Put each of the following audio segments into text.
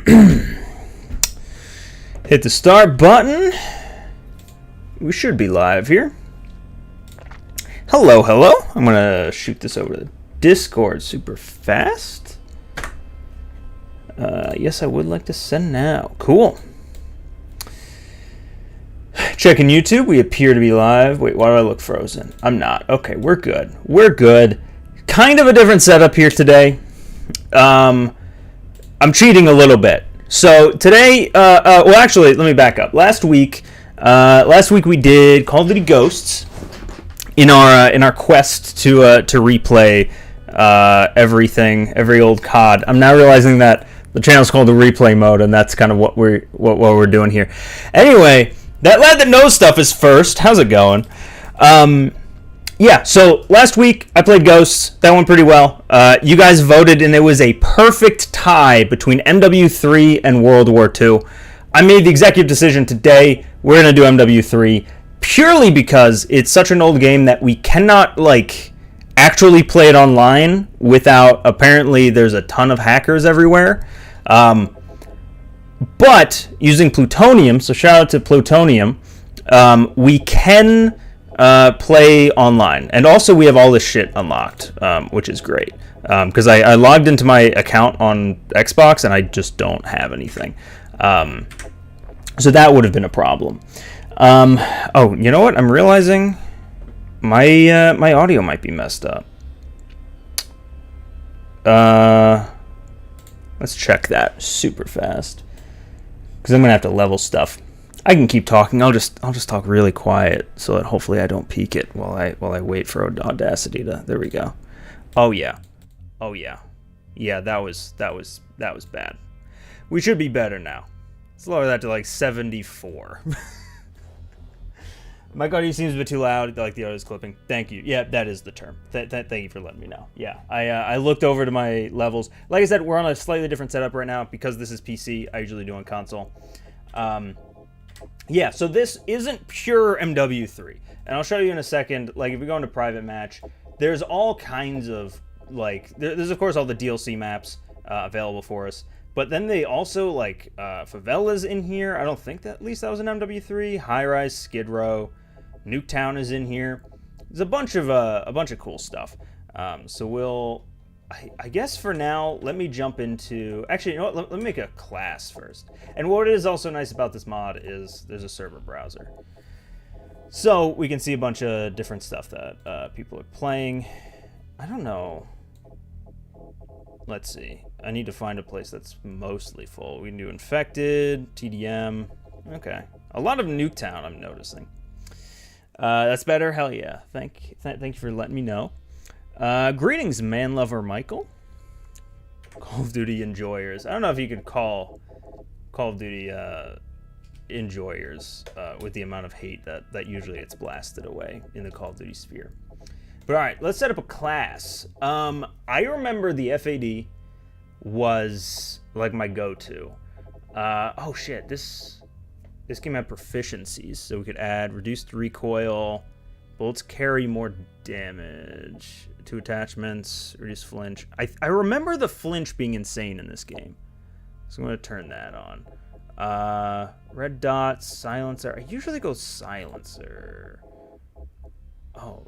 Hit the start button. We should be live here. Hello, hello. I'm going to shoot this over the Discord super fast. Yes, I would like to send now. Cool. Checking YouTube. We appear to be live. Wait, why do I look frozen? I'm not. Okay, we're good. We're good. Kind of a different setup here today. I'm cheating a little bit. So today, well, actually, let me back up. Last week we did Call of Duty Ghosts in our quest to replay every old COD. I'm now realizing that the channel's called the replay mode, and that's kind of what we're doing here. Anyway, that lad that knows stuff is first. How's it going? Yeah, so last week I played Ghosts. That went pretty well. You guys voted, and it was a perfect tie between MW3 and World War II. I made the executive decision today. We're going to do MW3 purely because it's such an old game that we cannot, actually play it online without, apparently, there's a ton of hackers everywhere. But using Plutonium, so shout out to Plutonium, we can play online, and also we have all this shit unlocked, which is great, because I logged into my account on Xbox and I just don't have anything, so that would have been a problem. Oh, you know what? I'm realizing my audio might be messed up. Let's check that super fast, because I'm gonna have to level stuff. I can keep talking. I'll just talk really quiet so that hopefully I don't peak it while I wait for Audacity to. There we go. Oh yeah. Yeah, that was bad. We should be better now. Let's lower that to 74. My audio seems a bit too loud. The audio is clipping. Thank you. Yeah, that is the term. Thank you for letting me know. Yeah, I looked over to my levels. Like I said, we're on a slightly different setup right now because this is PC. I usually do on console. Yeah, so this isn't pure MW3, and I'll show you in a second. If we go into private match, there's all kinds of there's of course all the DLC maps available for us, but then they also favelas in here. I don't think at least that was an MW3. High Rise, Skid Row, Nuketown is in here. There's a bunch of cool stuff. So I guess for now, let me jump into... Actually, you know what? Let me make a class first. And what is also nice about this mod is there's a server browser. So we can see a bunch of different stuff that people are playing. I don't know. Let's see. I need to find a place that's mostly full. We can do Infected, TDM. Okay. A lot of Nuketown, I'm noticing. That's better? Hell yeah. Thank you for letting me know. Greetings, man lover Michael. Call of Duty enjoyers. I don't know if you could call Call of Duty enjoyers with the amount of hate that usually gets blasted away in the Call of Duty sphere. But alright, let's set up a class. I remember the FAD was my go-to. Oh shit, this game had proficiencies, so we could add reduced recoil, bullets carry more damage, 2 attachments, reduce flinch. I remember the flinch being insane in this game, so I'm going to turn that on. Red dot, silencer. I usually go silencer. Oh,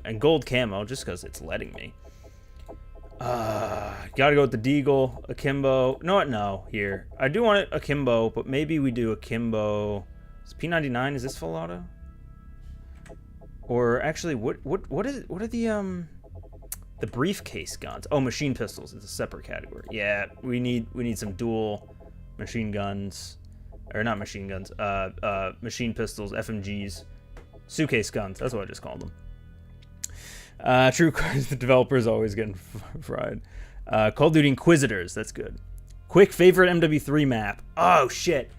and gold camo, just because it's letting me. Gotta go with the Deagle, Akimbo. No, here. I do want it Akimbo, but maybe we do Akimbo. Is P99, is this full auto? Or actually, what are the briefcase guns? Oh, machine pistols is a separate category. Yeah, we need some dual machine guns, or not machine guns. Machine pistols, FMGs, suitcase guns. That's what I just called them. True, the developers always getting fried. Call of Duty Inquisitors. That's good. Quick favorite MW3 map. Oh shit.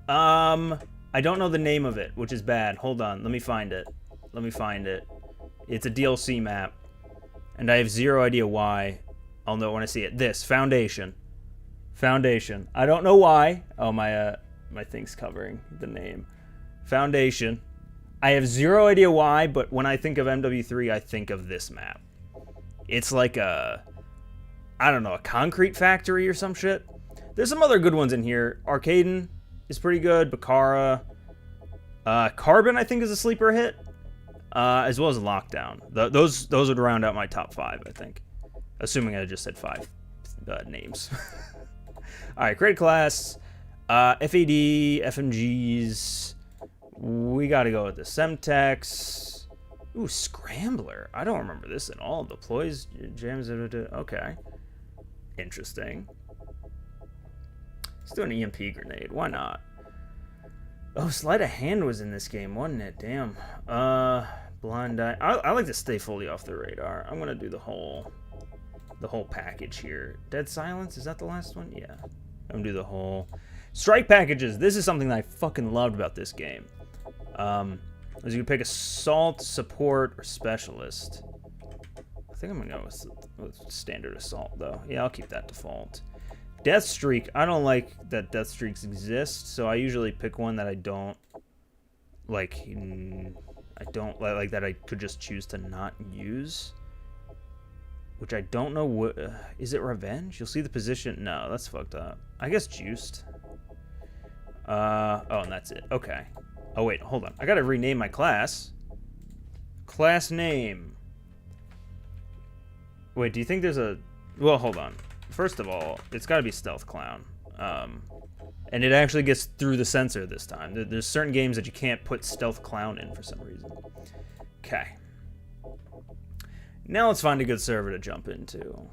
I don't know the name of it, which is bad. Hold on, let me find it. It's a DLC map, and I have zero idea why. I'll know when I see it. This Foundation. I don't know why. Oh, my thing's covering the name. Foundation. I have zero idea why, but when I think of MW3, I think of this map. It's like a concrete factory or some shit. There's some other good ones in here. Arcaden is pretty good. Bakara. Carbon, I think, is a sleeper hit. As well as Lockdown. Those would round out my top 5, I think. Assuming I just said 5 names. Alright, create class. FAD, FMGs. We gotta go with the Semtex. Ooh, Scrambler. I don't remember this at all. Deploys, jams, okay. Interesting. Let's do an EMP grenade. Why not? Oh, Sleight of Hand was in this game, wasn't it? Damn. Blind Eye. I like to stay fully off the radar. I'm gonna do the whole package here. Dead Silence, is that the last one? Yeah. I'm gonna do the whole strike packages. This is something that I fucking loved about this game. As you can pick Assault, Support, or Specialist. I think I'm gonna go with Standard Assault though. Yeah, I'll keep that default. Death Streak. I don't like that Death Streaks exist, so I usually pick one that I don't like. I don't like that I could just choose to not use. Which I don't know what... is it Revenge? You'll see the position... no, that's fucked up. I guess Juiced. Oh, and that's it. Okay. Oh, wait, hold on. I gotta rename my class. Class name. Wait, do you think there's a... well, hold on. First of all, it's gotta be Stealth Clown. And it actually gets through the sensor this time. There's certain games that you can't put Stealth Clown in for some reason. Okay. Now let's find a good server to jump into.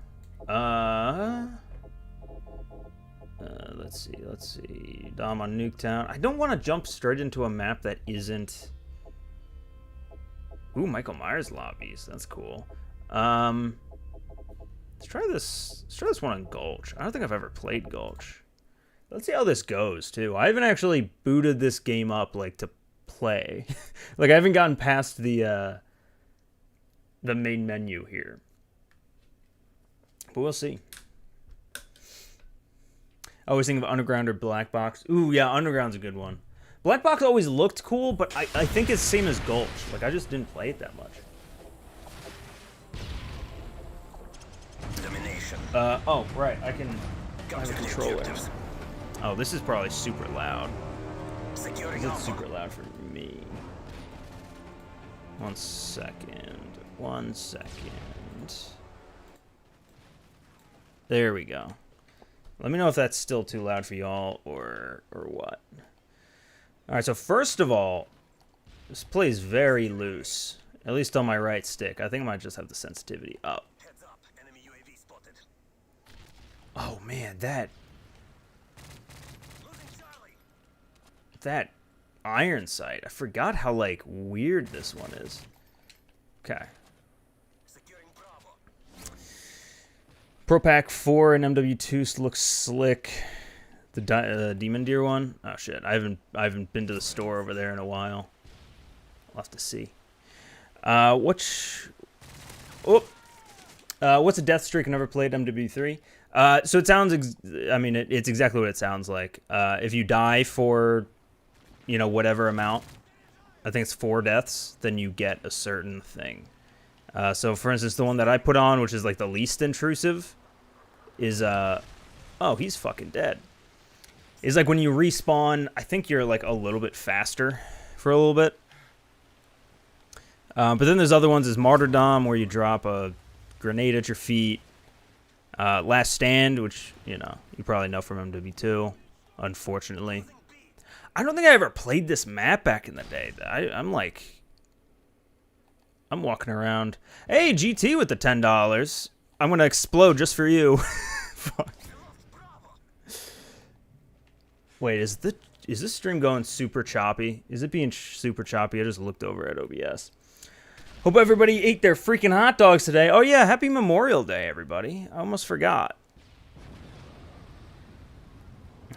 Let's see. Dom on Nuketown. I don't want to jump straight into a map that isn't... ooh, Michael Myers lobbies. That's cool. Let's try this one on Gulch. I don't think I've ever played Gulch. Let's see how this goes, too. I haven't actually booted this game up, like, to play. Like, I haven't gotten past the main menu here. But we'll see. I always think of Underground or Black Box. Ooh, yeah, Underground's a good one. Black Box always looked cool, but I think it's the same as Gulch. Like, I just didn't play it that much. Domination. Oh, right, I have a controller. Oh, this is probably super loud. It's super loud for me. 1 second. 1 second. There we go. Let me know if that's still too loud for y'all or what. Alright, so first of all, this plays very loose. At least on my right stick. I think I might just have the sensitivity up. Heads up, enemy UAV spotted. Oh man, that iron sight. I forgot how like weird this one is. Okay. Pro Pack 4 and MW2 looks slick. The Demon Deer one. Oh shit, I haven't been to the store over there in a while. I'll have to see. What's a Death Streak? I never played MW3. So it sounds. I mean, it's exactly what it sounds like. If you die for, whatever amount, I think it's 4 deaths, then you get a certain thing. So for instance, the one that I put on, which is like the least intrusive, is oh, he's fucking dead. Is like when you respawn, I think you're like a little bit faster for a little bit. But then there's other ones, is Martyrdom, where you drop a grenade at your feet. Last Stand, which, you probably know from MW2, unfortunately. I don't think I ever played this map back in the day. I'm walking around. Hey, GT with the $10. I'm going to explode just for you. Fuck. Wait, is this stream going super choppy? Is it being super choppy? I just looked over at OBS. Hope everybody ate their freaking hot dogs today. Oh yeah, happy Memorial Day, everybody. I almost forgot.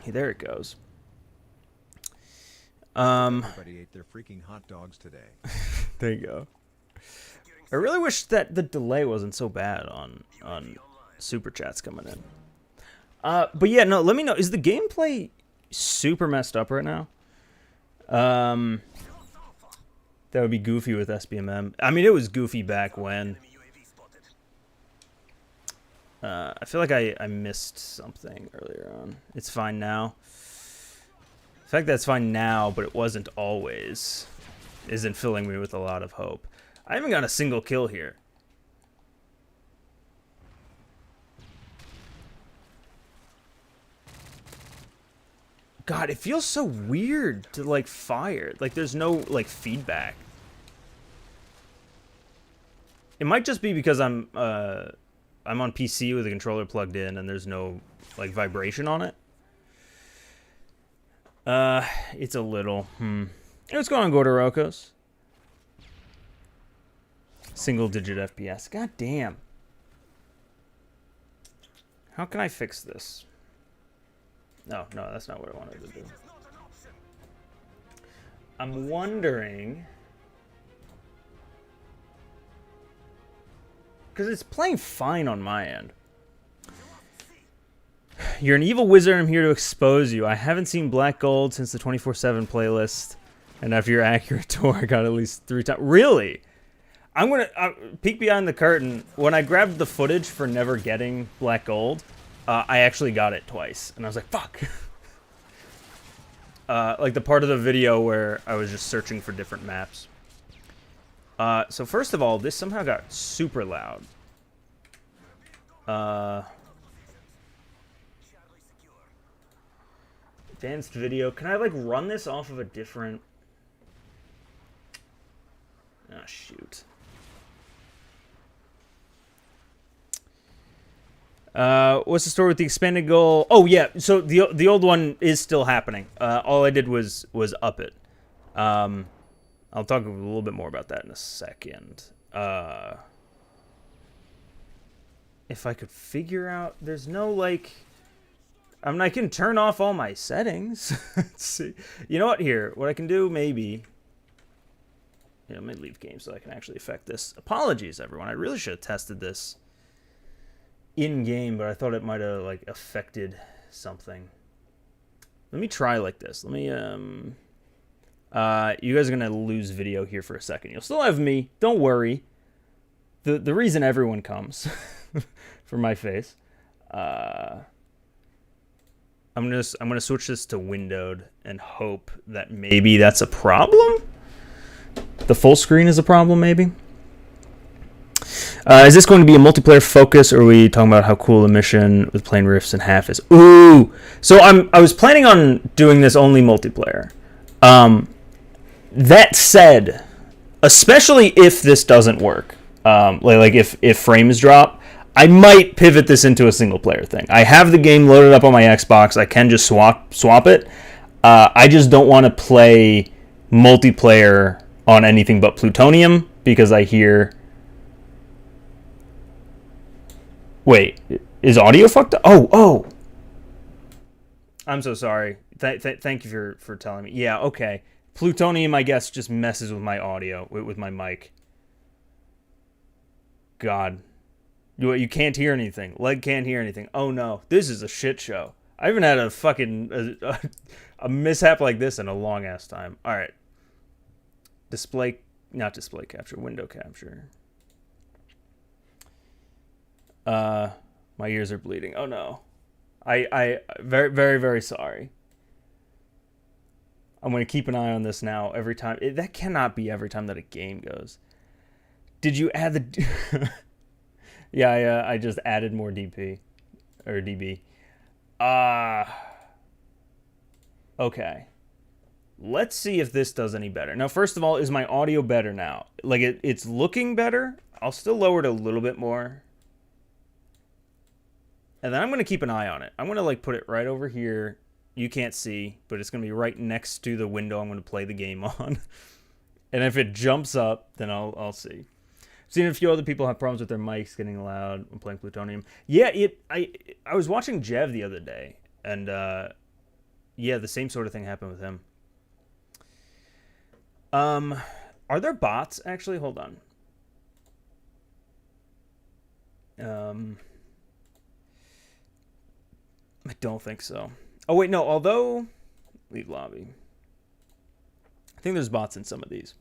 Hey, there it goes. Everybody ate their freaking hot dogs today. There you go. I really wish that the delay wasn't so bad on super chats coming in. But yeah, no, let me know. Is the gameplay super messed up right now? That would be goofy with SBMM. I mean, it was goofy back when. I feel like I missed something earlier on. It's fine now. The fact that it's fine now, but it wasn't always, isn't filling me with a lot of hope. I haven't got a single kill here. God, it feels so weird to, like, fire. Like, there's no, like, feedback. It might just be because I'm on PC with the controller plugged in and there's no, like, vibration on it. It's a little, What's going on, Gordorokos? Single-digit FPS. God damn. How can I fix this? No, that's not what I wanted to do. I'm wondering... because it's playing fine on my end. You're an evil wizard. I'm here to expose you. I haven't seen Black Gold since the 24/7 playlist. And after your accurate tour, I got at least 3 times. Really? I'm going to peek behind the curtain. When I grabbed the footage for never getting Black Gold, I actually got it twice. And I was like, fuck. Like the part of the video where I was just searching for different maps. So first of all, this somehow got super loud. Advanced video. Can I, like, run this off of a different... ah, shoot. What's the story with the expanded goal? Oh, yeah. So the old one is still happening. All I did was up it. I'll talk a little bit more about that in a second. If I could figure out... there's no, like... I mean, I can turn off all my settings. Let's see. You know what? Here. What I can do, maybe... yeah, let me leave game so I can actually affect this. Apologies, everyone. I really should have tested this in-game, but I thought it might have, like, affected something. Let me try like this. Let me, you guys are going to lose video here for a second. You'll still have me. Don't worry. The reason everyone comes for my face. I'm gonna switch this to windowed and hope that maybe that's a problem. The full screen is a problem, maybe. Is this going to be a multiplayer focus, or are we talking about how cool a mission with plane rifts and half is? Ooh, so I was planning on doing this only multiplayer. That said, especially if this doesn't work, like if frames drop, I might pivot this into a single player thing. I have the game loaded up on my Xbox. I can just swap it. I just don't want to play multiplayer on anything but Plutonium because I hear... wait, is audio fucked up? Oh. I'm so sorry. Thank you for telling me. Yeah, okay. Plutonium, I guess, just messes with my audio, with my mic. God. You can't hear anything. Leg can't hear anything. Oh no, this is a shit show. I haven't had a fucking a mishap like this in a long ass time. All right, not display capture, window capture. My ears are bleeding. Oh no, I very very very sorry. I'm gonna keep an eye on this now every time. That cannot be every time that a game goes. Did you add the? Yeah, I just added more DP. Or DB. Okay. Let's see if this does any better. Now, first of all, is my audio better now? Like, it's looking better. I'll still lower it a little bit more. And then I'm going to keep an eye on it. I'm going to, like, put it right over here. You can't see, but it's going to be right next to the window I'm going to play the game on. And if it jumps up, then I'll see. Seen a few other people have problems with their mics getting loud when playing Plutonium. Yeah, I was watching Jev the other day, and yeah, the same sort of thing happened with him. Are there bots actually? Hold on. I don't think so. Oh wait, no. Although, leave lobby. I think there's bots in some of these.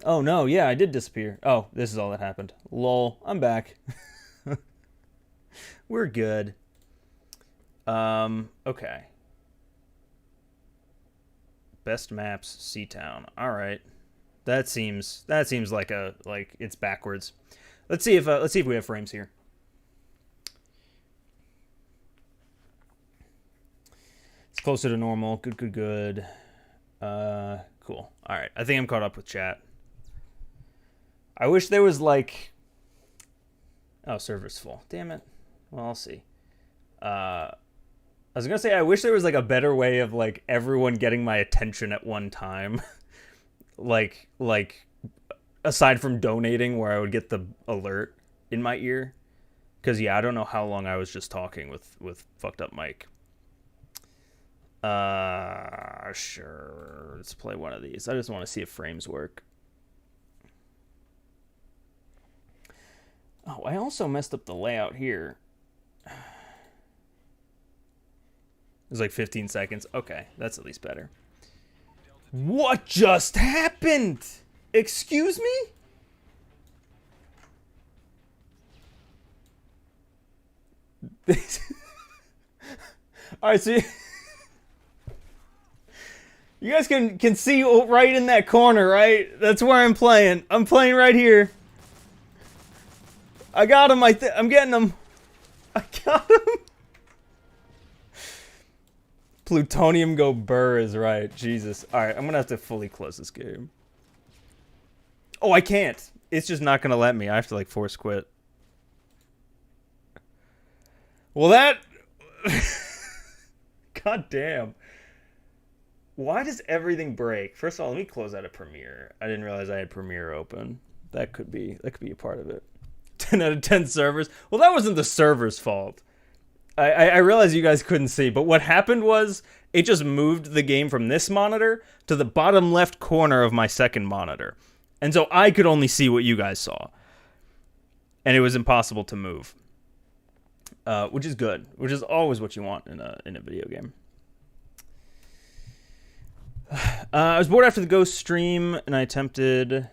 Oh, no. Yeah, I did disappear. Oh, this is all that happened. Lol. I'm back. We're good. Okay. Best maps, Seatown. All right. That seems like it's backwards. Let's see if we have frames here. It's closer to normal. Good. Cool. All right. I think I'm caught up with chat. I wish there was like... Oh, server's full. Damn it. Well, I'll see. I was going to say, I wish there was like a better way of like everyone getting my attention at one time. like aside from donating where I would get the alert in my ear. Because, yeah, I don't know how long I was just talking with fucked up mic. Sure. Let's play one of these. I just want to see if frames work. Oh, I also messed up the layout here. It was like 15 seconds. Okay, that's at least better. What just happened? Excuse me? All right, so you guys can see right in that corner, right? That's where I'm playing. I'm playing right here. I got him. I'm getting him. I got him. Plutonium go burr is right. Jesus. All right, I'm gonna have to fully close this game. Oh, I can't. It's just not gonna let me. I have to like force quit. Well, that. God damn. Why does everything break? First of all, let me close out of Premiere. I didn't realize I had Premiere open. That could be a part of it. 10 out of 10 servers. Well, that wasn't the server's fault. I realize you guys couldn't see, but what happened was it just moved the game from this monitor to the bottom left corner of my second monitor. And so I could only see what you guys saw. And it was impossible to move. Which is good. Which is always what you want in a video game. I was bored after the Ghost stream, and I attempted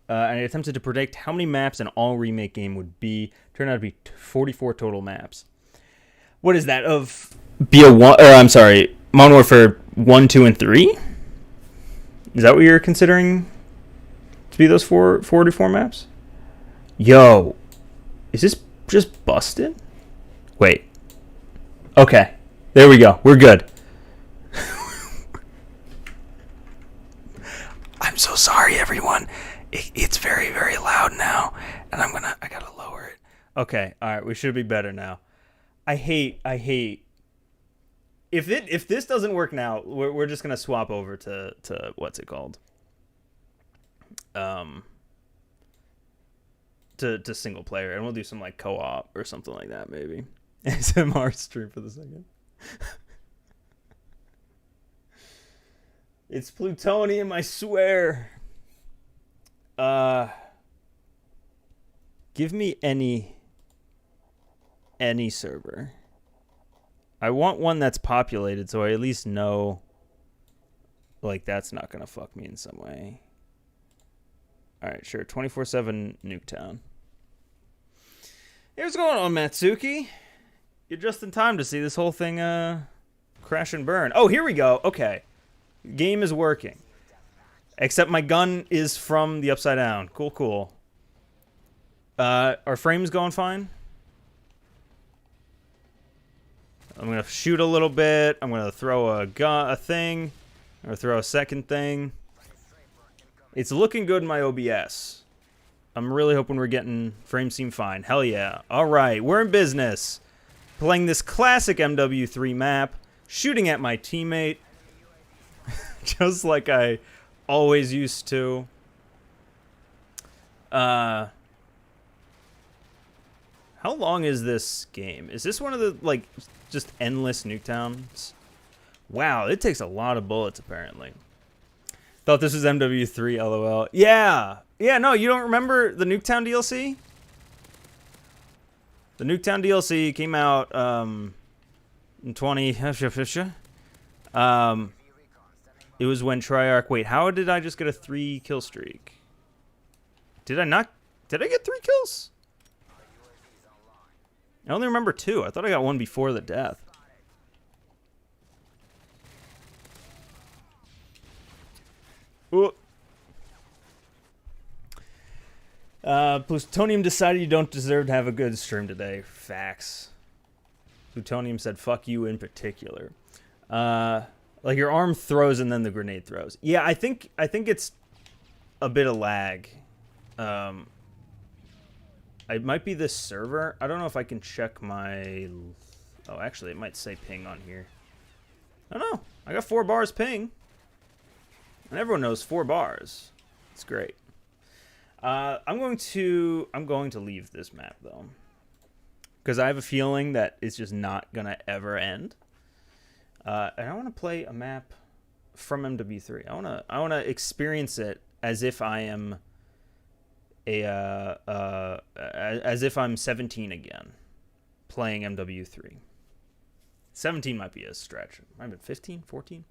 to predict how many maps an all remake game would be. Turned out to be 44 total maps. What is that of BO1? Or I'm sorry, Modern Warfare 1, 2, and 3? Is that what you're considering to be those 44 maps? Yo, is this just busted? Wait. Okay, there we go. We're good. I'm so sorry, everyone. It's very, very loud now, and I gotta lower it. Okay, all right, we should be better now. I hate. If this doesn't work now, we're just gonna swap over to what's it called? To single player, and we'll do some like co-op or something like that, maybe. ASMR stream for the second. It's Plutonium, I swear. Give me any server. I want one that's populated so I at least know like that's not gonna fuck me in some way. Alright, sure. 24/7 Nuketown. Hey, what's going on, Matsuki? You're just in time to see this whole thing crash and burn. Oh, here we go. Okay. Game is working. Except my gun is from the upside down. Cool. Are frames going fine? I'm going to shoot a little bit. I'm going to throw a thing. I'm going to throw a second thing. It's looking good in my OBS. I'm really hoping we're getting frames seem fine. Hell yeah. All right, we're in business. Playing this classic MW3 map. Shooting at my teammate. Just like I always used to. How long is this game? Is this one of the, like, just endless Nuketowns? Wow, it takes a lot of bullets, apparently. Thought this was MW3, LOL. Yeah! Yeah, no, you don't remember the Nuketown DLC? The Nuketown DLC came out, in 20... It was when Triarch... Wait, how did I just get a 3-kill streak? Did I not... Did I get 3 kills? I only remember 2. I thought I got one before the death. Ooh. Plutonium decided you don't deserve to have a good stream today. Facts. Plutonium said, fuck you in particular. Like your arm throws and then the grenade throws. Yeah, I think it's a bit of lag. It might be this server. I don't know if I can check my... Oh, actually, it might say ping on here. I don't know. I got 4 bars ping. And everyone knows 4 bars. It's great. I'm going to leave this map, though. Because I have a feeling that it's just not going to ever end. And I want to play a map from MW3. I want to experience it as if I am as if I'm 17 again, playing MW3. 17 might be a stretch. Might have been 15, 14.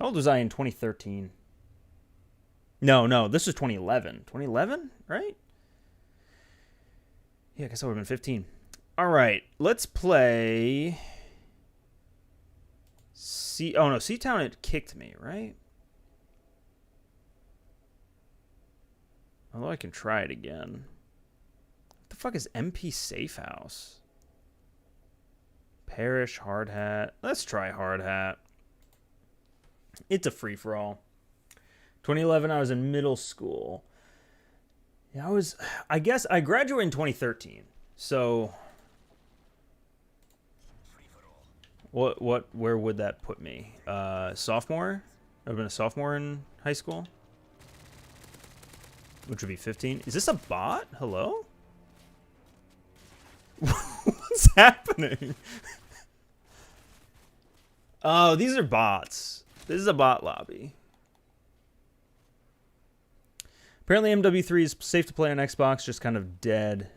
How old was I in 2013? No, this was 2011. 2011, right? Yeah, I guess I would have been 15. All right, let's play. Oh no, Seatown had kicked me, right? Although I can try it again. What the fuck is MP Safe House? Parish, Hard Hat. Let's try Hard Hat. It's a free-for-all. 2011, I was in middle school. Yeah, I guess I graduated in 2013. So where would that put me? Sophomore? I've been a sophomore in high school. Which would be 15. Is this a bot? Hello? What's happening? Oh, these are bots. This is a bot lobby. Apparently MW3 is safe to play on Xbox, just kind of dead.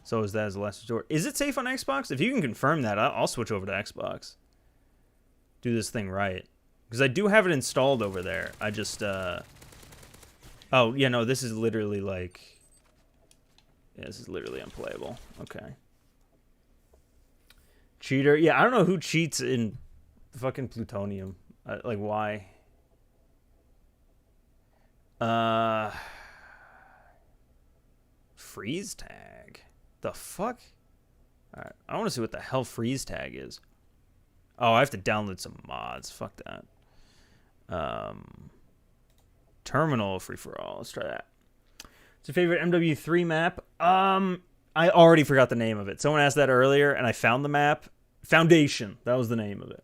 So is that as a last resort. Is it safe on Xbox? If you can confirm that, I'll switch over to Xbox. Do this thing right. Because I do have it installed over there. I just... Oh, yeah, no, this is literally like... Yeah, this is literally unplayable. Okay. Cheater. Yeah, I don't know who cheats in fucking Plutonium. Like, why? Freeze tag. The fuck? Alright, I want to see what the hell freeze tag is. Oh, I have to download some mods. Fuck that. Terminal free-for-all. Let's try that. What's your favorite MW3 map? I already forgot the name of it. Someone asked that earlier, and I found the map. Foundation. That was the name of it.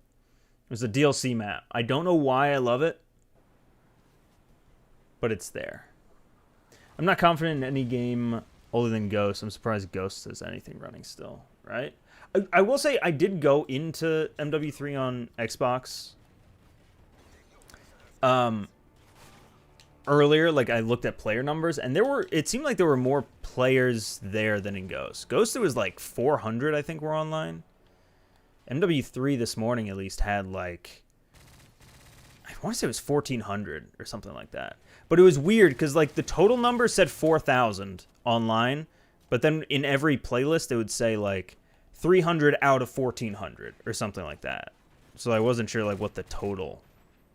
It was a DLC map. I don't know why I love it, but it's there. I'm not confident in any game other than Ghost. I'm surprised Ghost has anything running still, right? I will say I did go into MW3 on Xbox. Earlier, like I looked at player numbers, and it seemed like there were more players there than in Ghost. Ghost, it was like 400, I think, were online. MW3 this morning at least had like, I want to say it was 1,400 or something like that. But it was weird because like the total number said 4,000 online, but then in every playlist it would say like 300 out of 1,400 or something like that. So I wasn't sure like what the total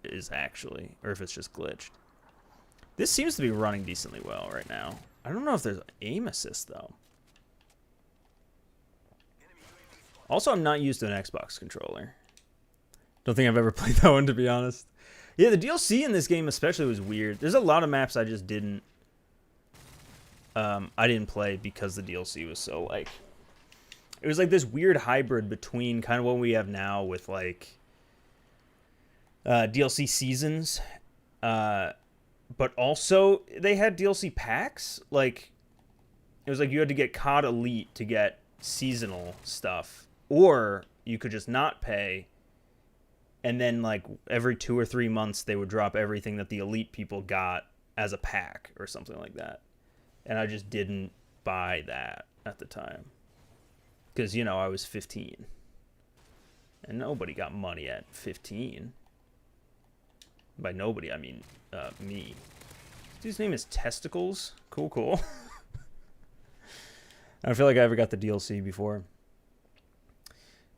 is actually, or if it's just glitched. This seems to be running decently well right now. I don't know if there's aim assist, though. Also, I'm not used to an Xbox controller. Don't think I've ever played that one, to be honest. Yeah, the DLC in this game especially was weird. There's a lot of maps I just didn't... I didn't play because the DLC was so, like... It was like this weird hybrid between kind of what we have now with, like... DLC seasons. But also, they had DLC packs. Like, it was like you had to get COD Elite to get seasonal stuff. Or you could just not pay. And then, like, every 2 or 3 months, they would drop everything that the Elite people got as a pack or something like that. And I just didn't buy that at the time. Because, you know, I was 15. And nobody got money at 15. By nobody, I mean me. Dude's name is Testicles. Cool, cool. I don't feel like I ever got the DLC before.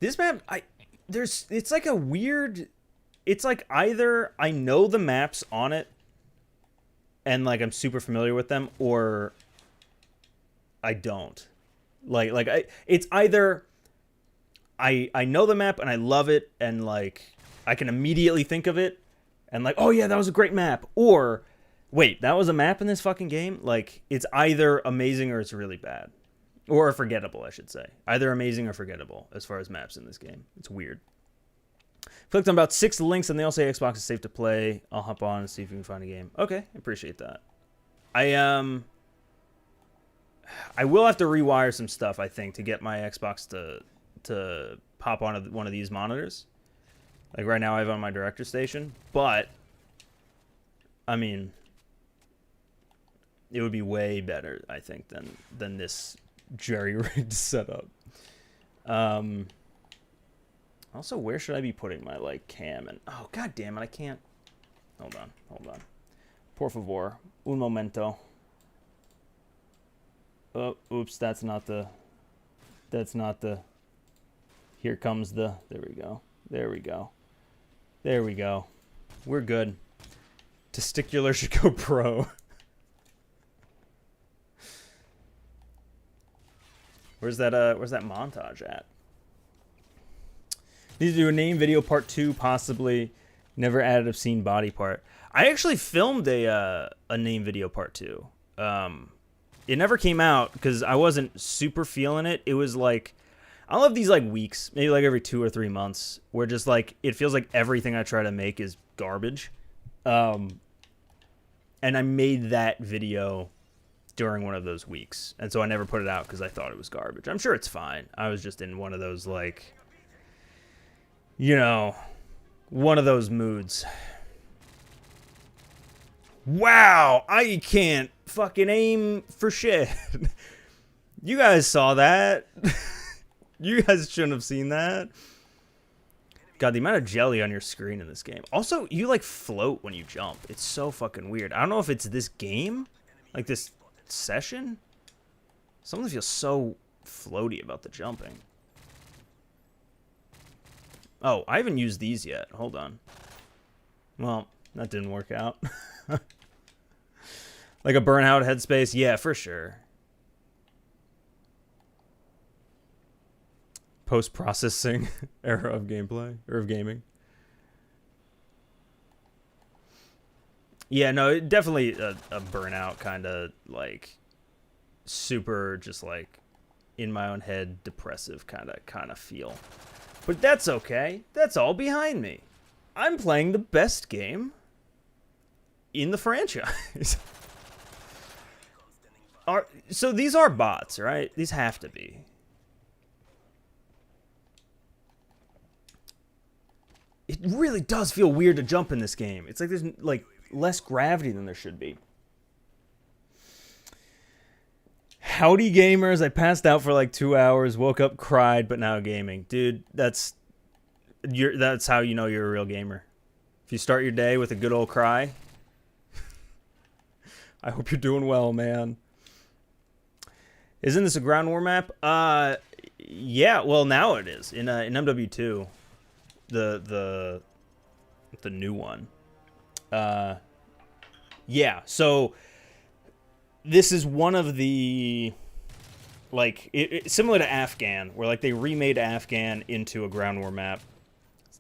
This map, it's like a weird, it's like either I know the maps on it and like I'm super familiar with them, or I don't. It's either I know the map and I love it and like I can immediately think of it and like, oh yeah, that was a great map, or wait, that was a map in this fucking game? Like, it's either amazing or it's really bad. Or forgettable, I should say. Either amazing or forgettable as far as maps in this game. It's weird. Clicked on about 6 links and they all say Xbox is safe to play. I'll hop on and see if you can find a game. Okay, I appreciate that. I will have to rewire some stuff, I think, to get my Xbox to pop on one of these monitors. Like right now I have it on my director station, but I mean, it would be way better, I think, than this jerry-rigged setup. Also, where should I be putting my like cam? And oh, god damn it, I can't. Hold on. Por favor, un momento. Oh, oops, that's not the. Here comes the. There we go. We're good. Testicular should go pro. Where's that montage at? Need to do a name video part 2, possibly. Never added obscene body part. I actually filmed a name video part 2. It never came out because I wasn't super feeling it. It was like, I'll have these like weeks, maybe like every 2 or 3 months, where just like it feels like everything I try to make is garbage. And I made that video during one of those weeks, and so I never put it out because I thought it was garbage. I'm sure it's fine. I was just in one of those, like, you know, one of those moods. Wow, I can't fucking aim for shit. You guys saw that. You guys shouldn't have seen that. God, the amount of jelly on your screen in this game. Also, you like float when you jump. It's so fucking weird. I don't know if it's this game, like this session. Something feels so floaty about the jumping. Oh, I haven't used these yet. Hold on. Well, that didn't work out. Like a burnout headspace? Yeah, for sure. Post-processing era of gameplay, or of gaming. Yeah, no, definitely a burnout kind of, like, super just, like, in my own head, depressive kind of feel. But that's okay. That's all behind me. I'm playing the best game in the franchise. So these are bots, right? These have to be. It really does feel weird to jump in this game. It's like there's, like, less gravity than there should be. Howdy gamers, I passed out for like 2 hours, woke up, cried, but now gaming. Dude, that's how you know you're a real gamer. If you start your day with a good old cry, I hope you're doing well, man. Isn't this a ground war map? Yeah, well now it is. In MW2, the new one. Yeah, so this is one of the, like, similar to Afghan, where like they remade Afghan into a ground war map.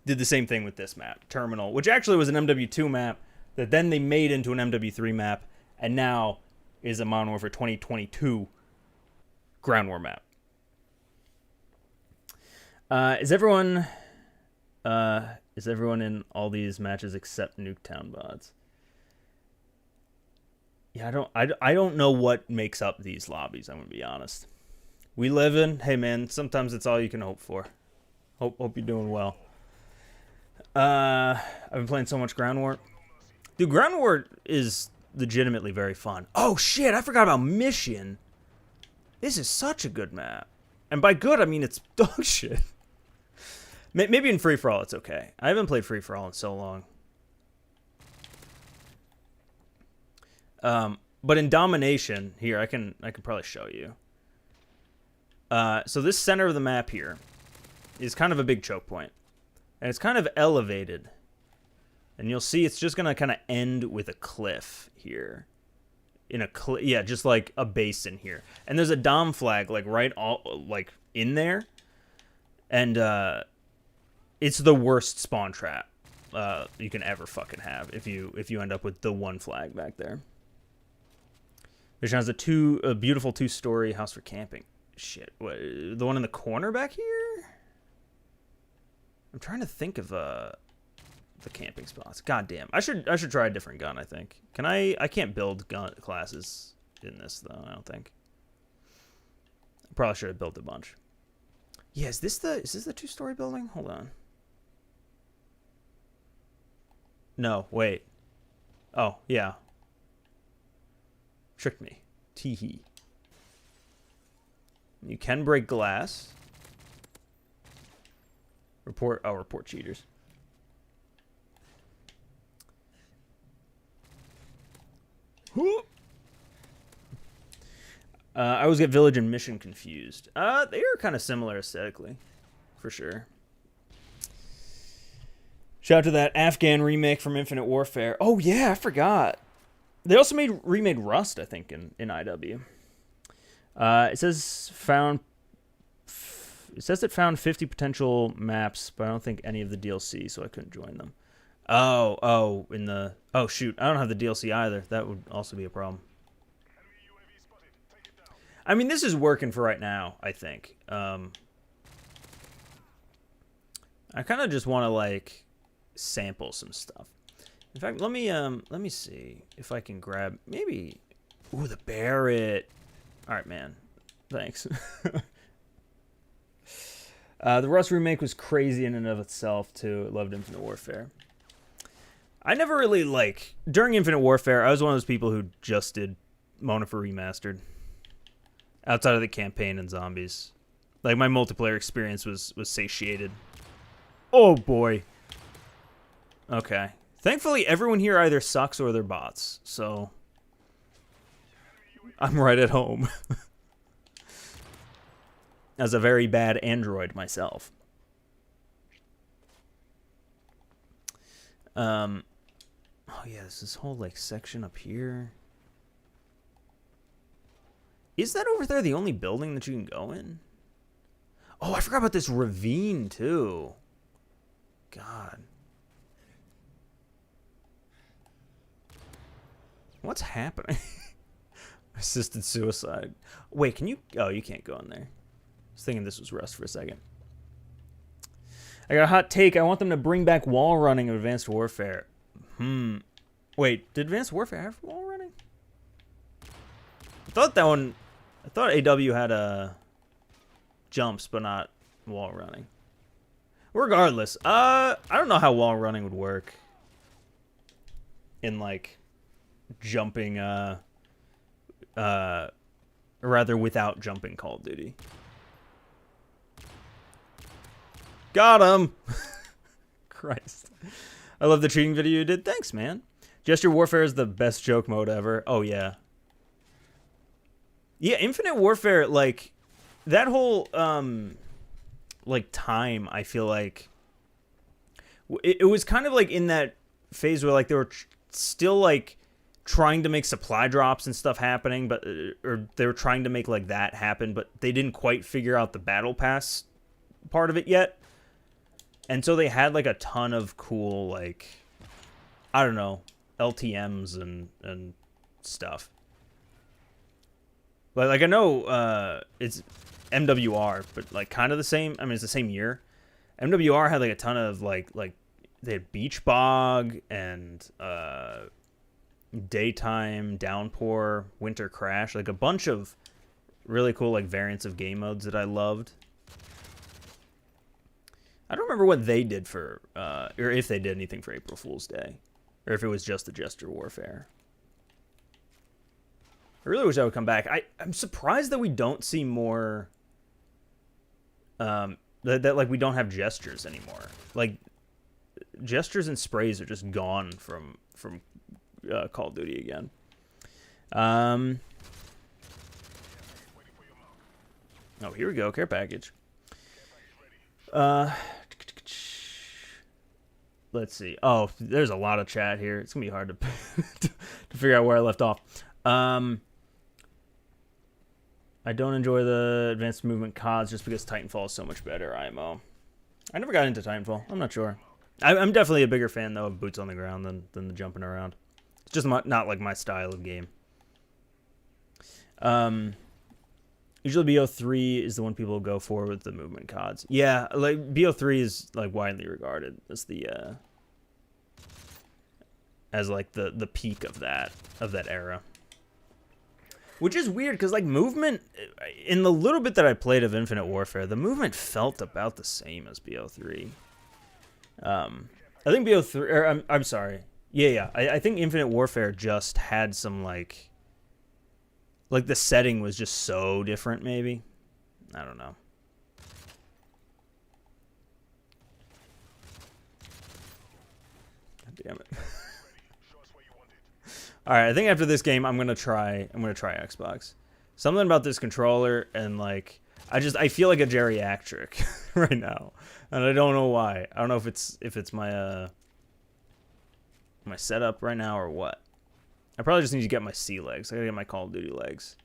Did the same thing with this map, Terminal, which actually was an MW2 map that then they made into an MW3 map, and now is a Modern Warfare 2022 ground war map. Is everyone in all these matches except Nuketown bots? Yeah, I don't know what makes up these lobbies, I'm gonna be honest. We live in, hey man, sometimes it's all you can hope for. Hope you're doing well. I've been playing so much Ground War. Dude, Ground War is legitimately very fun. Oh shit, I forgot about Mission. This is such a good map. And by good, I mean it's dog shit. Maybe in Free For All it's okay. I haven't played Free For All in so long. But in Domination, here I can probably show you. So this center of the map here is kind of a big choke point. And it's kind of elevated. And you'll see it's just going to kind of end with a cliff here. Yeah, just like a basin here. And there's a Dom flag like like in there. And it's the worst spawn trap you can ever fucking have if you end up with the one flag back there. Which has a beautiful 2-story house for camping. Shit, what, the one in the corner back here? I'm trying to think of the camping spots. God damn, I should try a different gun. I think. Can I can't build gun classes in this though. I don't think. I probably should have built a bunch. Yeah, is this the 2-story building? Hold on. No, wait. Oh, yeah. Tricked me. Tee-hee. You can break glass. Report cheaters. I always get village and mission confused. They are kind of similar aesthetically, for sure. Shout out to that Afghan remake from Infinite Warfare. Oh yeah, I forgot. They also remade Rust, I think, in IW. It says it found 50 potential maps, but I don't think any of the DLC, so I couldn't join them. Oh, shoot, I don't have the DLC either. That would also be a problem. I mean, this is working for right now, I think. I kind of just want to like sample some stuff. In fact, let me see if I can grab maybe. Ooh, the Barrett. All right, man. Thanks. The Rust remake was crazy in and of itself too. I loved Infinite Warfare. I never really during Infinite Warfare. I was one of those people who just did Modern Warfare Remastered. Outside of the campaign and zombies, like my multiplayer experience was satiated. Oh boy. Okay. Thankfully, everyone here either sucks or they're bots, so I'm right at home. As a very bad android myself. Oh yeah, there's this whole like section up here. Is that over there the only building that you can go in? Oh, I forgot about this ravine too. God. What's happening? Assisted suicide. Wait, can you... Oh, you can't go in there. I was thinking this was Rust for a second. I got a hot take. I want them to bring back wall running of Advanced Warfare. Wait, did Advanced Warfare have wall running? I thought AW had jumps, but not wall running. Regardless, I don't know how wall running would work in like jumping, rather without jumping Call of Duty. Got him. Christ, I love the cheating video you did. Thanks, man. Gesture Warfare is the best joke mode ever. Oh yeah. Yeah, Infinite Warfare, like, that whole, like, time, I feel like, it was kind of, like, in that phase where, like, they were still, like, trying to make supply drops and stuff happening, but, or they were trying to make, like, that happen, but they didn't quite figure out the Battle Pass part of it yet. And so they had, like, a ton of cool, like, I don't know, LTMs and stuff. Like I know it's MWR, but like kind of the same. I mean, it's the same year. MWR had like a ton of like they had Beach Bog and Daytime Downpour, Winter Crash, like a bunch of really cool like variants of game modes that I loved. I don't remember what they did for or if they did anything for April Fool's Day, or if it was just the Gesture Warfare. I really wish I would come back. I'm surprised that we don't see more. That like we don't have gestures anymore. Like gestures and sprays are just gone from Call of Duty again. Oh, here we go. Care package. Let's see. Oh, there's a lot of chat here. It's gonna be hard to to figure out where I left off. I don't enjoy the advanced movement CODs just because Titanfall is so much better. IMO. I never got into Titanfall. I'm not sure. I'm definitely a bigger fan though of boots on the ground than the jumping around. It's just not like my style of game. Usually BO3 is the one people go for with the movement CODs. Yeah, like BO3 is like widely regarded as the the peak of that era. Which is weird because like movement in the little bit that I played of Infinite Warfare, the movement felt about the same as BO3. I think BO3 or I'm sorry. Yeah. I think Infinite Warfare just had some like the setting was just so different, maybe. I don't know. God damn it. All right, I think after this game, I'm gonna try Xbox. Something about this controller and like I feel like a geriatric right now, and I don't know why. I don't know if it's my my setup right now or what. I probably just need to get my C legs. I gotta get my Call of Duty legs.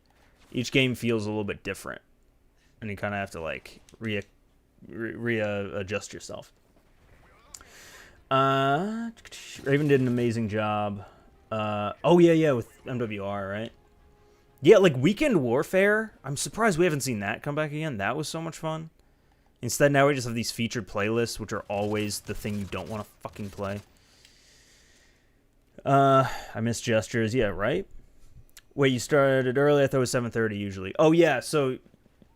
Each game feels a little bit different, and you kind of have to like readjust yourself. Raven did an amazing job. Oh yeah, with MW3, right? Yeah, like Weekend Warfare. I'm surprised we haven't seen that come back again. That was so much fun. Instead, now we just have these featured playlists, which are always the thing you don't want to fucking play. I miss gestures. Yeah, right? Wait, you started early? I thought it was 7:30 usually. Oh, yeah, so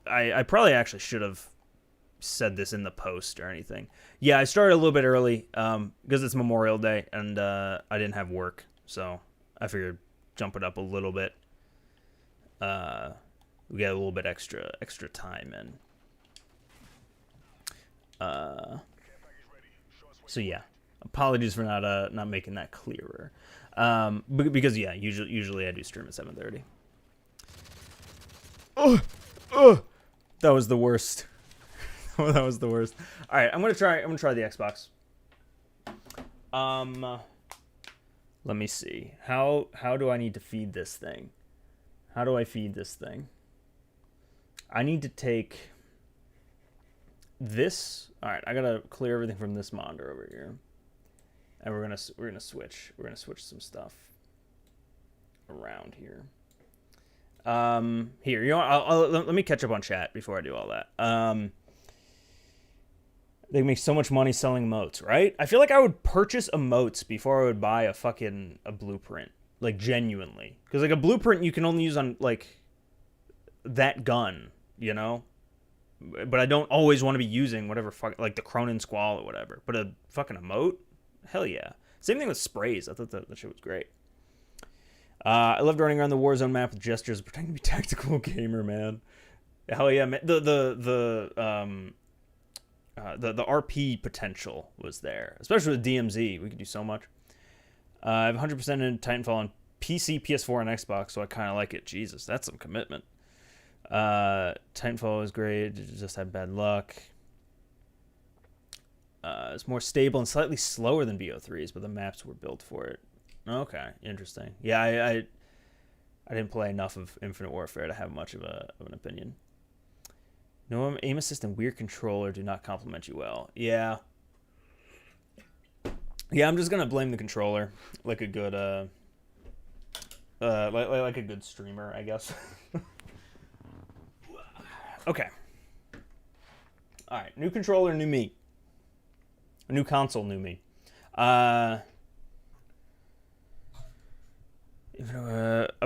I probably actually should have said this in the post or anything. Yeah, I started a little bit early because it's Memorial Day, and I didn't have work, so I figured jump it up a little bit. We get a little bit extra time in. So yeah, apologies for not making that clearer. Because yeah, usually I do stream at 7:30. That was the worst. That was the worst. All right, I'm gonna try the Xbox. Let me see. How do I need to feed this thing? How do I feed this thing? I need to take this. All right, I gotta clear everything from this monitor over here, and we're gonna switch. We're gonna switch some stuff around here. Here, you know what? Let me catch up on chat before I do all that. They make so much money selling emotes, right? I feel like I would purchase emotes before I would buy a blueprint. Like, genuinely. Because, like, a blueprint you can only use on, like, that gun, you know? But I don't always want to be using whatever, like, the Cronin Squall or whatever. But a fucking emote? Hell yeah. Same thing with sprays. I thought that shit was great. I loved running around the Warzone map with gestures, pretending to be tactical gamer, man. Hell yeah, man. The RP potential was there, especially with DMZ. We could do so much. I have 100% in Titanfall on PC, PS4, and Xbox, so I kind of like it. Jesus, that's some commitment. Titanfall was great. Just had bad luck. It's more stable and slightly slower than BO3's, but the maps were built for it. Okay, interesting. Yeah, I didn't play enough of Infinite Warfare to have much of an opinion. No aim assist and weird controller do not complement you well. Yeah. Yeah, I'm just gonna blame the controller, like a good like a good streamer, I guess. Okay. All right, new controller, new me. A new console, new me. Up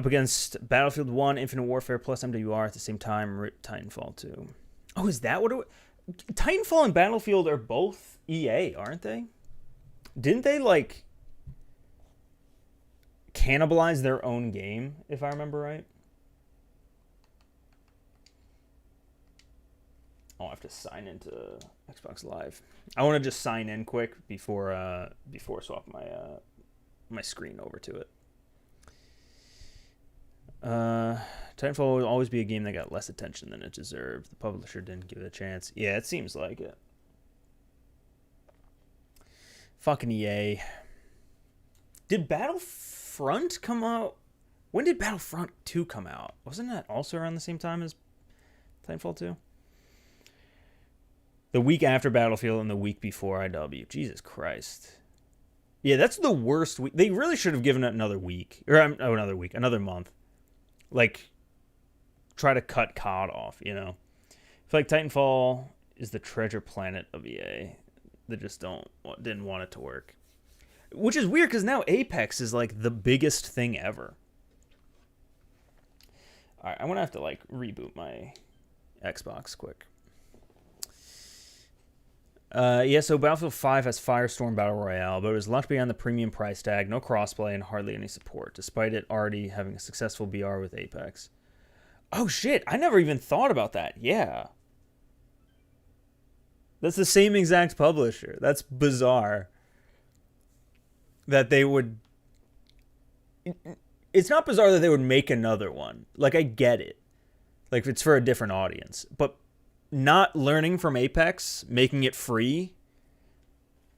against Battlefield 1, Infinite Warfare plus MWR at the same time. RIP Titanfall 2. Oh, is that what Titanfall and Battlefield are both EA, aren't they? Didn't they, like, cannibalize their own game, if I remember right? I'll have to sign into Xbox Live. I want to just sign in quick before swap my screen over to it. Titanfall will always be a game that got less attention than it deserved. The publisher didn't give it a chance. Yeah, it seems like it. Fucking EA. Did Battlefront come out? When did Battlefront 2 come out? Wasn't that also around the same time as Titanfall 2? The week after Battlefield and the week before IW. Jesus Christ. Yeah, that's the worst week. They really should have given it another week. Or another week. Another month. Like, try to cut COD off, you know? I feel like Titanfall is the treasure planet of EA. They just didn't want it to work. Which is weird, because now Apex is, like, the biggest thing ever. Alright, I'm going to have to, like, reboot my Xbox quick. Yeah, so Battlefield 5 has Firestorm Battle Royale, but it was left behind the premium price tag, no crossplay, and hardly any support, despite it already having a successful BR with Apex. Oh shit, I never even thought about that. Yeah. That's the same exact publisher. That's bizarre. That they would... It's not bizarre that they would make another one. Like, I get it. Like, it's for a different audience. But not learning from Apex, making it free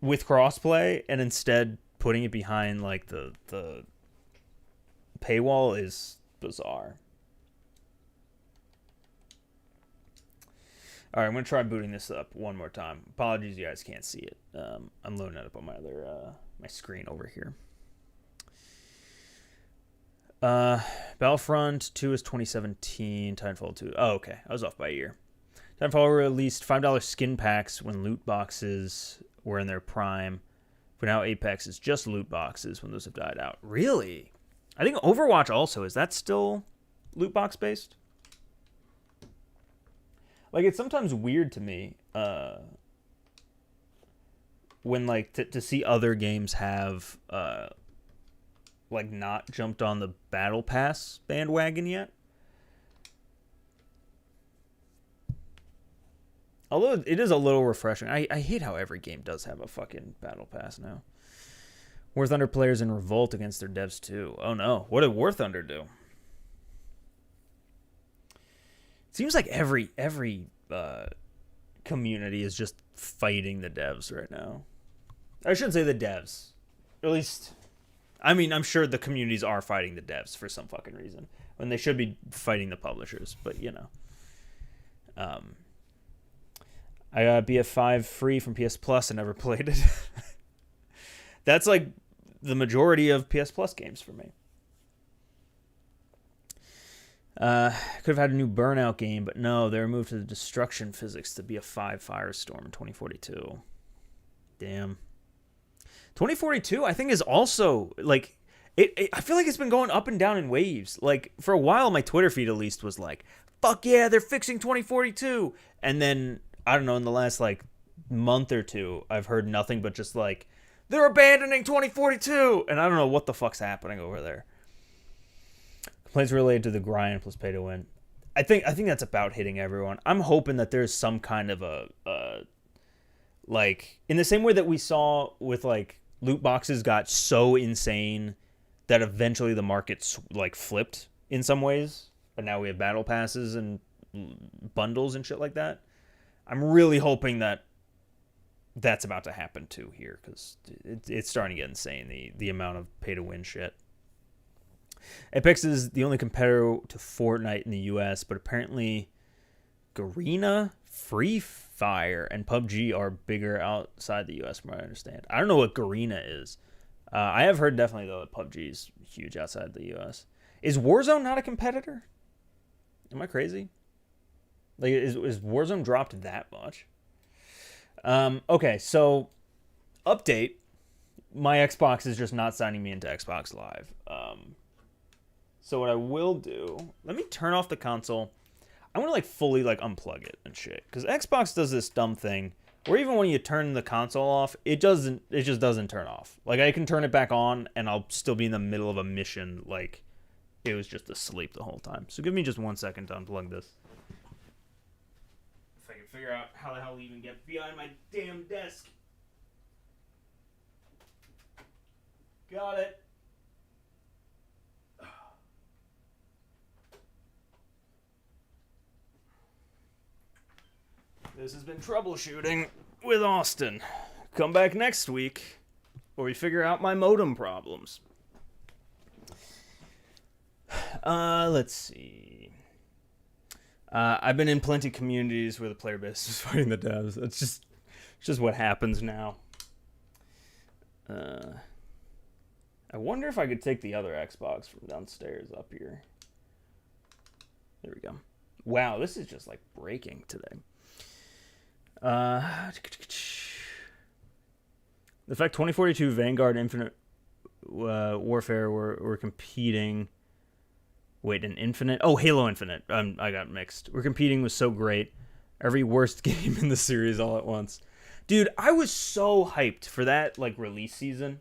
with crossplay, and instead putting it behind, like, the paywall is bizarre. All right, I'm going to try booting this up one more time. Apologies, you guys can't see it. I'm loading it up on my other my screen over here. Battlefront 2 is 2017. Titanfall 2. Oh, okay. I was off by a year. Titanfall released $5 skin packs when loot boxes were in their prime. But now Apex is just loot boxes when those have died out. Really? I think Overwatch also. Is that still loot box based? Like, it's sometimes weird to me when, like, to see other games have, like, not jumped on the Battle Pass bandwagon yet. Although it is a little refreshing. I hate how every game does have a fucking Battle Pass now. War Thunder players in revolt against their devs, too. Oh, no. What did War Thunder do? It seems like every community is just fighting the devs right now. I shouldn't say the devs. Or at least, I mean, I'm sure the communities are fighting the devs for some fucking reason. When they should be fighting the publishers. But, you know. I got BF5 free from PS Plus and never played it. That's like the majority of PS Plus games for me. Could have had a new Burnout game, but no, they removed the destruction physics to be a 5 Firestorm in 2042. Damn. 2042, I think, is also, like, I feel like it's been going up and down in waves. Like, for a while, my Twitter feed, at least, was like, fuck yeah, they're fixing 2042. And then, I don't know, in the last, like, month or two, I've heard nothing but just, like, they're abandoning 2042. And I don't know what the fuck's happening over there. Complaints related to the grind plus pay to win. I think that's about hitting everyone. I'm hoping that there's some kind of a like, in the same way that we saw with, like, loot boxes got so insane that eventually the market, like, flipped in some ways, but now we have battle passes and bundles and shit like that. I'm really hoping that that's about to happen too here, because it's starting to get insane, the amount of pay to win shit. Apex is the only competitor to Fortnite in the US, but apparently Garena, Free Fire, and PUBG are bigger outside the US, from what I understand. I don't know what Garena is. I have heard definitely, though, that PUBG is huge outside the US. Is Warzone not a competitor? Am I crazy? Like, is Warzone dropped that much? Okay, so, update. My Xbox is just not signing me into Xbox Live. So what I will do, let me turn off the console. I want to, like, fully, like, unplug it and shit. Because Xbox does this dumb thing where even when you turn the console off, it just doesn't turn off. Like, I can turn it back on and I'll still be in the middle of a mission like it was just asleep the whole time. So give me just 1 second to unplug this. If I can figure out how the hell to even get behind my damn desk. Got it. This has been troubleshooting with Austin. Come back next week, or we figure out my modem problems. Let's see. I've been in plenty of communities where the player base is fighting the devs. It's just what happens now. I wonder if I could take the other Xbox from downstairs up here. There we go. Wow, this is just like breaking today. The fact 2042 Vanguard Infinite Warfare were competing. Wait, an Infinite? Oh, Halo Infinite. I got mixed. We're competing was so great. Every worst game in the series all at once. Dude, I was so hyped for that like release season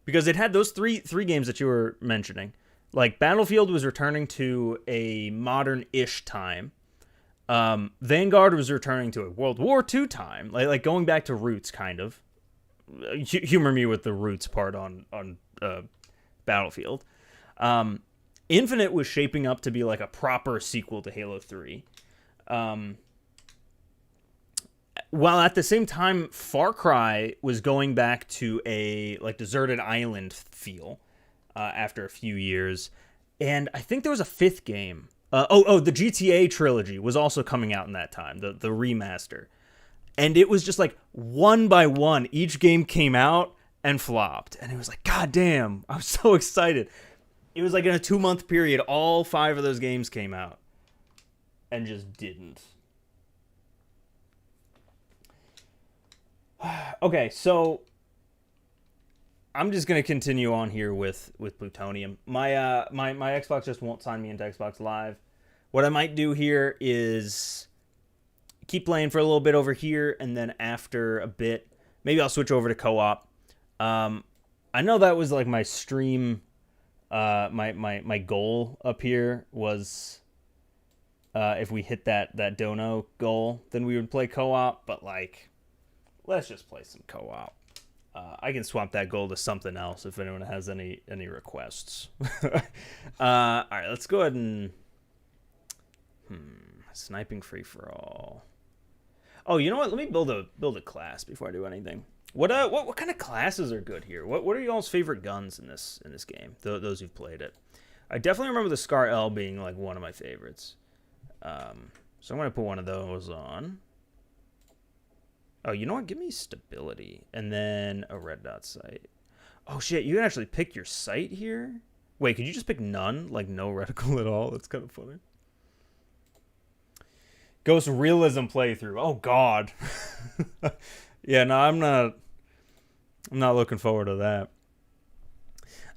because it had those three games that you were mentioning. Like Battlefield was returning to a modern-ish time. Vanguard was returning to a World War II time, like going back to roots, kind of. Humor me with the roots part on Battlefield. Infinite was shaping up to be like a proper sequel to Halo 3. While at the same time, Far Cry was going back to a like deserted island feel after a few years. And I think there was a fifth game. The GTA trilogy was also coming out in that time, the remaster. And it was just like one by one, each game came out and flopped. And it was like, God damn, I was so excited. It was like in a 2-month period, all 5 of those games came out and just didn't. Okay, so I'm just gonna continue on here with Plutonium. My my Xbox just won't sign me into Xbox Live. What I might do here is keep playing for a little bit over here, and then after a bit, maybe I'll switch over to co-op. I know that was like my stream. My goal up here was if we hit that dono goal, then we would play co-op. But like, let's just play some co-op. I can swap that goal to something else if anyone has any requests. All right, let's go ahead and sniping free for all. Oh, you know what? Let me build a class before I do anything. What kind of classes are good here? What are y'all's favorite guns in this game? Those who've played it. I definitely remember the Scar L being like one of my favorites. So I'm gonna put one of those on. Oh, you know what? Give me stability and then a red dot sight. Oh shit, you can actually pick your sight here. Wait, could you just pick none? Like no reticle at all? That's kind of funny. Ghost realism playthrough. Oh god. Yeah, no, I'm not looking forward to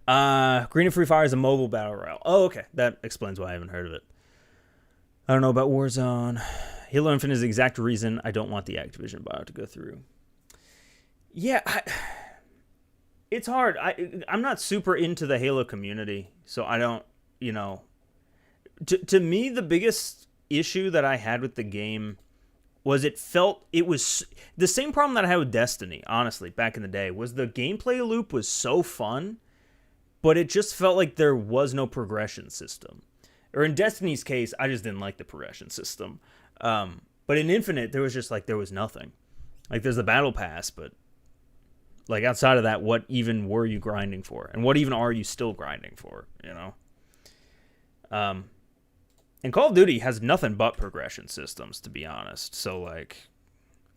that. Green and Free Fire is a mobile battle royale. Oh, okay. That explains why I haven't heard of it. I don't know about Warzone. Halo Infinite is the exact reason I don't want the Activision buyout to go through. Yeah, it's hard. I'm not super into the Halo community, so I don't, To me, the biggest issue that I had with the game was it was the same problem that I had with Destiny, honestly, back in the day, was the gameplay loop was so fun, but it just felt like there was no progression system. Or in Destiny's case, I just didn't like the progression system. But in Infinite, there was nothing. Like, there's the battle pass, but like outside of that, what even were you grinding for? And what even are you still grinding for, And Call of Duty has nothing but progression systems, to be honest. So, like,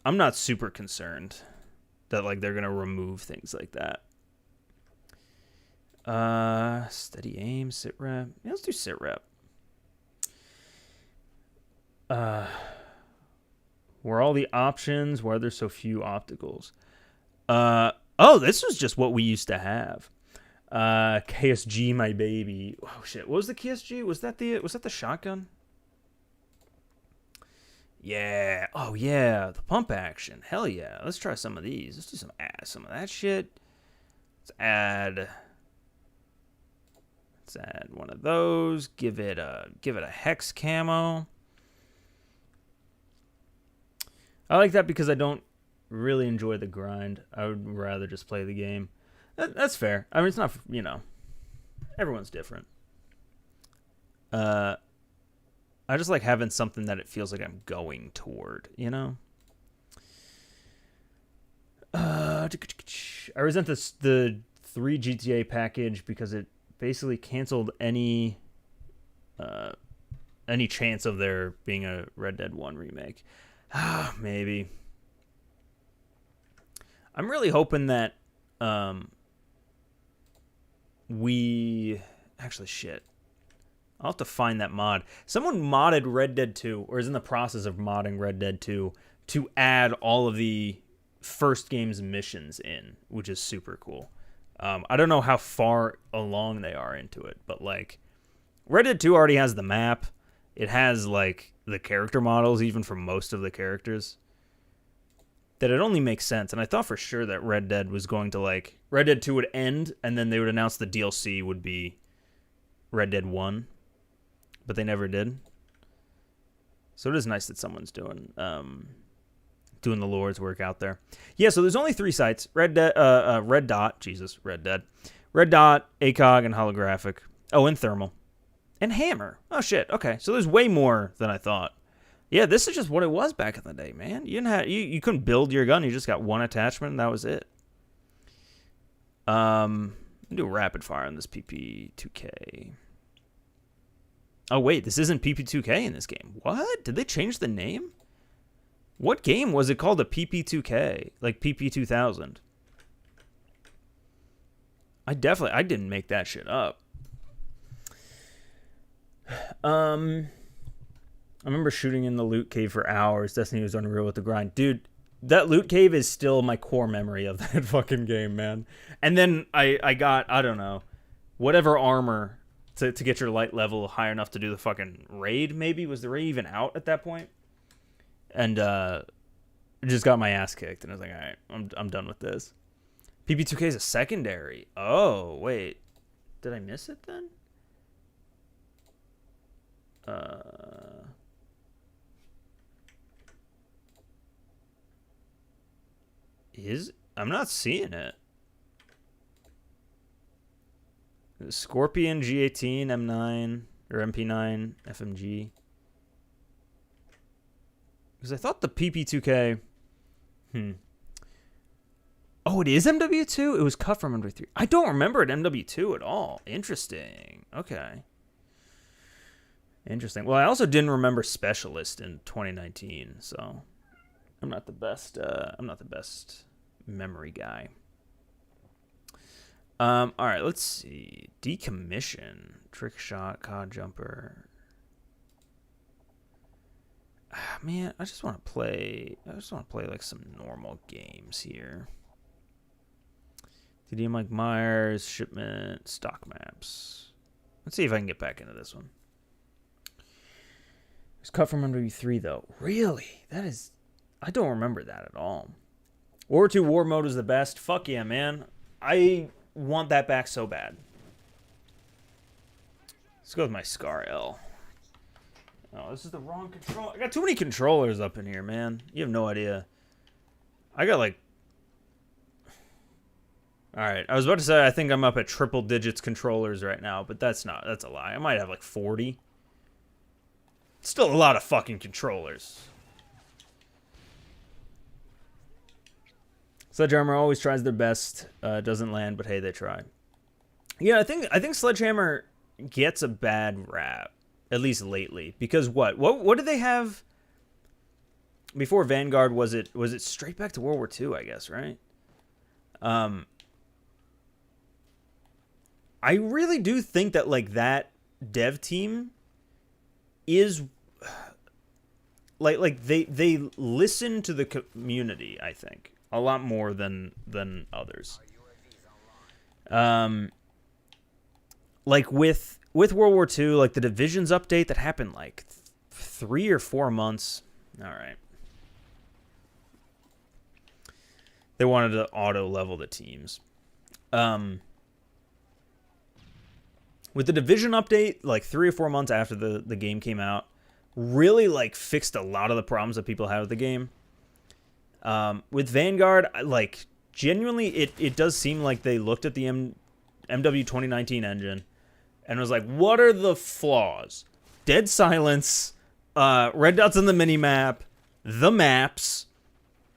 I'm not super concerned that, like, they're going to remove things like that. Steady aim, sit rep. Yeah, let's do sit rep. Were all the options? Why are there so few opticals? Oh, this was just what we used to have. KSG, my baby. Oh shit, what was the KSG? Was that the shotgun? Yeah. Oh yeah, the pump action. Hell yeah. Let's try some of these. Let's do some of that shit. Let's add one of those. Give it a hex camo. I like that because I don't really enjoy the grind. I would rather just play the game. That's fair. I mean, it's not, everyone's different. I just like having something that it feels like I'm going toward, you know? I resent the 3 GTA package because it basically canceled any chance of there being a Red Dead 1 remake. Maybe. I'm really hoping that we... Actually, shit. I'll have to find that mod. Someone modded Red Dead 2, or is in the process of modding Red Dead 2, to add all of the first game's missions in, which is super cool. I don't know how far along they are into it, but like Red Dead 2 already has the map. It has like the character models even for most of the characters. That it only makes sense. And I thought for sure that Red Dead was going to like Red Dead 2 would end and then they would announce the DLC would be Red Dead 1. But they never did. So it is nice that someone's doing the Lord's work out there. Yeah, so there's only 3 sites. Red Dead, Red Dot, Jesus, Red Dead. Red Dot, ACOG, and Holographic. Oh, and Thermal. And Hammer. Oh, shit. Okay, so there's way more than I thought. Yeah, this is just what it was back in the day, man. You didn't have, you couldn't build your gun. You just got one attachment, and that was it. Do a rapid fire on this PP2K. Oh, wait, this isn't PP2K in this game. What? Did they change the name? What game was it called a PP2K? Like PP2000? I didn't make that shit up. I remember shooting in the loot cave for hours. Destiny was unreal with the grind. Dude, that loot cave is still my core memory of that fucking game, man. And then I got, I don't know, whatever armor to get your light level high enough to do the fucking raid, maybe? Was the raid even out at that point? And just got my ass kicked. And I was like, all right, I'm done with this. PP2K is a secondary. Oh, wait. Did I miss it then? I'm not seeing it. Scorpion, G18, M9, or MP9, FMG. Because I thought the PP2K... Oh, it is MW2? It was cut from MW3. I don't remember it MW2 at all. Interesting. Okay. Interesting. Well, I also didn't remember Specialist in 2019, so I'm not the best. I'm not the best memory guy. All right, let's see. Decommission, trick shot, cod jumper. Man, I just want to play. Like some normal games here. DD Mike Myers, shipment, stock maps. Let's see if I can get back into this one. It's cut from MW3 though. Really? That is... I don't remember that at all. War 2 War Mode is the best. Fuck yeah, man. I want that back so bad. Let's go with my Scar L. Oh, this is the wrong control. I got too many controllers up in here, man. You have no idea. I got like... Alright, I was about to say I think I'm up at triple digits controllers right now, but that's not. That's a lie. I might have like 40. Still a lot of fucking controllers. Sledgehammer always tries their best. Doesn't land, but hey, they try. Yeah, I think Sledgehammer gets a bad rap, at least lately. Because what did they have before Vanguard? Was it straight back to World War II? I guess, right? I really do think that like that dev team is like they listen to the community, I think, a lot more than others. Like with World War II, like the Divisions update that happened like 3 or 4 months. All right. They wanted to auto level the teams. With the Division update, like 3 or 4 months after the game came out, really like fixed a lot of the problems that people had with the game. With Vanguard, like genuinely, it does seem like they looked at the MW 2019 engine and was like, what are the flaws? Dead silence, red dots on the mini map, the maps.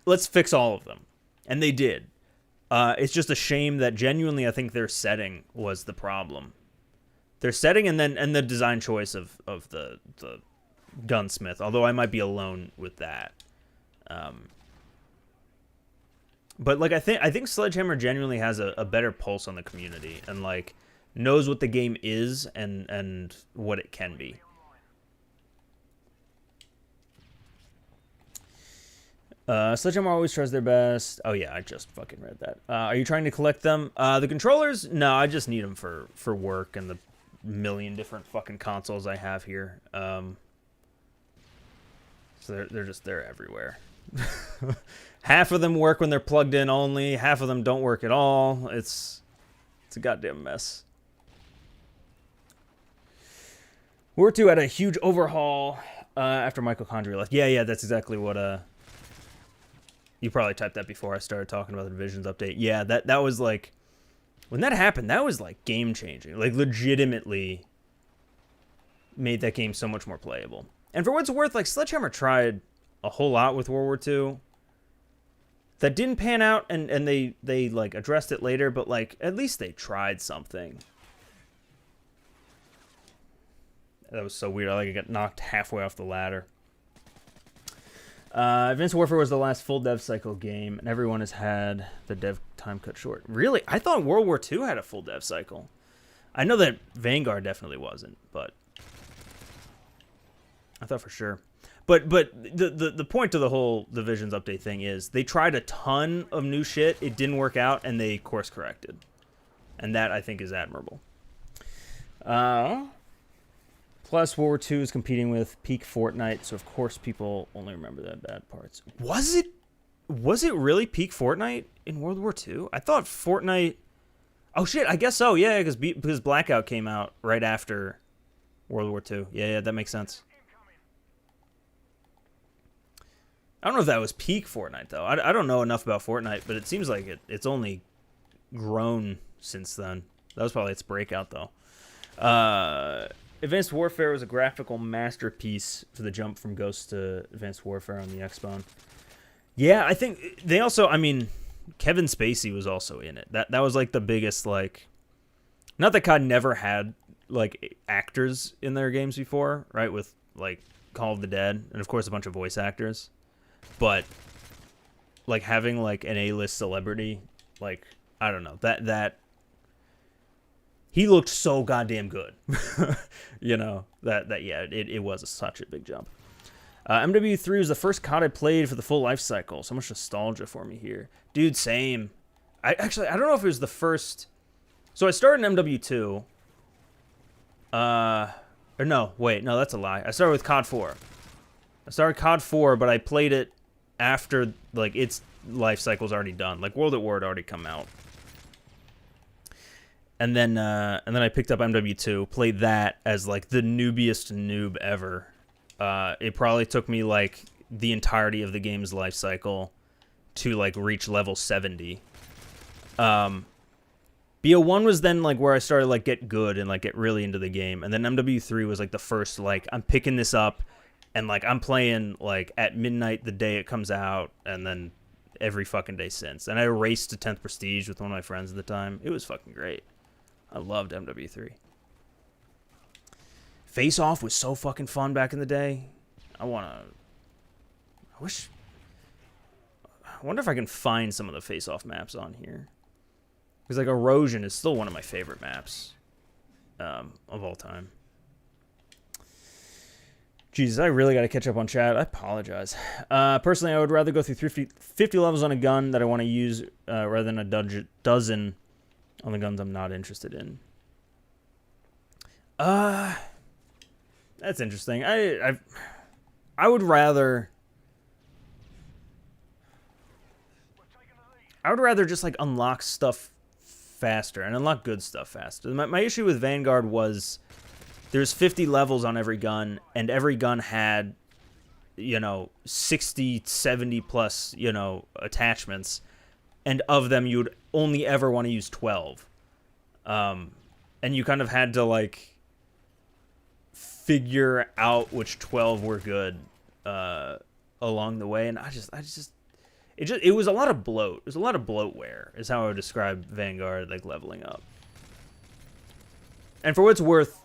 Let's fix all of them, and they did. It's just a shame that genuinely I think their setting was the problem. Their setting and the design choice of the gunsmith. Although I might be alone with that. But like I think Sledgehammer genuinely has a better pulse on the community and like knows what the game is and what it can be. Sledgehammer always tries their best. Oh yeah, I just fucking read that. Are you trying to collect them? The controllers? No, I just need them for work and the million different fucking consoles I have here. So they're everywhere. Half of them work when they're plugged in only. Half of them don't work at all. It's a goddamn mess. War 2 had a huge overhaul after mitochondria left. Yeah, that's exactly what you probably typed that before I started talking about the Divisions update. Yeah, that was like when that happened, that was like game changing. Like legitimately made that game so much more playable. And for what it's worth, like Sledgehammer tried a whole lot with World War II. That didn't pan out, and they like addressed it later, but like at least they tried something. That was so weird. I got knocked halfway off the ladder. Advanced Warfare was the last full dev cycle game, and everyone has had the dev time cut short. Really? I thought World War II had a full dev cycle. I know that Vanguard definitely wasn't, but I thought for sure. But the point of the whole Divisions update thing is they tried a ton of new shit. It didn't work out, and they course corrected. And that, I think, is admirable. Plus, World War II is competing with peak Fortnite, so of course people only remember the bad parts. Was it really peak Fortnite in World War II? I thought Fortnite... Oh, shit, I guess so, yeah, because Blackout came out right after World War II. Yeah, that makes sense. I don't know if that was peak Fortnite, though. I don't know enough about Fortnite, but it seems like it's only grown since then. That was probably its breakout, though. Advanced Warfare was a graphical masterpiece for the jump from Ghost to Advanced Warfare on the Xbone. Yeah, I think they also, I mean, Kevin Spacey was also in it. That was like the biggest, like, not that COD never had like actors in their games before, right? With like Call of the Dead and of course a bunch of voice actors. But like having like an A-list celebrity, like I don't know, that he looked so goddamn good. You know, that yeah, it was such a big jump. MW3 was the first COD I played for the full life cycle. So much nostalgia for me here. Dude, same. I don't know if it was the first. So I started in MW2. Or no, wait, no, that's a lie. I started with COD 4. I started COD 4, but I played it after like its life cycle's already done. Like World at War had already come out. And then I picked up MW2, played that as like the noobiest noob ever. It probably took me like the entirety of the game's life cycle to like reach level 70. BO1 was then like where I started like get good and like get really into the game, and then MW3 was like the first like I'm picking this up and like I'm playing like at midnight the day it comes out, and then every fucking day since. And I raced to 10th Prestige with one of my friends at the time. It was fucking great. I loved MW3. Face Off was so fucking fun back in the day. I wonder if I can find some of the Face Off maps on here. Because like Erosion is still one of my favorite maps of all time. Jesus, I really got to catch up on chat. I apologize. Personally, I would rather go through 50 levels on a gun that I want to use rather than a dozen on the guns I'm not interested in. That's interesting. I would rather just like unlock stuff faster and unlock good stuff faster. My issue with Vanguard was there's 50 levels on every gun, and every gun had, 60, 70 plus, attachments, and of them you'd only ever want to use 12. And you kind of had to like figure out which 12 were good along the way, and it was a lot of bloat. It was a lot of bloatware, is how I would describe Vanguard, like, leveling up. And for what it's worth,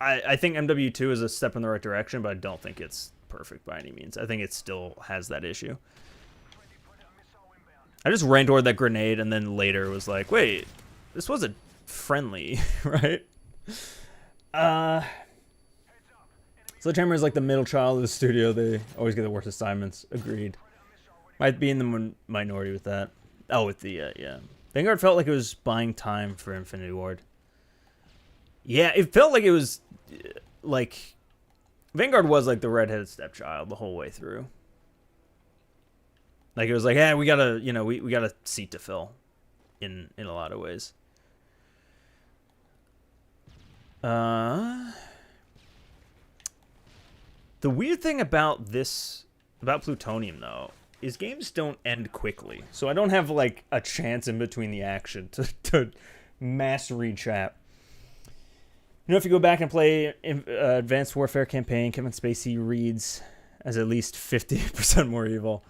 I think MW2 is a step in the right direction, but I don't think it's perfect by any means. I think it still has that issue. I just ran toward that grenade, and then later was like, wait, this wasn't friendly, right? Sledgehammer is like the middle child of the studio. They always get the worst assignments. Agreed. Might be in the minority with that. Oh, with the, yeah. Vanguard felt like it was buying time for Infinity Ward. Yeah, it felt like it was, like, Vanguard was like the redheaded stepchild the whole way through. Like, it was like, hey, we gotta, you know, we got a seat to fill in a lot of ways. The weird thing about Plutonium, though, is games don't end quickly. So I don't have, like, a chance in between the action to mass rechat. You know, if you go back and play Advanced Warfare campaign, Kevin Spacey reads as at least 50% more evil.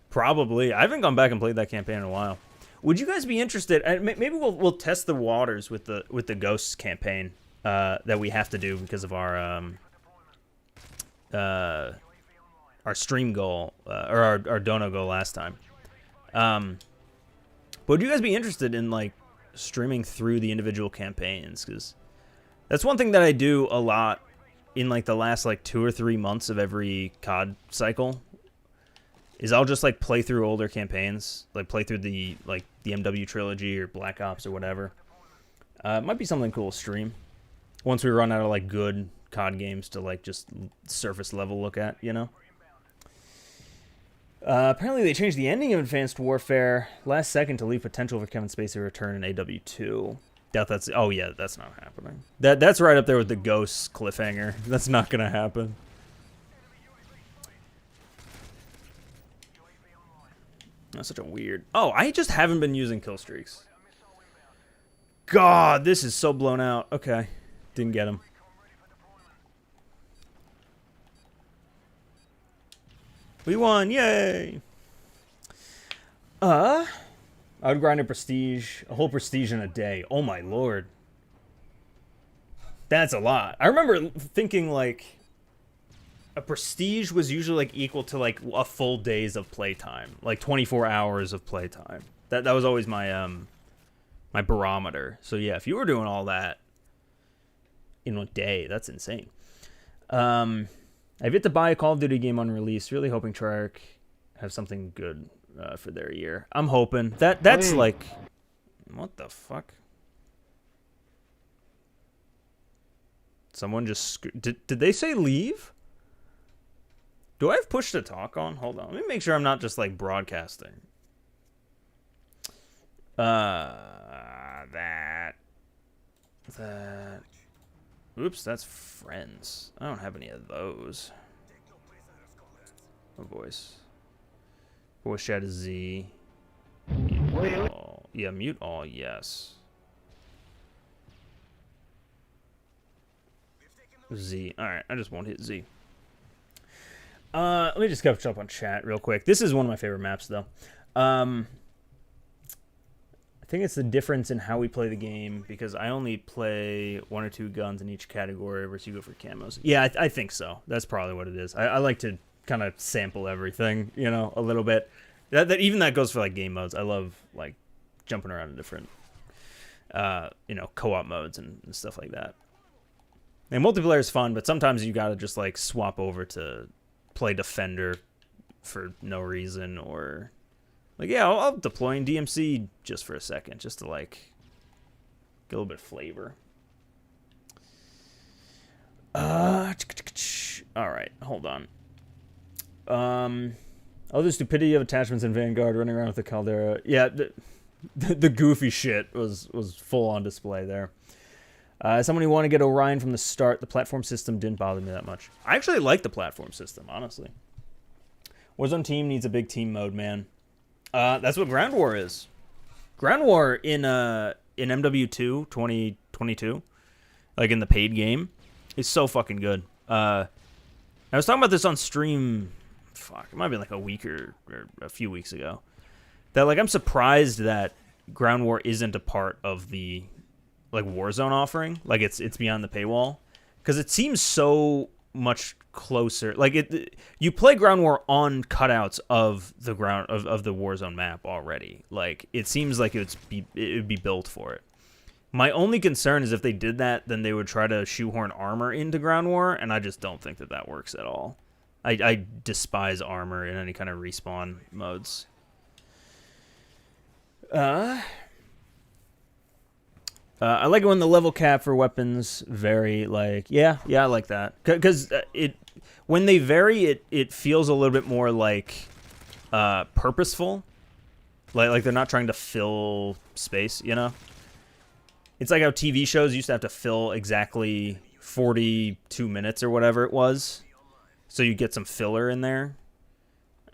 Probably. I haven't gone back and played that campaign in a while. Would you guys be interested? Maybe we'll test the waters with the Ghosts campaign that we have to do because of our stream goal or our dono goal last time. But would you guys be interested in, like, streaming through the individual campaigns? Because that's one thing that I do a lot in, like, the last, like, 2 or 3 months of every COD cycle. Is I'll just, like, play through older campaigns, like play through the MW trilogy or Black Ops or whatever. It might be something cool to stream once we run out of, like, good COD games to, like, just surface level look at, you know. Apparently they changed the ending of Advanced Warfare last second to leave potential for Kevin Spacey to return in AW2. Doubt that's... Oh, yeah, that's not happening. That's right up there with the Ghosts cliffhanger. That's not gonna happen. That's such a weird... Oh, I just haven't been using kill streaks. God, this is so blown out. Okay. Didn't get him. We won. Yay. I would grind a whole prestige in a day. Oh my lord. That's a lot. I remember thinking, like, a prestige was usually, like, equal to, like, a full days of playtime, like 24 hours of playtime. That was always my my barometer. So yeah, if you were doing all that in a day, that's insane. I've yet to buy a Call of Duty game on release. Really hoping Treyarch have something good for their year. I'm hoping that's like, what the fuck? Someone just did they say leave? Do I have push to talk on? Hold on. Let me make sure I'm not just, like, broadcasting. That. Oops, that's friends. I don't have any of those. Oh, voice. Voice chat is Z. Mute all. Yeah, mute all, yes. Z. Alright, I just won't hit Z. Let me just catch up on chat real quick. This is one of my favorite maps, though. I think it's the difference in how we play the game, because I only play 1 or 2 guns in each category versus you go for camos. Yeah, I think so. That's probably what it is. I like to kind of sample everything, you know, a little bit. Even that goes for, like, game modes. I love, like, jumping around in different, you know, co-op modes and stuff like that. And multiplayer is fun, but sometimes you gotta just, like, swap over to play Defender for no reason, or, like, yeah, I'll deploy in DMC just for a second, just to, like, get a little bit of flavor. All right, hold on. Oh, the stupidity of attachments in Vanguard running around with the Caldera. Yeah, the goofy shit was full on display there. Someone who wanted to get Orion from the start, the platform system didn't bother me that much. I actually like the platform system, honestly. Warzone team needs a big team mode, man. That's what Ground War is. Ground War in MW2 2022, like in the paid game, is so fucking good. I was talking about this on stream. Fuck, it might be like a week or a few weeks ago. That like I'm surprised that Ground War isn't a part of the like Warzone offering. Like it's beyond the paywall because it seems so much closer. Like you play Ground War on cutouts of the of the Warzone map already. Like it seems like it would be built for it. My only concern is if they did that, then they would try to shoehorn armor into Ground War, and I just don't think that works at all. I despise armor in any kind of respawn modes. I like it when the level cap for weapons vary. Like, yeah, I like that because when they vary, it feels a little bit more like purposeful. Like they're not trying to fill space, you know. It's like how TV shows used to have to fill exactly 42 minutes or whatever it was, so you get some filler in there.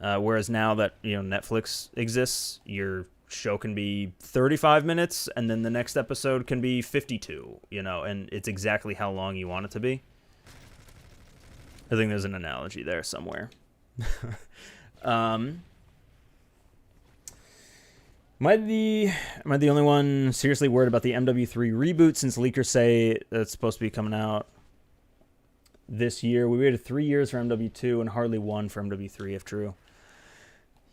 Whereas now that Netflix exists, your show can be 35 minutes, and then the next episode can be 52. And it's exactly how long you want it to be. I think there's an analogy there somewhere. Am I the only one seriously worried about the MW3 reboot since leakers say it's supposed to be coming out this year? We waited 3 years for MW2 and hardly one for MW3 if true.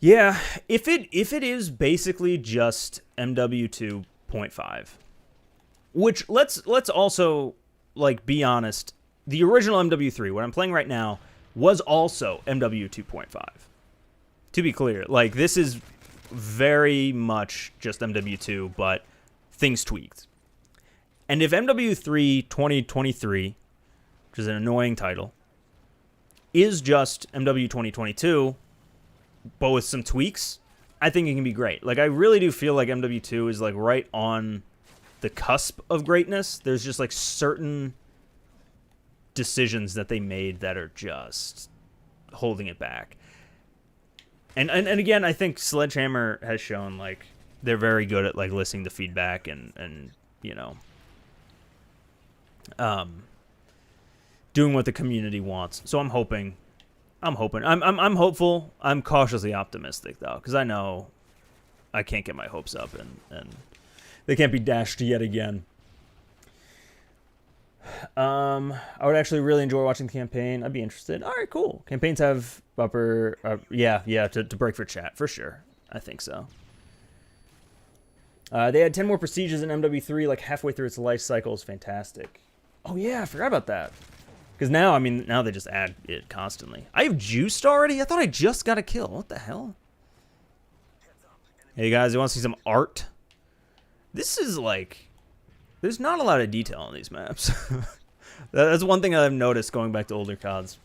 Yeah, if it is basically just MW 2.5, which let's also like be honest, the original MW3, what I'm playing right now, was also MW 2.5. To be clear, like this is very much just MW2, but things tweaked. And if MW3 2023, which is an annoying title, is just MW 2022, but with some tweaks, I think it can be great. Like, I really do feel like MW2 is like right on the cusp of greatness. There's just like certain decisions that they made that are just holding it back. And again, I think Sledgehammer has shown like they're very good at like listening to feedback and doing what the community wants. So I'm hoping. I'm hopeful. I'm cautiously optimistic though, because I know I can't get my hopes up and they can't be dashed yet again. I would actually really enjoy watching the campaign. I'd be interested. All right, cool. Campaigns have upper, to break for chat for sure. I think so. They had 10 more prestiges in MW3, like halfway through its life cycle. Is fantastic. Oh yeah, I forgot about that. Because now they just add it constantly. I have juiced already. I thought I just got a kill. What the hell? Hey guys, you want to see some art? This is like. There's not a lot of detail on these maps. That's one thing I've noticed going back to older CODs.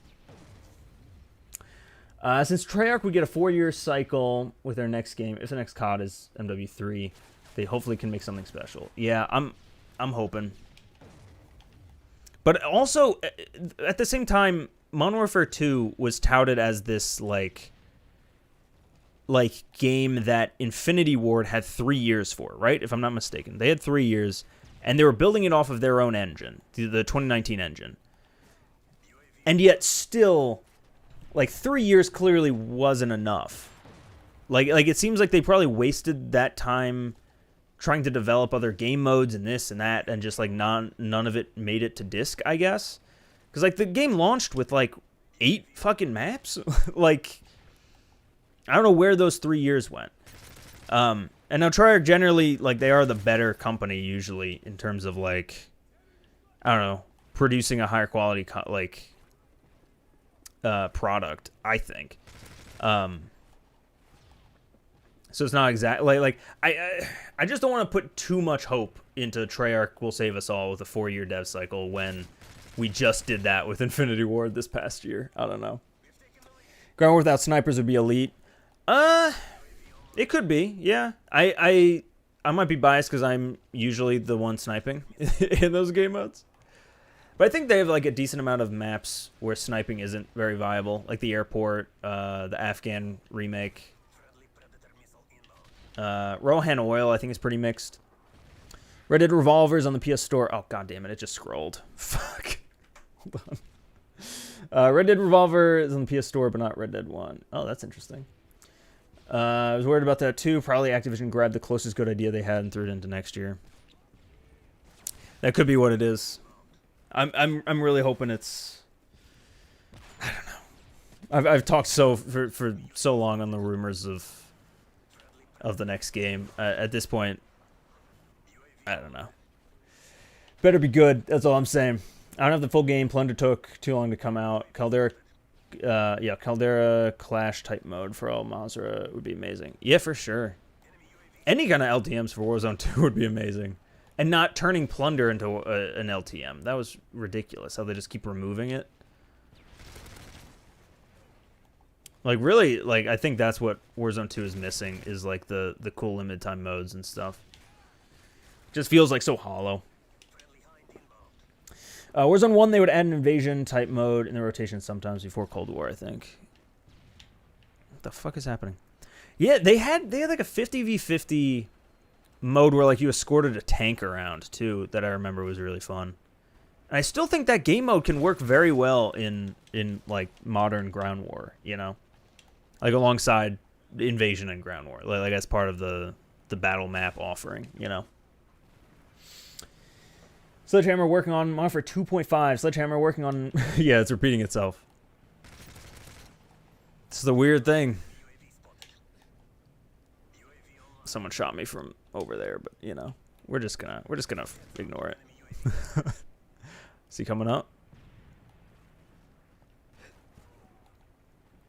Since Treyarch would get a 4-year cycle with their next game, if the next COD is MW3, they hopefully can make something special. Yeah, I'm hoping. But also, at the same time, Modern Warfare 2 was touted as this like game that Infinity Ward had 3 years for, right? If I'm not mistaken, they had 3 years. And they were building it off of their own engine, the 2019 engine. And yet still, like 3 years clearly wasn't enough. Like it seems like they probably wasted that time trying to develop other game modes and this and that, and just like none of it made it to disc, I guess. Because like the game launched with like 8 fucking maps. Like, I don't know where those 3 years went. And now Treyarch generally, like, they are the better company usually in terms of, like, I don't know, producing a higher quality, product, I think. So it's not exactly, like I just don't want to put too much hope into Treyarch will save us all with a 4-year dev cycle when we just did that with Infinity Ward this past year. I don't know. Ground War without snipers would be elite. It could be, yeah. I might be biased because I'm usually the one sniping in those game modes. But I think they have like a decent amount of maps where sniping isn't very viable, like the airport, the Afghan remake. Rohan Oil, I think, is pretty mixed. Red Dead Revolvers on the PS Store. Oh, god damn it, it just scrolled. Fuck. Hold on. Red Dead Revolver is on the PS Store, but not Red Dead 1. Oh, that's interesting. I was worried about that too. Probably Activision grabbed the closest good idea they had and threw it into next year. That could be what it is. I'm really hoping it's. I don't know. I've talked for so long on the rumors of the next game. At this point, I don't know. Better be good. That's all I'm saying. I don't have the full game. Plunder took too long to come out. Caldera Clash type mode for all Mazra would be amazing. Yeah, for sure. Any kind of LTMs for Warzone 2 would be amazing. And not turning Plunder into an LTM. That was ridiculous, how they just keep removing it. Like, really, like, I think that's what Warzone 2 is missing, is, like, the cool limited time modes and stuff. Just feels, like, so hollow. Warzone 1, they would add an invasion type mode in the rotation sometimes before Cold War, I think. What the fuck is happening? Yeah, they had like a 50v50 mode where like you escorted a tank around too, that I remember was really fun. And I still think that game mode can work very well in like modern ground war, you know? Like alongside invasion and ground war. Like as part of the battle map offering, you know? Sledgehammer working on Modern Warfare 2.5. Sledgehammer working on... yeah, it's repeating itself. It's the weird thing. Someone shot me from over there, but you know, we're just gonna ignore it. Is he coming up?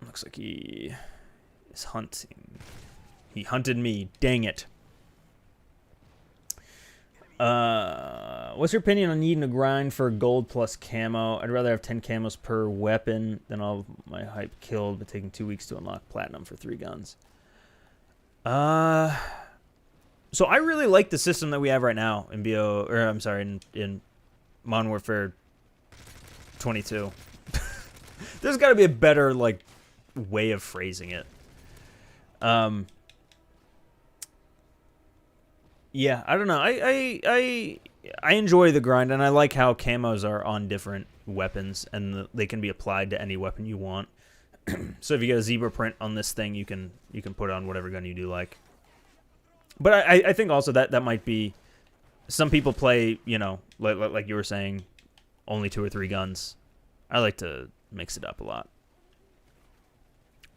Looks like he is hunting. He hunted me. Dang it. What's your opinion on needing to grind for gold plus camo? I'd rather have 10 camos per weapon than all of my hype killed, but taking 2 weeks to unlock platinum for 3 guns. So I really like the system that we have right now in in Modern Warfare 22. There's got to be a better like way of phrasing it. Yeah, I don't know. I enjoy the grind, and I like how camos are on different weapons, and they can be applied to any weapon you want. So if you get a zebra print on this thing, you can put it on whatever gun you do like. But I think also that might be, some people play, you know, like you were saying, only 2 or 3 guns. I like to mix it up a lot.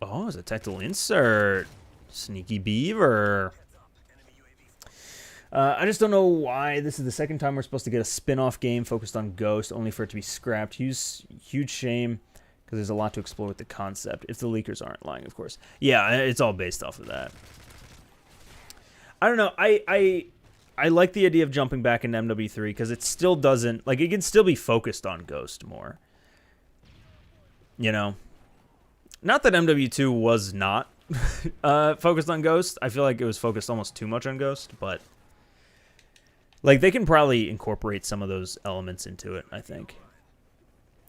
Oh, it's a tactical insert. Sneaky beaver. I just don't know why this is the second time we're supposed to get a spin-off game focused on Ghost, only for it to be scrapped. Huge shame, because there's a lot to explore with the concept, if the leakers aren't lying, of course. Yeah, it's all based off of that. I don't know. I like the idea of jumping back into MW3, because it still doesn't... Like, it can still be focused on Ghost more. You know? Not that MW2 was not focused on Ghost. I feel like it was focused almost too much on Ghost, but... Like, they can probably incorporate some of those elements into it, I think.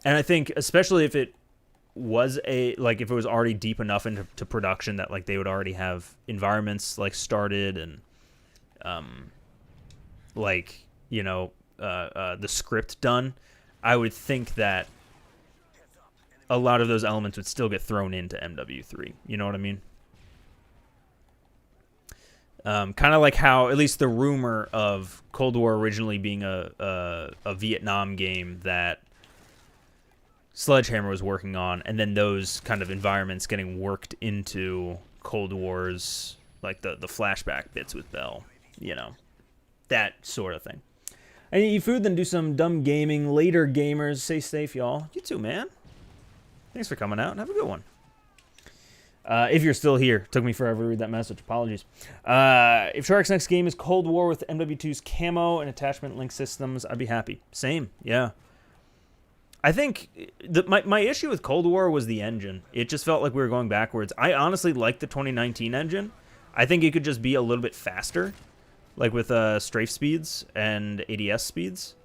And I think, especially if it was if it was already deep enough into production that, like, they would already have environments, like, started and, the script done, I would think that a lot of those elements would still get thrown into MW3. You know what I mean? Kind of like how, at least the rumor of Cold War originally being a Vietnam game that Sledgehammer was working on, and then those kind of environments getting worked into Cold War's, like the flashback bits with Bell, you know, that sort of thing. I need to eat food, then do some dumb gaming later, gamers. Stay safe, y'all. You too, man. Thanks for coming out, and have a good one. If you're still here. Took me forever to read that message. Apologies. If Shark's next game is Cold War with MW2's camo and attachment link systems, I'd be happy. Same, yeah. I think my issue with Cold War was the engine. It just felt like we were going backwards. I honestly like the 2019 engine. I think it could just be a little bit faster, like with strafe speeds and ADS speeds.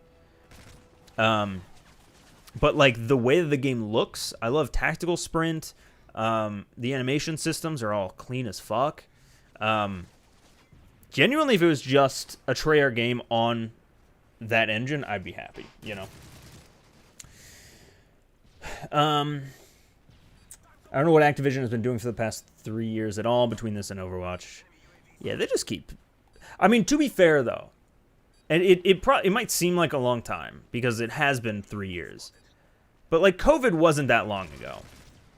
But like the way that the game looks, I love tactical sprint. The animation systems are all clean as fuck. Genuinely, if it was just a Treyarch game on that engine, I'd be happy, you know. I don't know what Activision has been doing for the past 3 years at all between this and Overwatch. Yeah, they just keep... I mean, to be fair, though, and it might seem like a long time because it has been 3 years. But, like, COVID wasn't that long ago.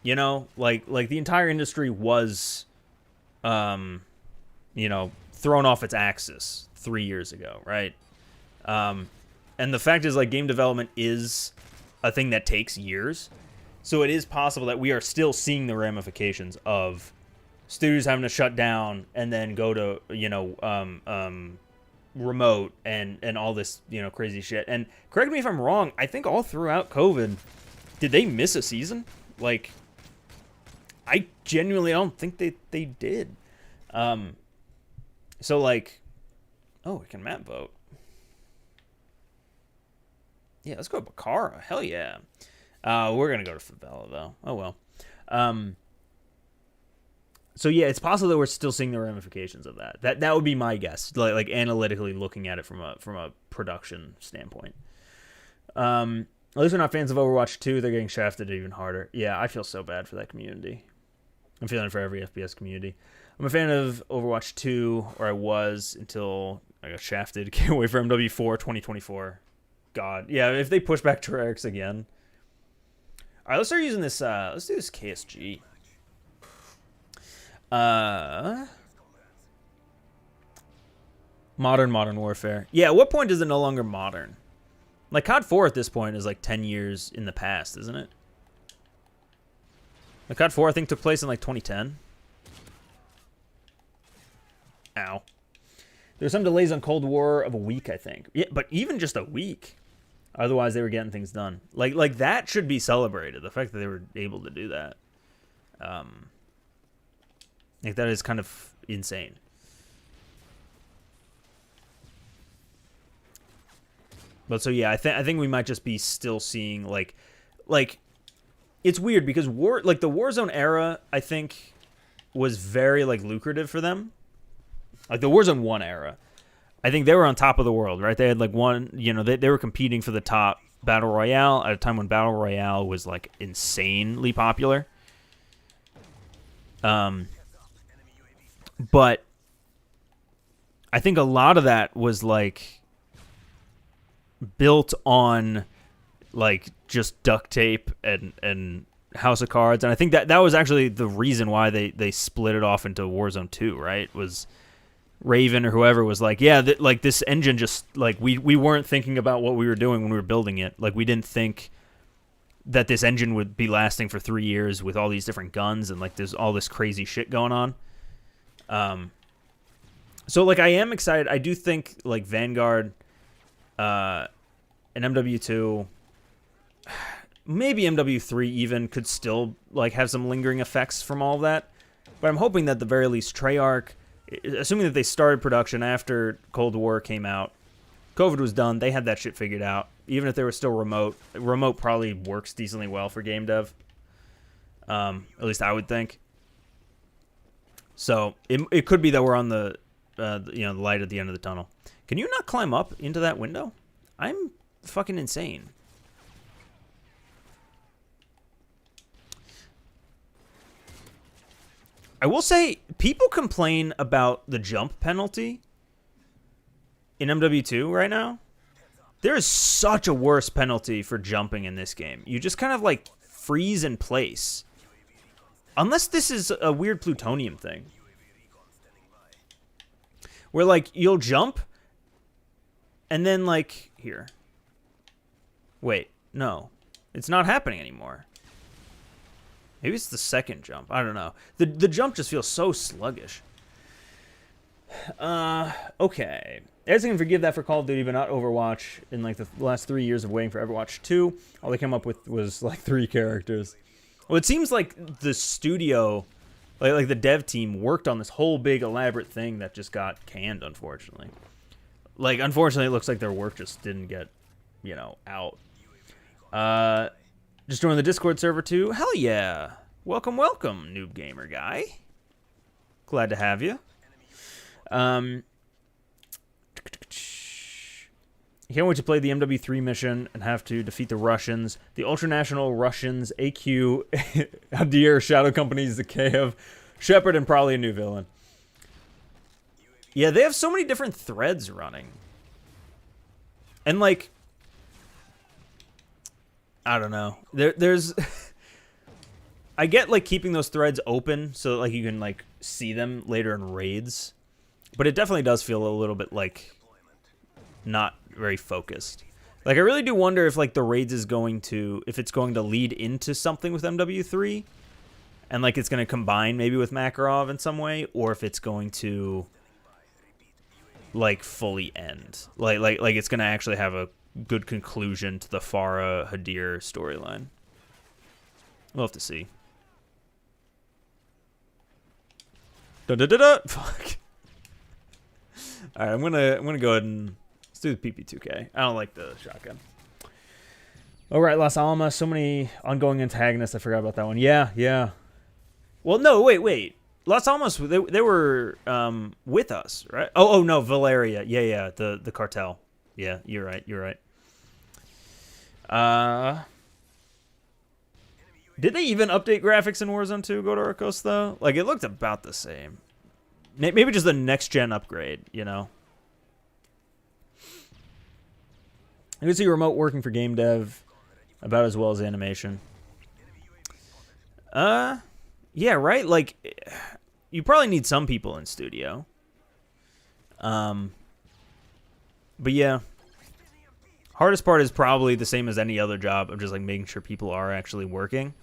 You know? Like the entire industry was, you know, thrown off its axis 3 years ago, right? And the fact is, like, game development is a thing that takes years. So it is possible that we are still seeing the ramifications of studios having to shut down and then go to, you know, remote and all this, you know, crazy shit. And correct me if I'm wrong, I think all throughout COVID, did they miss a season? Like, I genuinely don't think they did. So, like, oh, we can map vote. Yeah, let's go to Bakara. Hell yeah. We're going to go to Favela, though. Oh, well. So, yeah, it's possible that we're still seeing the ramifications of that. That would be my guess, like analytically looking at it from a production standpoint. At least we're not fans of Overwatch 2. They're getting shafted even harder. Yeah, I feel so bad for that community. I'm feeling for every FPS community. I'm a fan of Overwatch 2, or I was, until I got shafted. Can't wait for MW4 2024. God. Yeah, if they push back Treyarch again. All right, let's start using this. Let's do this KSG. Modern Warfare. Yeah, at what point is it no longer modern? Like, COD 4 at this point is like 10 years in the past, isn't it? Like, COD 4, I think, took place in like 2010. Ow. There's some delays on Cold War of a week, I think. Yeah, but even just a week. Otherwise, they were getting things done. Like that should be celebrated. The fact that they were able to do that. Like, that is kind of insane. But so yeah, I think we might just be still seeing like it's weird because the Warzone era, I think, was very like lucrative for them. Like the Warzone 1 era. I think they were on top of the world, right? They had like one, you know, they were competing for the top Battle Royale at a time when Battle Royale was like insanely popular. But I think a lot of that was like built on like just duct tape and House of Cards, and I think that was actually the reason why they split it off into Warzone 2, right? Was Raven or whoever was like, yeah, like this engine just like we weren't thinking about what we were doing when we were building it. Like, we didn't think that this engine would be lasting for 3 years with all these different guns and like there's all this crazy shit going on. So like I am excited. I do think like Vanguard and MW2, maybe MW3 even, could still like have some lingering effects from all of that. But I'm hoping that at the very least Treyarch, assuming that they started production after Cold War came out, COVID was done, they had that shit figured out. Even if they were still remote probably works decently well for game dev. At least I would think. So it could be that we're on the the light at the end of the tunnel. Can you not climb up into that window? I'm fucking insane. I will say, people complain about the jump penalty in MW2 right now. There is such a worse penalty for jumping in this game. You just kind of like freeze in place. Unless this is a weird Plutonium thing. Where like you'll jump and then like here. Wait, no. It's not happening anymore. Maybe it's the second jump. I don't know. The jump just feels so sluggish. Okay. I guess I can forgive that for Call of Duty, but not Overwatch. In like the last 3 years of waiting for Overwatch 2, all they came up with was like 3 characters. Well, it seems like the studio, like the dev team, worked on this whole big elaborate thing that just got canned, unfortunately. Like, unfortunately, it looks like their work just didn't get, out. Just joined the Discord server too. Hell yeah. Welcome, Noob Gamer guy. Glad to have you. You can't wait to play the MW3 mission and have to defeat the Russians. The ultranational Russians, AQ, Hadir, Shadow Companies, Zakhaev, Shepard, and probably a new villain. Yeah, they have so many different threads running. And, like, I don't know. There's... I get, like, keeping those threads open so that, like, you can, like, see them later in raids. But it definitely does feel a little bit, like, not very focused. Like, I really do wonder if, like, the raids is going to... If it's going to lead into something with MW3. And, like, it's going to combine maybe with Makarov in some way. Or if it's going to, like, fully end. Like it's going to actually have a good conclusion to the Farah Hadir storyline. We'll have to see. Da-da-da-da! Fuck. Alright, I'm gonna go ahead and let's do the PP2K. I don't like the shotgun. Alright, Las Almas, so many ongoing antagonists. I forgot about that one. Yeah. Well, no, wait. Las Almas, they were with us, right? Oh no, Valeria. Yeah, the cartel. Yeah, you're right. Did they even update graphics in Warzone 2, Godoricos, though? Like, it looked about the same. Maybe just the next-gen upgrade, you know? I can see remote working for game dev about as well as animation. Yeah, right? Like, you probably need some people in studio. But yeah. Hardest part is probably the same as any other job of just, like, making sure people are actually working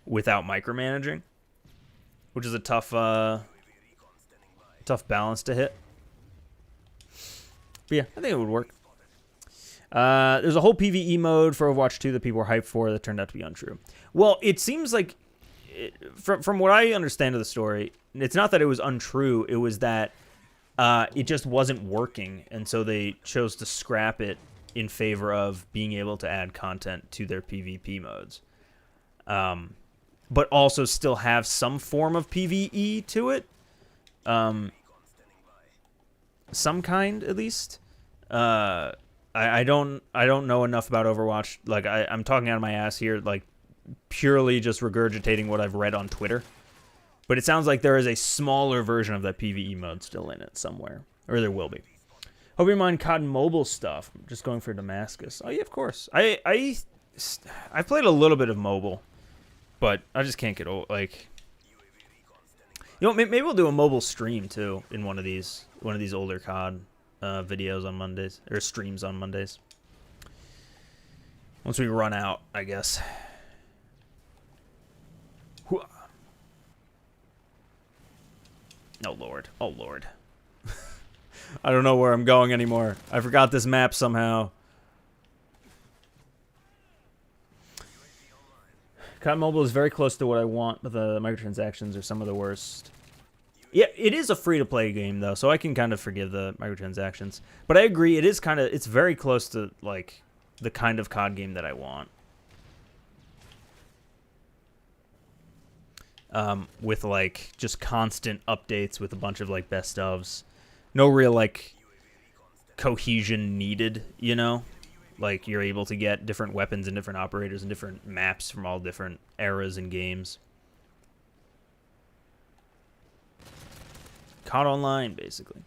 without micromanaging, which is a tough balance to hit. But yeah, I think it would work. There's a whole PvE mode for Overwatch 2 that people were hyped for that turned out to be untrue. Well, it seems like, from what I understand of the story, it's not that it was untrue, it was that it just wasn't working, and so they chose to scrap it in favor of being able to add content to their PvP modes. But also still have some form of PvE to it. Some kind, at least. I don't know enough about Overwatch. Like, I'm talking out of my ass here, like, purely just regurgitating what I've read on Twitter. But it sounds like there is a smaller version of that PvE mode still in it somewhere. Or there will be. Hope you mind COD Mobile stuff. I'm just going for Damascus. Oh, yeah, of course. I've played a little bit of mobile. But I just can't get old. Like, you know, maybe we'll do a mobile stream, too, in one of these older COD videos on Mondays. Or streams on Mondays. Once we run out, I guess. Oh, Lord. Oh, Lord. I don't know where I'm going anymore. I forgot this map somehow. COD Mobile is very close to what I want, but the microtransactions are some of the worst. Yeah, it is a free-to-play game, though, so I can kind of forgive the microtransactions. But I agree, it's very close to, like, the kind of COD game that I want. With, like, just constant updates with a bunch of, like, best ofs. No real, like, cohesion needed, you know? Like, you're able to get different weapons and different operators and different maps from all different eras and games. COD Online, basically.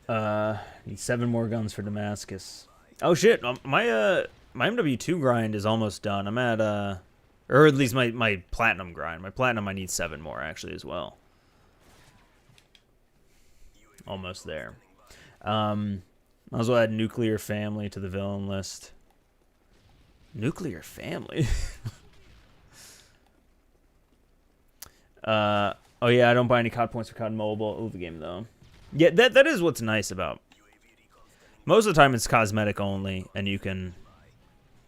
Need 7 more guns for Damascus. Oh, shit. My MW2 grind is almost done. I'm at, or at least my Platinum grind. My Platinum, I need 7 more, actually, as well. Almost there. Might as well add Nuclear Family to the villain list. Nuclear Family? Oh yeah, I don't buy any COD points for COD Mobile. Ooh, the game though. Yeah, that is what's nice about. Most of the time it's cosmetic only, and you can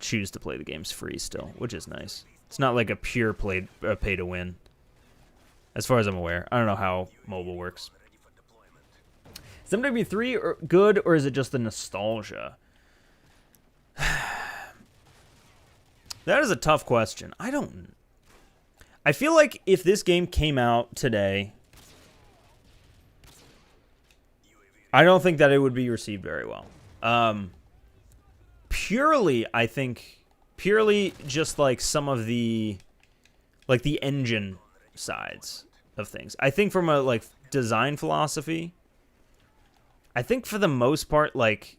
choose to play the games free still, which is nice. It's not like a pure pay to win. As far as I'm aware. I don't know how mobile works. Is MW3 good, or is it just the nostalgia? That is a tough question. I feel like if this game came out today, I don't think that it would be received very well. Purely, I think, purely just like some of the, like the engine sides of things. I think from a like design philosophy, I think for the most part, like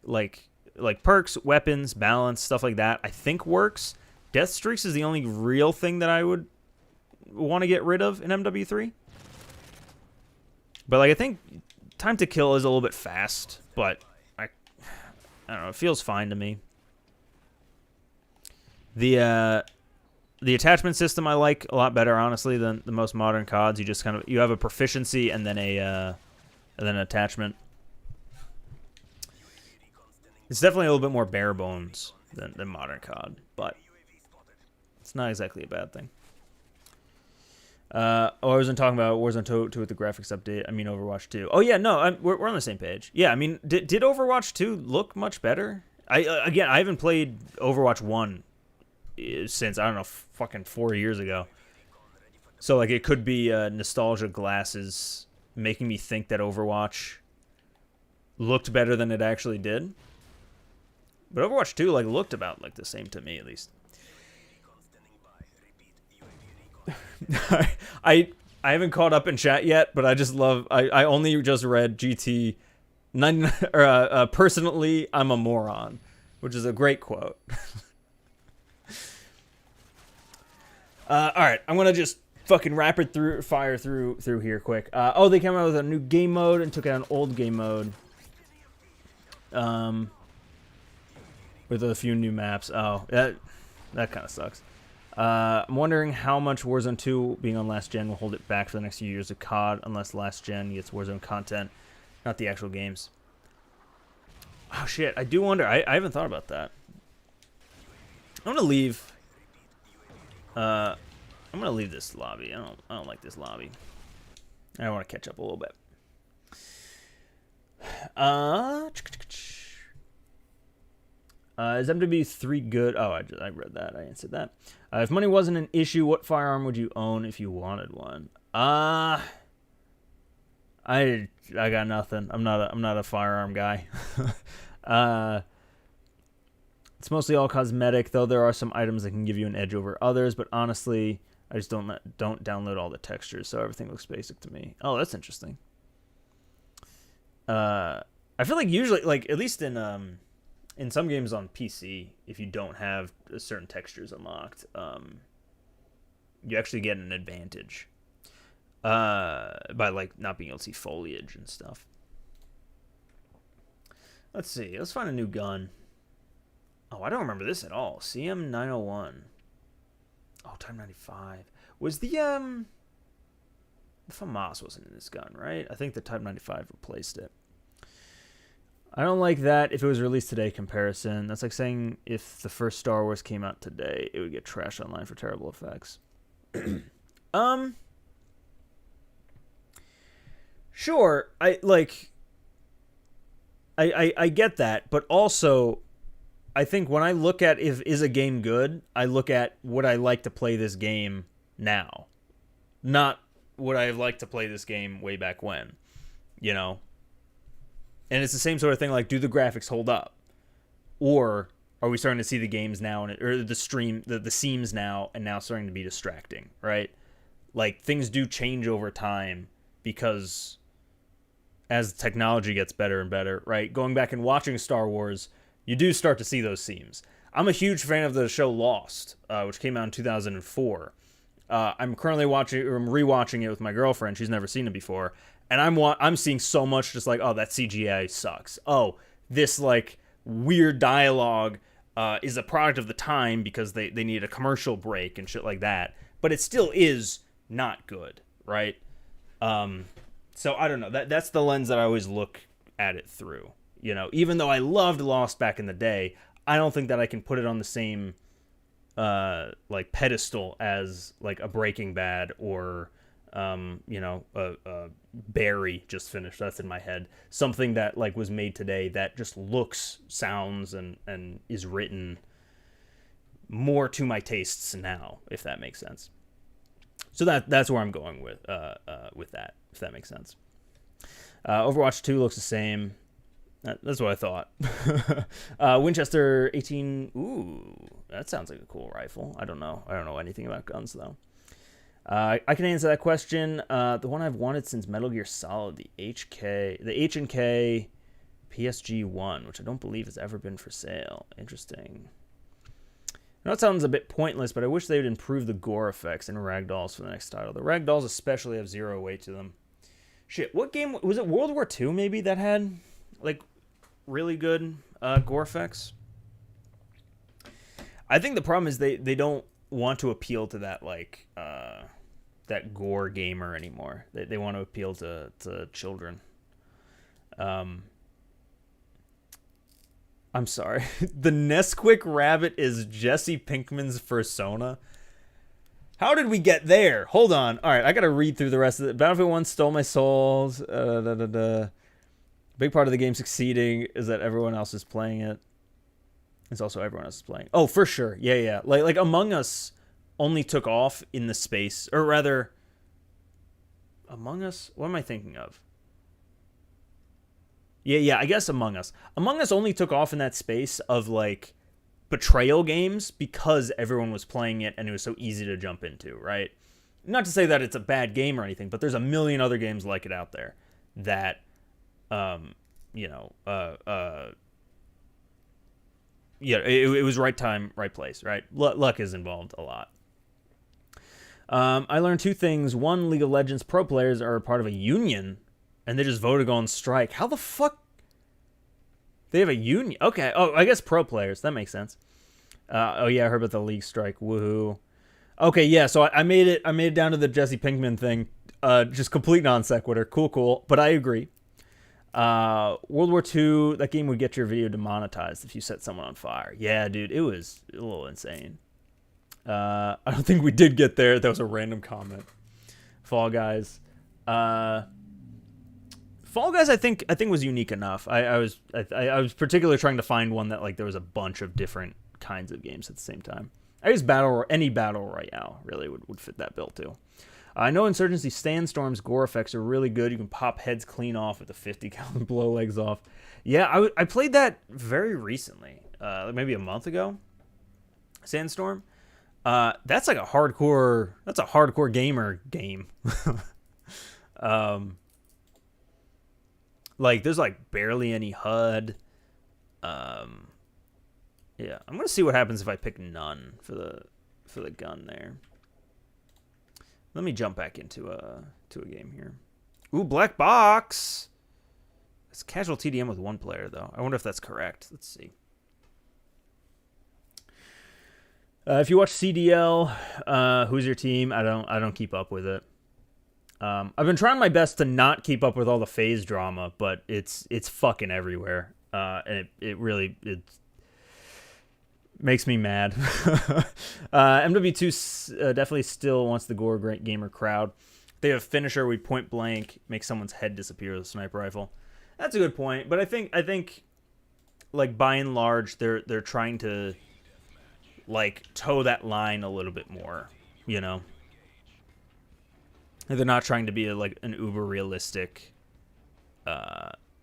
perks, weapons, balance, stuff like that, I think works. Death streaks is the only real thing that I would want to get rid of in MW3. But like I think time to kill is a little bit fast, but I don't know, it feels fine to me. The attachment system I like a lot better, honestly, than the most modern CODs. You just kind of have a proficiency and then an attachment. It's definitely a little bit more bare bones than modern COD, but it's not exactly a bad thing. I wasn't talking about Warzone 2 with the graphics update. I mean Overwatch 2. Oh yeah, no, we're on the same page. Yeah, I mean, did Overwatch 2 look much better? I haven't played Overwatch 1 since, I don't know, fucking 4 years ago. So like it could be nostalgia glasses making me think that Overwatch looked better than it actually did. But Overwatch 2 like looked about like the same to me, at least. I haven't caught up in chat yet, but I just love. I only just read GT 99 or personally I'm a moron, which is a great quote. All right, I'm gonna just fucking fire through here quick. Oh, they came out with a new game mode and took out an old game mode. With a few new maps. Oh, that kind of sucks. I'm wondering how much Warzone 2 being on last gen will hold it back for the next few years of COD, unless last gen gets Warzone content, not the actual games. Oh shit, I do wonder. I haven't thought about that. I'm gonna leave. I'm gonna leave this lobby. I don't like this lobby. I want to catch up a little bit. Is MW3 good? Oh, I read that. I answered that. If money wasn't an issue, what firearm would you own if you wanted one? I got nothing. I'm not a firearm guy. It's mostly all cosmetic, though there are some items that can give you an edge over others. But honestly, I just don't download all the textures, so everything looks basic to me. Oh, that's interesting. I feel like usually, like at least in some games on PC, if you don't have certain textures unlocked, you actually get an advantage by like not being able to see foliage and stuff. Let's see. Let's find a new gun. Oh, I don't remember this at all. CM901. Oh, Type 95. Was the FAMAS wasn't in this gun, right? I think the Type 95 replaced it. I don't like that if it was released today comparison. That's like saying if the first Star Wars came out today, it would get trashed online for terrible effects. Sure, I get that, but also I think when I look at is a game good, I look at would I like to play this game now, not would I have liked to play this game way back when, you know? And it's the same sort of thing, like, do the graphics hold up? Or are we starting to see the games now, or the seams now, and now starting to be distracting, right? Like, things do change over time because as technology gets better and better, right? Going back and watching Star Wars, you do start to see those seams. I'm a huge fan of the show Lost, which came out in 2004. I'm currently rewatching it with my girlfriend. She's never seen it before. And I'm seeing so much just like, oh, that CGI sucks. Oh, this like weird dialogue is a product of the time because they need a commercial break and shit like that. But it still is not good, right? So I don't know. That's the lens that I always look at it through. You know, even though I loved Lost back in the day, I don't think that I can put it on the same like pedestal as like a Breaking Bad or you know, Barry just finished. That's in my head. Something that like was made today that just looks, sounds, and is written more to my tastes now, if that makes sense. So that's where I'm going with that, if that makes sense. Overwatch 2 looks the same. That's what I thought. Winchester 18. Ooh, that sounds like a cool rifle. I don't know. I don't know anything about guns though. I can answer that question. The one I've wanted since Metal Gear Solid, the H&K PSG-1, which I don't believe has ever been for sale. Interesting. I know it sounds a bit pointless, but I wish they would improve the gore effects in ragdolls for the next title. The ragdolls especially have zero weight to them. Shit, what game was it? World War II maybe that had like really good gore effects. I think the problem is they don't want to appeal to that like that gore gamer anymore. They want to appeal to children. I'm sorry. The Nesquik rabbit is Jesse Pinkman's persona. How did we get there? Hold on. All right, I got to read through the rest of it. Battlefield 1 stole my souls. Big part of the game succeeding is that everyone else is playing it. It's also everyone else is playing. Oh, for sure. Yeah. Like Among Us only took off in the space, or rather, Among Us? What am I thinking of? Yeah, I guess Among Us. Among Us only took off in that space of, like, betrayal games because everyone was playing it and it was so easy to jump into, right? Not to say that it's a bad game or anything, but there's a million other games like it out there that, it was right time, right place, right? Luck is involved a lot. I learned two things. One, League of Legends pro players are a part of a union and they just voted to go on strike. How the fuck? They have a union? Okay. Oh, I guess pro players. That makes sense. Oh yeah, I heard about the league strike. Woohoo. Okay, yeah. So I made it down to the Jesse Pinkman thing. Just complete non sequitur. Cool. But I agree. World War II. That game would get your video demonetized if you set someone on fire. Yeah, dude. It was a little insane. I don't think we did get there. That was a random comment. Fall Guys. Fall Guys, I think was unique enough. I was particularly trying to find one that like there was a bunch of different kinds of games at the same time. I guess any battle royale really would fit that bill too. I know Insurgency Sandstorm's gore effects are really good. You can pop heads clean off with a 50 cal and blow legs off. Yeah, I played that very recently, maybe a month ago. Sandstorm. That's like a hardcore gamer game. Like, there's, like, barely any HUD. Yeah, I'm going to see what happens if I pick none for the gun there. Let me jump back into a game here. Ooh, Black Box! It's casual TDM with one player, though. I wonder if that's correct. Let's see. If you watch CDL, who's your team? I don't keep up with it. I've been trying my best to not keep up with all the phase drama, but it's fucking everywhere, and it really makes me mad. MW2 definitely still wants the gore gamer crowd. They have a finisher we point blank make someone's head disappear with a sniper rifle. That's a good point, but I think like by and large they're trying to like toe that line a little bit more, you know. They're not trying to be like an uber realistic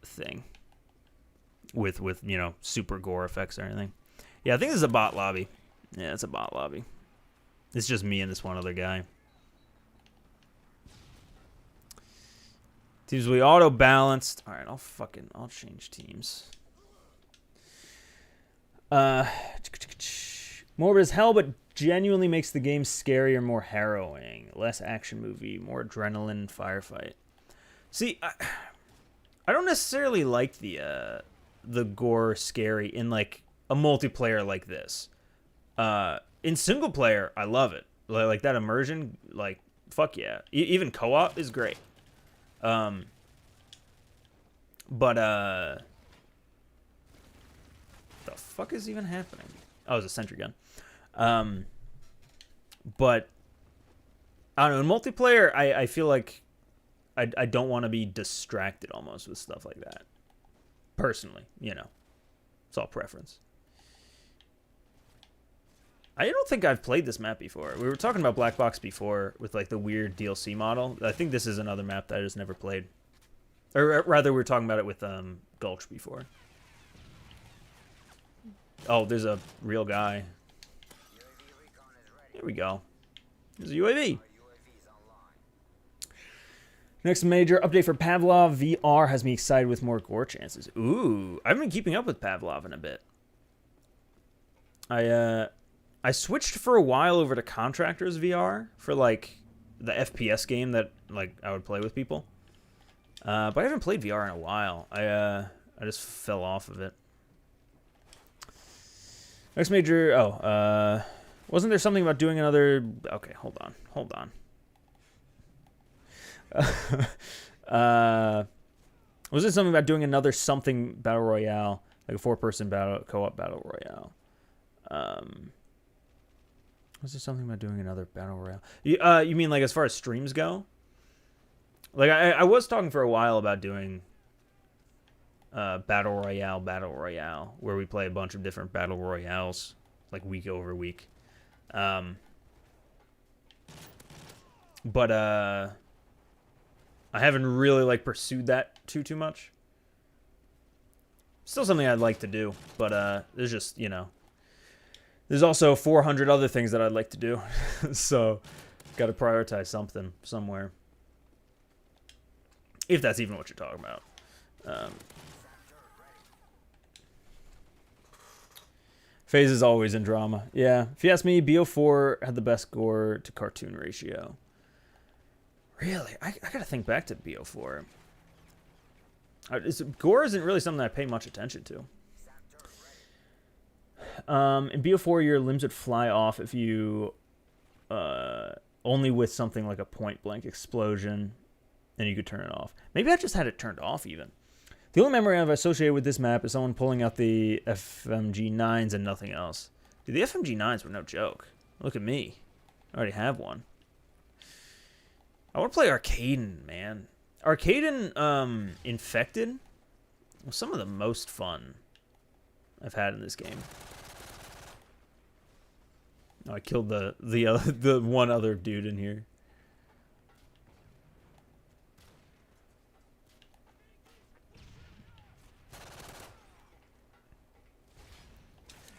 thing with super gore effects or anything. Yeah, I think this is a bot lobby. Yeah, it's a bot lobby. It's just me and this one other guy. Teams will be auto balanced. All right, I'll change teams. Morbid as hell, but genuinely makes the game scarier, more harrowing, less action movie, more adrenaline firefight. See, I don't necessarily like the gore scary in like a multiplayer like this. In single player, I love it. Like that immersion, like fuck yeah. Even co-op is great. But the fuck is even happening? Oh, it's a sentry gun. But I don't know. In multiplayer, I feel like I don't want to be distracted almost with stuff like that. Personally, it's all preference. I don't think I've played this map before. We were talking about Black Box before with like the weird DLC model. I think this is another map that I just never played. Or rather, we were talking about it with Gulch before. Oh, there's a real guy. Here we go. There's a UAV. Next major update for Pavlov VR has me excited with more gore chances. Ooh, I haven't been keeping up with Pavlov in a bit. I switched for a while over to Contractors VR for like the FPS game that like I would play with people. But I haven't played VR in a while. I just fell off of it. Next major. Wasn't there something about doing another? Okay, hold on. Was it something about doing another something battle royale, like a 4-person co-op battle royale? Was there something about doing another battle royale? You mean like as far as streams go? Like I was talking for a while about doing battle royale, where we play a bunch of different battle royales, like week over week. But I haven't really like pursued that too much. Still something I'd like to do, but there's just, you know, there's also 400 other things that I'd like to do. So got to prioritize something somewhere. If that's even what you're talking about. FaZe is always in drama. Yeah. If you ask me, BO4 had the best gore to cartoon ratio. Really? I gotta think back to BO4. Gore isn't really something I pay much attention to. In BO4, your limbs would fly off if you... only with something like a point-blank explosion, and you could turn it off. Maybe I just had it turned off, even. The only memory I've associated with this map is someone pulling out the FMG9s and nothing else. Dude, the FMG9s were no joke. Look at me. I already have one. I want to play Arcaden, man. Arcaden, Infected was some of the most fun I've had in this game. Oh, I killed the one other dude in here.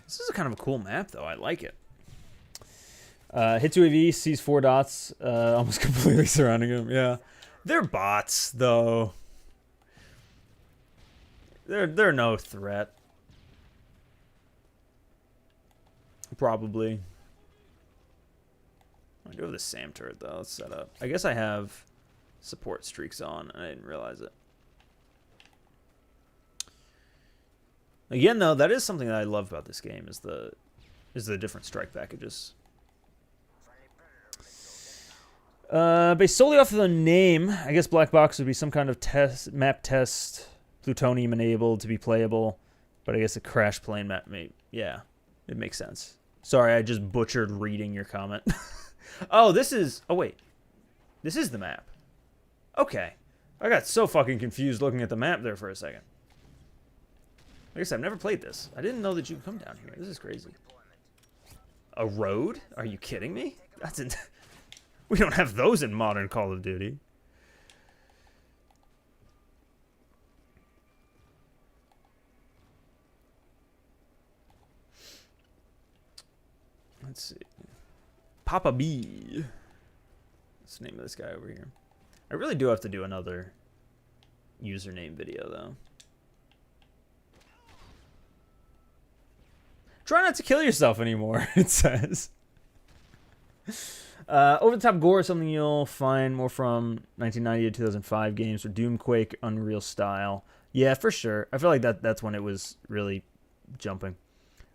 This is a kind of a cool map, though. I like it. Hits UAV, sees 4 dots, almost completely surrounding him. Yeah, they're bots, though. They're no threat. Probably. I do have the SAM turret, though. Let's set up. I guess I have support streaks on, and I didn't realize it. Again, though, that is something that I love about this game is the different strike packages. Based solely off of the name, I guess Black Box would be some kind of map test, Plutonium enabled to be playable, but I guess a crash plane map, yeah, it makes sense. Sorry, I just butchered reading your comment. Oh, wait. This is the map. Okay. I got so fucking confused looking at the map there for a second. I guess I've never played this. I didn't know that you could come down here. This is crazy. A road? Are you kidding me? We don't have those in modern Call of Duty. Let's see. Papa B. What's the name of this guy over here? I really do have to do another username video, though. Try not to kill yourself anymore, it says. Over-the-top gore is something you'll find more from 1990 to 2005 games or Doom, Quake, Unreal style. Yeah, for sure. I feel like that's when it was really jumping.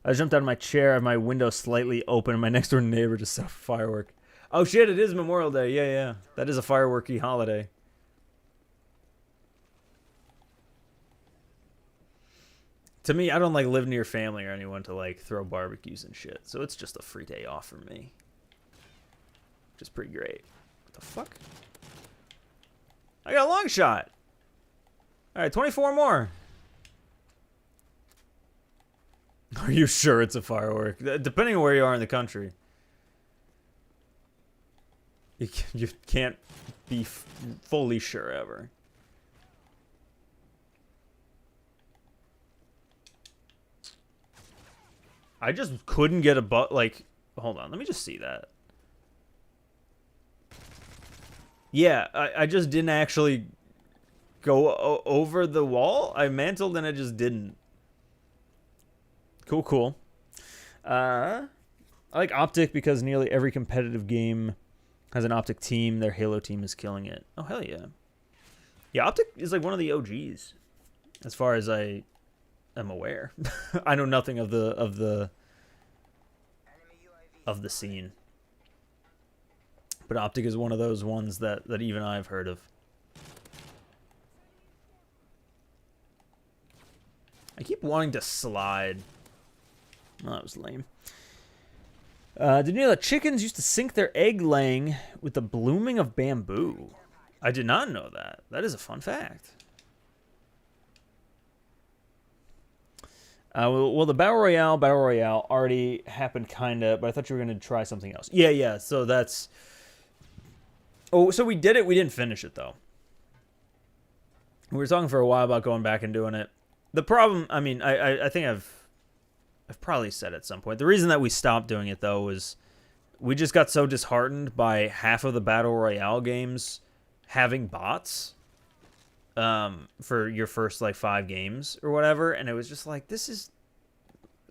I jumped out of my chair, I have my window slightly open, and my next-door neighbor just saw a firework. Oh, shit, it is Memorial Day. Yeah. That is a fireworky holiday. To me, I don't like live near family or anyone to like throw barbecues and shit. So it's just a free day off for me. Which is pretty great. What the fuck? I got a long shot. Alright, 24 more. Are you sure it's a firework? Depending on where you are in the country. You can't be fully sure ever. I just couldn't get a like, hold on, let me just see that. Yeah, I just didn't actually go over the wall. I mantled and I just didn't. Cool. I like Optic because nearly every competitive game has an Optic team. Their Halo team is killing it. Oh, hell yeah. Yeah, Optic is like one of the OGs, as far as I am aware. I know nothing of the scene. But Optic is one of those ones that even I've heard of. I keep wanting to slide. Oh, that was lame. Did you know that chickens used to sink their egg laying with the blooming of bamboo? I did not know that. That is a fun fact. Well, the Battle Royale already happened, kinda, but I thought you were going to try something else. Yeah, so that's... Oh, so we did it. We didn't finish it, though. We were talking for a while about going back and doing it. The problem, I mean, I think I've probably said at some point, the reason that we stopped doing it, though, was we just got so disheartened by half of the Battle Royale games having bots for your first, like, 5 games or whatever, and it was just like, this is,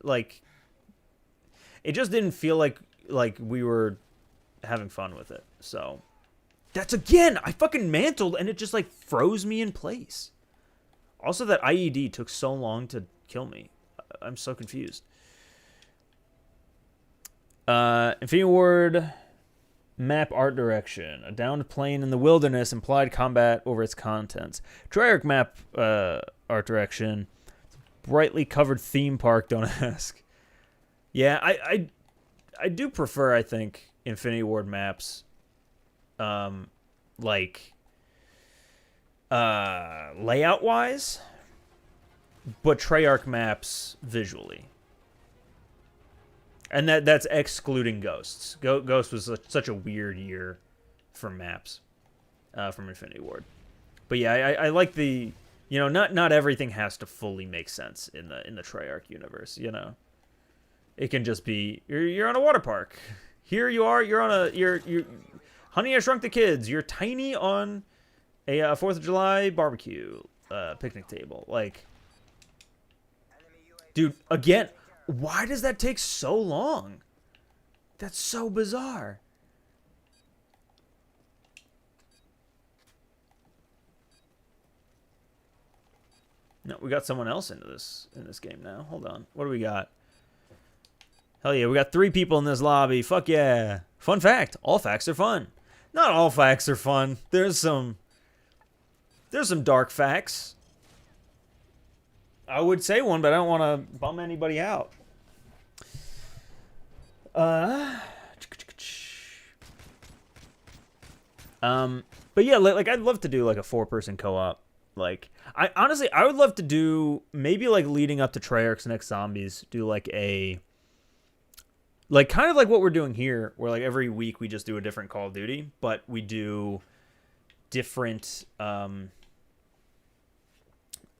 like, it just didn't feel like we were having fun with it, so... That's, again, I fucking mantled, and it just, like, froze me in place. Also, that IED took so long to kill me. I'm so confused. Infinity Ward map art direction. A downed plane in the wilderness, implied combat over its contents. Treyarch map art direction. Brightly covered theme park, don't ask. Yeah, I do prefer, I think, Infinity Ward maps. Like, layout wise, but Treyarch maps visually, and that's excluding Ghosts. Ghost was such a weird year for maps, from Infinity Ward. But yeah, I like the, you know, not everything has to fully make sense in the Treyarch universe. You know, it can just be you're on a water park. Here you are. You're Honey, I Shrunk the Kids. You're tiny on a 4th of July barbecue picnic table. Like, dude, again, why does that take so long? That's so bizarre. No, we got someone else in this game now. Hold on. What do we got? Hell yeah, we got 3 people in this lobby. Fuck yeah. Fun fact, all facts are fun. Not all facts are fun. There's some dark facts. I would say one, but I don't want to bum anybody out. But yeah, like I'd love to do like a 4-person co-op. Like, I would love to do maybe like leading up to Treyarch's next Zombies, do like a, like, kind of like what we're doing here, where, like, every week we just do a different Call of Duty, but we do different,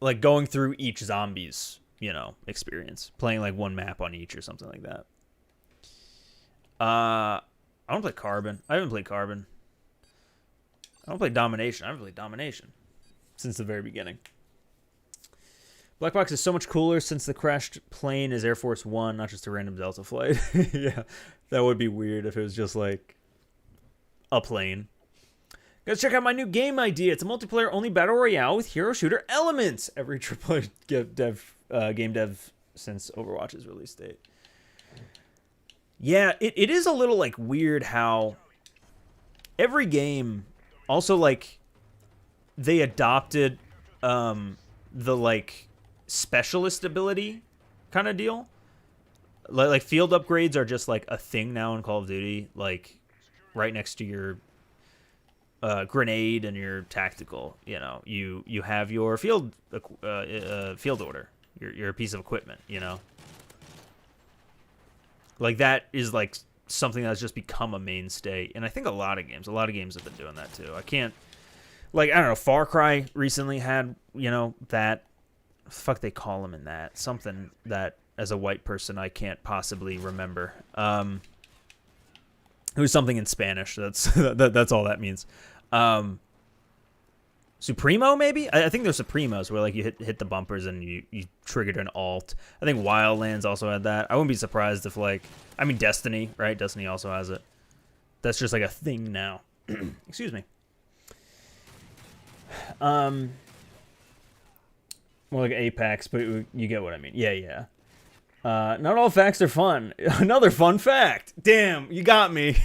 like, going through each Zombies, you know, experience. Playing, like, one map on each or something like that. I don't play Carbon. I haven't played Carbon. I don't play Domination. I haven't played Domination since the very beginning. Black Box is so much cooler since the crashed plane is Air Force One, not just a random Delta flight. Yeah, that would be weird if it was just like a plane. Guys, check out my new game idea. It's a multiplayer-only battle royale with hero shooter elements. Every AAA game dev since Overwatch's release date. Yeah, it is a little like weird how every game also like they adopted the like specialist ability kind of deal. Like field upgrades are just like a thing now in Call of Duty, like right next to your grenade and your tactical. You know, you have your field order, your piece of equipment. You know, like that is like something that's just become a mainstay, and I think a lot of games have been doing that too. I can't, like, I don't know, Far Cry recently had, you know, that. Fuck they call them in that, something that as a white person, I can't possibly remember. It was something in Spanish. That's all that means. Supremo, maybe? I think there's Supremos where like you hit the bumpers and you triggered an alt. I think Wildlands also had that. I wouldn't be surprised if like, I mean Destiny, right? Destiny also has it. That's just like a thing now. Excuse me. More like Apex, but you get what I mean. Yeah. Not all facts are fun. Another fun fact. Damn, you got me.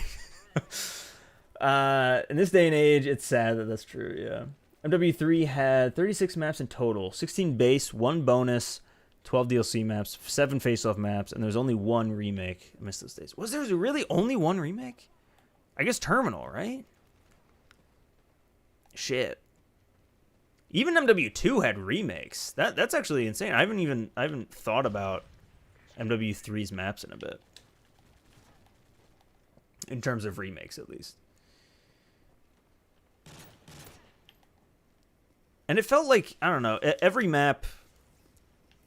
In this day and age, it's sad that that's true, yeah. MW3 had 36 maps in total, 16 base, 1 bonus, 12 DLC maps, 7 face-off maps, and there's only 1 remake. I missed those days. Was there really only 1 remake? I guess Terminal, right? Shit. Even MW2 had remakes. That's actually insane. I haven't thought about MW3's maps in a bit. In terms of remakes, at least. And it felt like, I don't know, every map,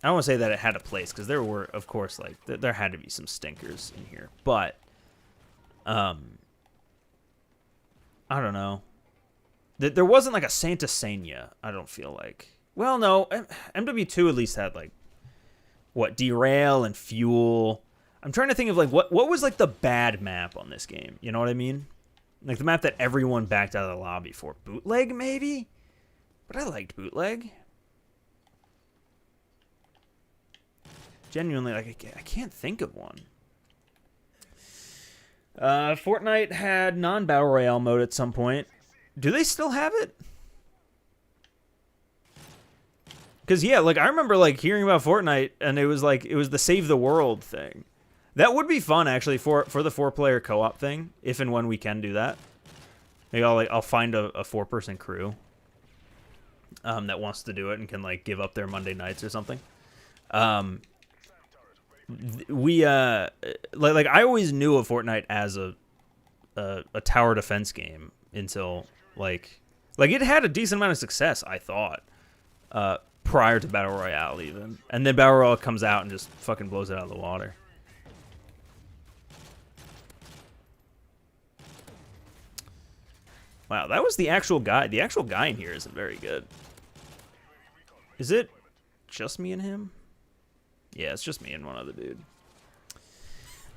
I don't want to say that it had a place, because there were, of course, like, there had to be some stinkers in here. But, I don't know. There wasn't, like, a Santa Senia, I don't feel like. Well, no, MW2 at least had, like, what, Derail and Fuel. I'm trying to think of, like, what was, like, the bad map on this game? You know what I mean? Like, the map that everyone backed out of the lobby for. Bootleg, maybe? But I liked Bootleg. Genuinely, like, I can't think of one. Fortnite had non-Battle Royale mode at some point. Do they still have it? Because, yeah, like, I remember, like, hearing about Fortnite, and it was, like, it was the Save the World thing. That would be fun, actually, for the 4-player co-op thing, if and when we can do that. Maybe I'll find a 4-person crew that wants to do it and can, like, give up their Monday nights or something. We, like, I always knew of Fortnite as a tower defense game until, like, it had a decent amount of success, I thought. Prior to Battle Royale, even. And then Battle Royale comes out and just fucking blows it out of the water. Wow, that was the actual guy. The actual guy in here isn't very good. Is it just me and him? Yeah, it's just me and one other dude.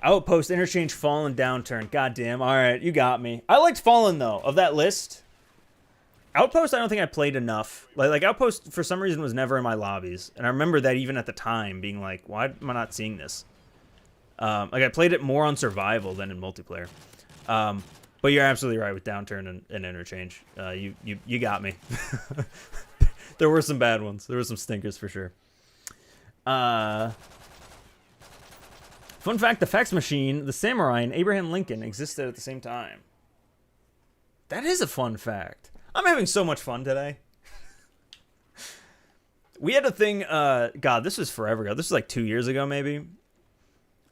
Outpost, Interchange, Fallen, Downturn. Goddamn. All right, you got me. I liked Fallen, though, of that list. Outpost, I don't think I played enough. Like Outpost, for some reason, was never in my lobbies. And I remember that even at the time, being like, why am I not seeing this? Like, I played it more on survival than in multiplayer. But you're absolutely right with Downturn and Interchange. You got me. There were some bad ones. There were some stinkers for sure. Fun fact, the fax machine, the Samurai, and Abraham Lincoln existed at the same time. That is a fun fact. I'm having so much fun today. We had a thing, God, this was forever ago. This was like 2 years ago, maybe.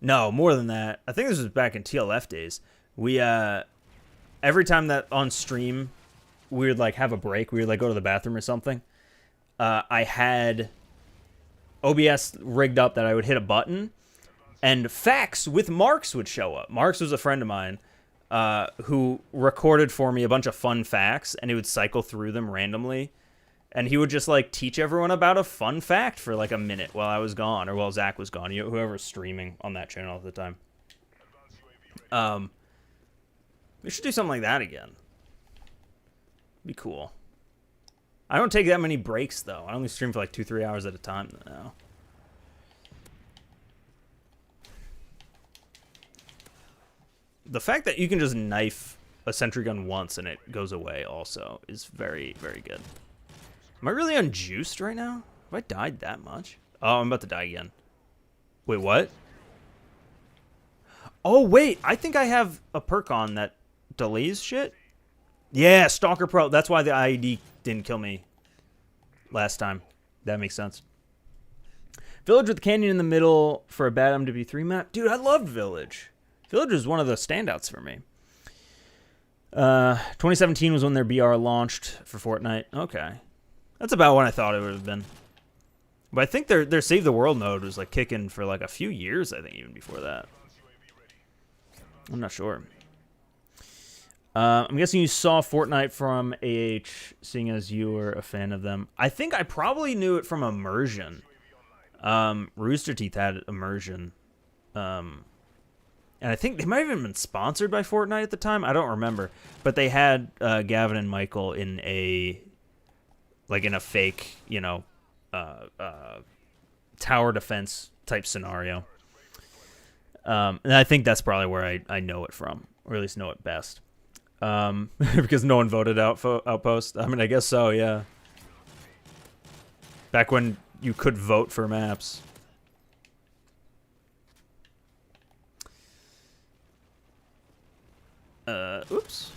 No, more than that. I think this was back in TLF days. We, every time that on stream, we would like have a break. We would like go to the bathroom or something. I had OBS rigged up that I would hit a button and facts with Marks would show up. Marks was a friend of mine who recorded for me a bunch of fun facts, and he would cycle through them randomly. And he would just, like, teach everyone about a fun fact for, like, a minute while I was gone, or while Zach was gone, whoever was streaming on that channel at the time. We should do something like that again. Be cool. I don't take that many breaks, though. I only stream for, like, 2-3 hours at a time now. The fact that you can just knife a sentry gun once and it goes away also is very, very good. Am I really unjuiced right now? Have I died that much? Oh, I'm about to die again. Wait, what? Oh, wait. I think I have a perk on that delays shit. Yeah, Stalker Pro. That's why the IED didn't kill me last time. That makes sense. Village with the canyon in the middle for a bad MW3 map. Dude, I loved Village. Village was one of the standouts for me. 2017 was when their BR launched for Fortnite. Okay. That's about what I thought it would have been. But I think their Save the World mode was like kicking for like a few years, I think, even before that. I'm not sure. I'm guessing you saw Fortnite from AH, seeing as you were a fan of them. I think I probably knew it from Immersion. Rooster Teeth had Immersion. And I think they might have even been sponsored by Fortnite at the time. I don't remember. But they had Gavin and Michael in a fake, tower defense type scenario. And I think that's probably where I know it from, or at least know it best. Because no one voted Outpost. I mean, I guess so, yeah. Back when you could vote for maps. Oops.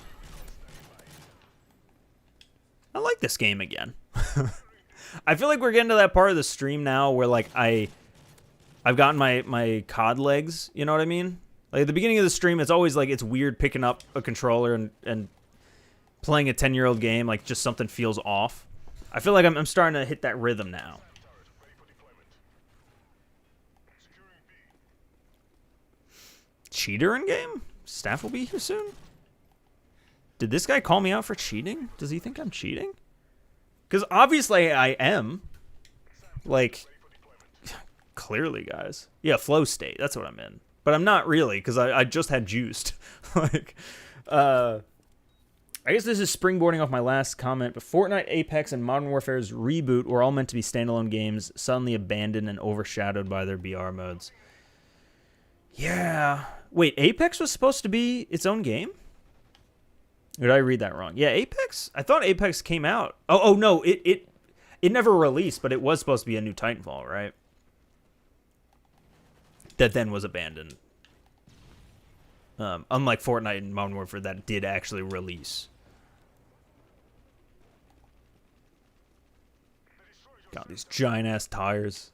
I like this game again. I feel like we're getting to that part of the stream now where, like, I've gotten my COD legs, you know what I mean? Like, at the beginning of the stream, it's always, like, it's weird picking up a controller and playing a 10-year-old game, like, just something feels off. I feel like I'm starting to hit that rhythm now. Cheater in game? Staff will be here soon? Did this guy call me out for cheating? Does he think I'm cheating? Because obviously I am. Like, clearly, guys. Yeah, flow state. That's what I'm in. But I'm not really, because I just had juiced. Like, I guess this is springboarding off my last comment, but Fortnite, Apex, and Modern Warfare's reboot were all meant to be standalone games, suddenly abandoned and overshadowed by their BR modes. Yeah. Wait, Apex was supposed to be its own game? Or did I read that wrong? Yeah, Apex? I thought Apex came out. Oh no, it never released, but it was supposed to be a new Titanfall, right? That then was abandoned. Unlike Fortnite and Modern Warfare that did actually release. Got these giant-ass tires.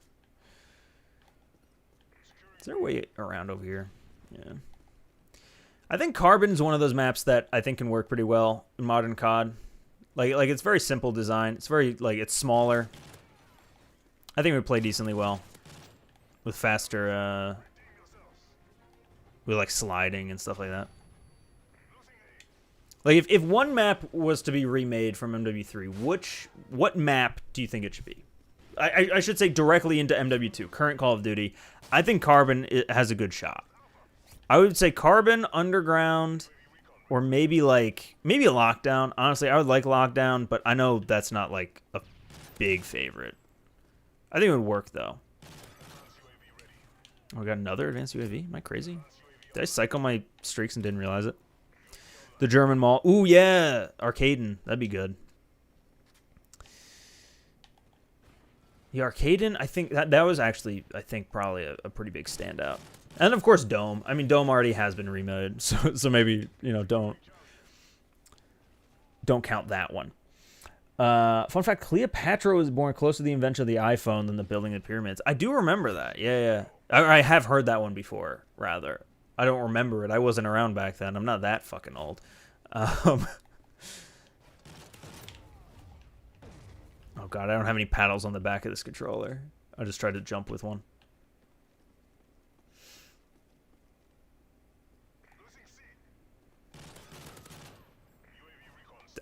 Is there a way around over here? Yeah. I think Carbon's one of those maps that I think can work pretty well in modern COD. Like it's very simple design. It's very, like, it's smaller. I think it would play decently well. With faster, with, like, sliding and stuff like that. Like, if one map was to be remade from MW3, what map do you think it should be? I should say directly into MW2, current Call of Duty. I think Carbon has a good shot. I would say Carbon, Underground, or maybe a Lockdown. Honestly, I would like Lockdown, but I know that's not, like, a big favorite. I think it would work, though. Oh, I got another advanced UAV? Am I crazy? Did I cycle my streaks and didn't realize it? The German Mall. Ooh, yeah. Arcaden. That'd be good. The Arcaden, I think that was actually, I think, probably a pretty big standout. And, of course, Dome. I mean, Dome already has been remade, so maybe, don't count that one. Fun fact, Cleopatra was born closer to the invention of the iPhone than the building of the pyramids. I do remember that. Yeah. I have heard that one before, rather. I don't remember it. I wasn't around back then. I'm not that fucking old. Oh, God, I don't have any paddles on the back of this controller. I just tried to jump with one.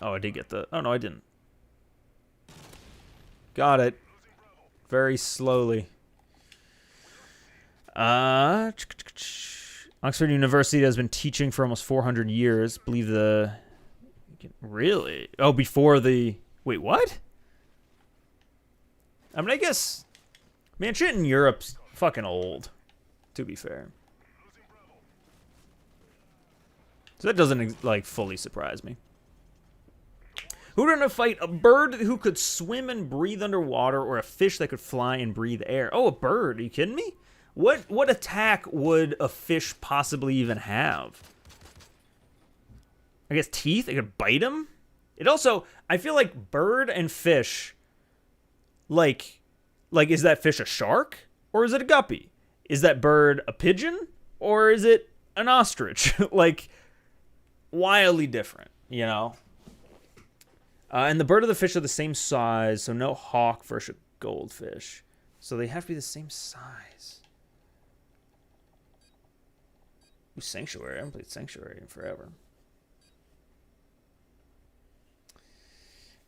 Oh, I did get the... Oh, no, I didn't. Got it. Very slowly. Oxford University has been teaching for almost 400 years. Believe the... Really? Oh, before the... Wait, what? I mean, I guess... Man, shit in Europe's fucking old, to be fair. So that doesn't, like, fully surprise me. Who would fight? A bird who could swim and breathe underwater, or a fish that could fly and breathe air? Oh, a bird. Are you kidding me? What attack would a fish possibly even have? I guess teeth? It could bite him? It also... I feel like bird and fish... Like, is that fish a shark? Or is it a guppy? Is that bird a pigeon? Or is it an ostrich? Like, wildly different, you know? And the bird and the fish are the same size, so no hawk versus a goldfish. So they have to be the same size. Ooh, Sanctuary. I haven't played Sanctuary in forever.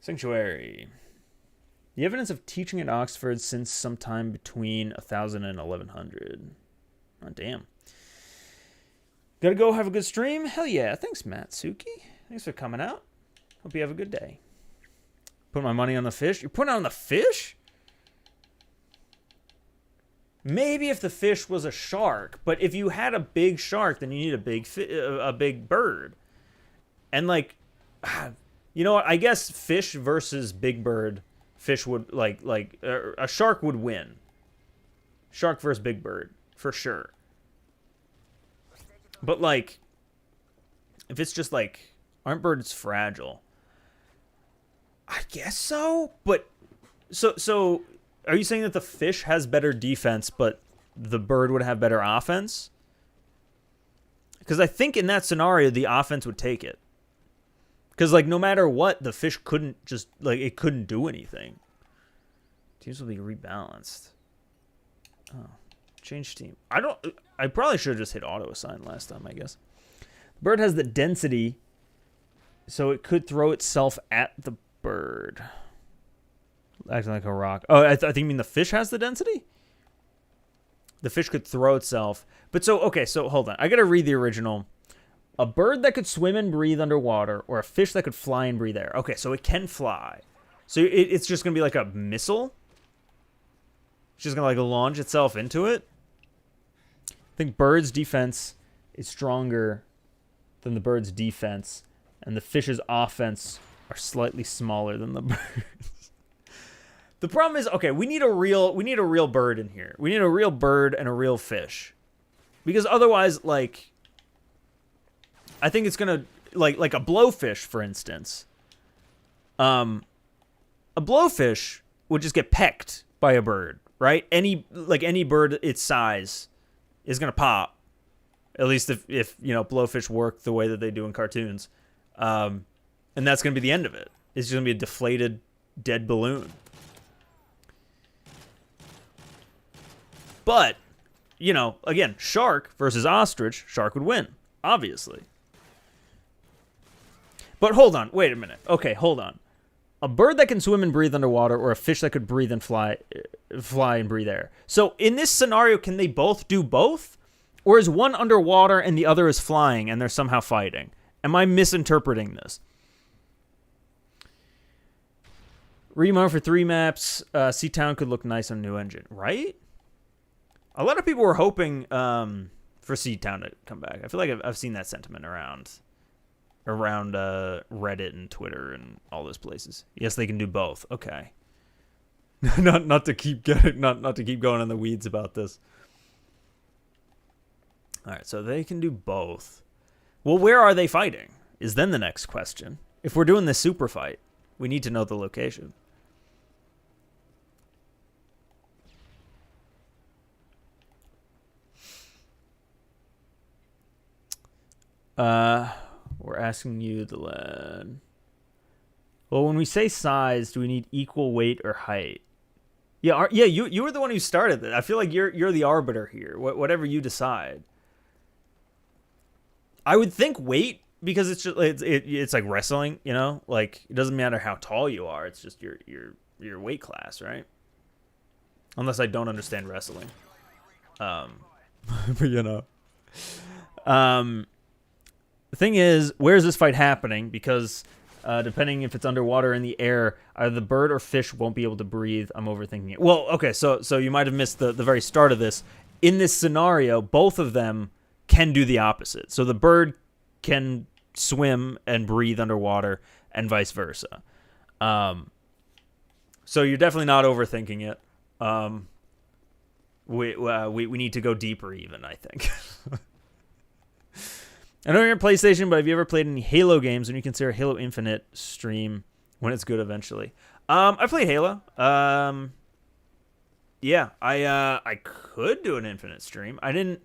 Sanctuary. The evidence of teaching at Oxford since sometime between 1000 and 1100. Oh, damn. Gotta go have a good stream? Hell yeah. Thanks, Matsuki. Thanks for coming out. Hope you have a good day. Put my money on the fish. You're putting on the fish? Maybe if the fish was a shark, but if you had a big shark, then you need a big bird. And like, you know what? I guess fish versus big bird, fish would like a shark would win. Shark versus big bird for sure. But like, if it's just like, aren't birds fragile? I guess so. But so. Are you saying that the fish has better defense, but the bird would have better offense? Because I think in that scenario, the offense would take it. Because, like, no matter what, the fish couldn't just, like, it couldn't do anything. Teams will be rebalanced. Oh. Change team. I probably should have just hit auto-assign last time, I guess. The bird has the density, so it could throw itself at the bird. Acting like a rock. Oh, I think you mean the fish has the density? The fish could throw itself. But so, okay, so hold on. I got to read the original. A bird that could swim and breathe underwater, or a fish that could fly and breathe air. Okay, so it can fly. So it's just going to be like a missile? It's just going to like launch itself into it? I think bird's defense is stronger than the bird's defense, and the fish's offense are slightly smaller than the bird's. The problem is, okay, we need a real bird in here. We need a real bird and a real fish. Because otherwise, like, I think it's gonna, like a blowfish, for instance. A blowfish would just get pecked by a bird, right? Any bird its size is gonna pop. At least if you know, blowfish work the way that they do in cartoons. And that's gonna be the end of it. It's just gonna be a deflated, dead balloon. But, you know, again, shark versus ostrich, shark would win, obviously. But hold on, wait a minute. Okay, hold on. A bird that can swim and breathe underwater, or a fish that could breathe and fly and breathe air. So in this scenario, can they both do both? Or is one underwater and the other is flying and they're somehow fighting? Am I misinterpreting this? Remar for 3 maps. Seatown could look nice on new engine, right? A lot of people were hoping for Seatown to come back. I feel like I've seen that sentiment around Reddit and Twitter and all those places. Yes, they can do both. Okay. not to keep going in the weeds about this. All right, so they can do both. Well, where are they fighting? Is then the next question. If we're doing this super fight, we need to know the location. We're asking you the lad. Well, when we say size, do we need equal weight or height? Yeah, you were the one who started it. I feel like you're the arbiter here. Whatever you decide. I would think weight, because it's just it's like wrestling, you know? Like, it doesn't matter how tall you are, it's just your weight class, right? Unless I don't understand wrestling. But you know. The thing is, where is this fight happening? Because depending if it's underwater or in the air, either the bird or fish won't be able to breathe. I'm overthinking it. Well, okay, so you might have missed the very start of this. In this scenario, both of them can do the opposite. So the bird can swim and breathe underwater, and vice versa. So you're definitely not overthinking it. We need to go deeper, even, I think. I know you're on PlayStation, but have you ever played any Halo games when you consider Halo Infinite stream when it's good eventually? I played Halo. Yeah, I could do an Infinite stream. I didn't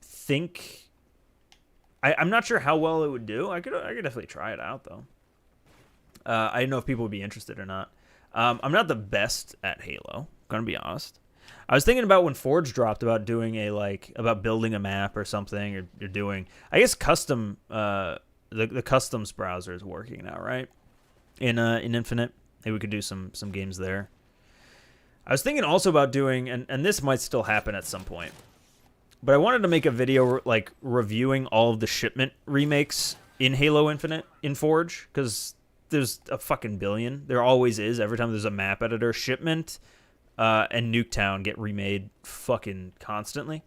think... I'm not sure how well it would do. I could definitely try it out, though. I didn't know if people would be interested or not. I'm not the best at Halo, gonna be honest. I was thinking about when Forge dropped about doing a about building a map or something, or you're doing, I guess, custom. The customs browser is working now, right? In Infinite, maybe we could do some games there. I was thinking also about doing, and this might still happen at some point, but I wanted to make a video like reviewing all of the shipment remakes in Halo Infinite in Forge, because there's a fucking billion. There always is. Every time there's a map editor, shipment and Nuketown get remade fucking constantly.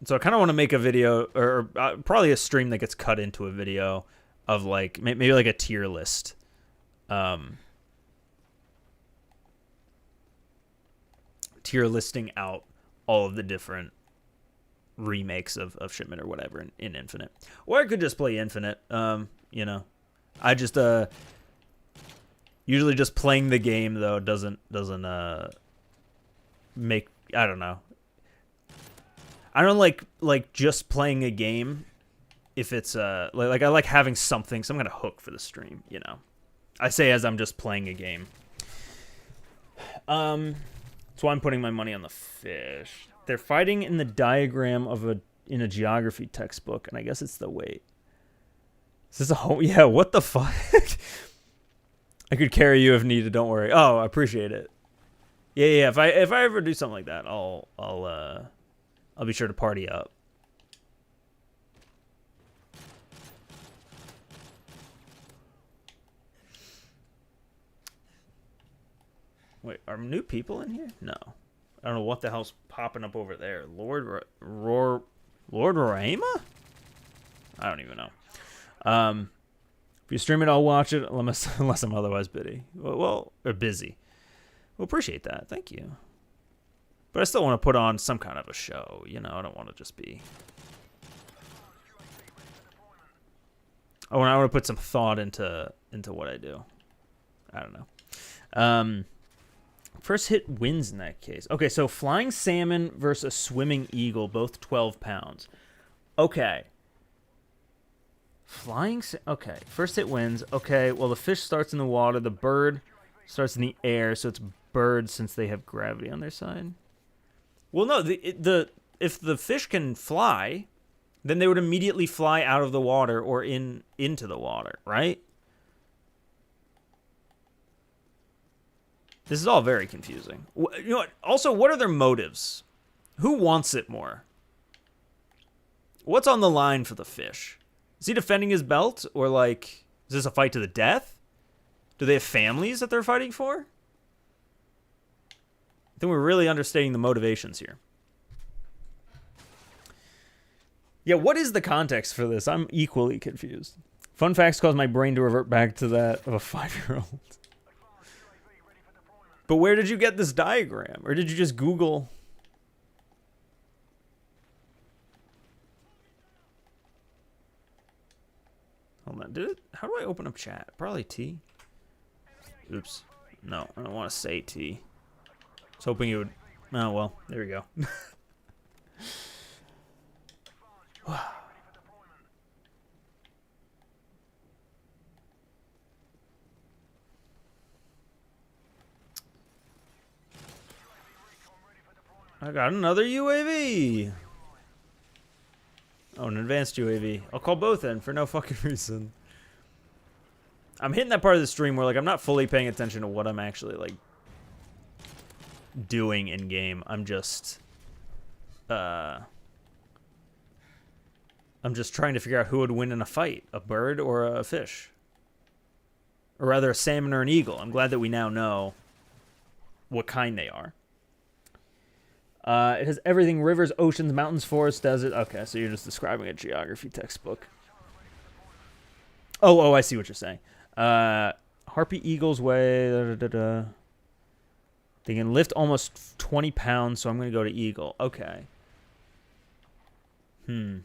So I kind of want to make a video, or probably a stream that gets cut into a video of like maybe like a tier list. Tier listing out all of the different remakes of Shipment or whatever in Infinite. Or I could just play Infinite. You know, I just usually just playing the game though doesn't make, I don't know. I don't like just playing a game if it's like I like having some kind of hook for the stream, you know. I say as I'm just playing a game. That's why I'm putting my money on the fish. They're fighting in the diagram in a geography textbook, and I guess it's the weight. Is this a home? Yeah, what the fuck? I could carry you if needed, don't worry. Oh, I appreciate it. Yeah, if I ever do something like that, I'll be sure to party up. Wait, are new people in here? No. I don't know what the hell's popping up over there. Lord Rorama? I don't even know. If you stream it, I'll watch it unless I'm otherwise busy. Well, or busy. Well, appreciate that. Thank you. But I still want to put on some kind of a show. You know, I don't want to just be... I want to put some thought into what I do. I don't know. First hit wins in that case. Okay, so flying salmon versus a swimming eagle, both 12 pounds. Okay. Okay, first hit wins. Okay, well, the fish starts in the water. The bird starts in the air, so it's birds since they have gravity on their side. Well, no, if the fish can fly, then they would immediately fly out of the water or into the water, right? This is all very confusing. You know what? Also, what are their motives? Who wants it more? What's on the line for the fish? Is he defending his belt? Or, like, is this a fight to the death? Do they have families that they're fighting for? I think we're really understanding the motivations here. Yeah, what is the context for this? I'm equally confused. Fun facts cause my brain to revert back to that of a 5-year-old. But where did you get this diagram? Or did you just Google? Hold on. How do I open up chat? Probably T. Oops. No, I don't want to say T. I was hoping you would... Oh, well. There we go. I got another UAV. Oh, an advanced UAV. I'll call both in for no fucking reason. I'm hitting that part of the stream where, like, I'm not fully paying attention to what I'm actually, like, doing in game. I'm just trying to figure out who would win in a fight, a bird or a fish, or rather a salmon or an eagle. I'm glad that we now know what kind they are. It has everything: rivers, oceans, mountains, forests, desert. Okay, so you're just describing a geography textbook. Oh, I see what you're saying. Harpy eagles weigh... They can lift almost 20 pounds, so I'm going to go to eagle. Okay. Yeah,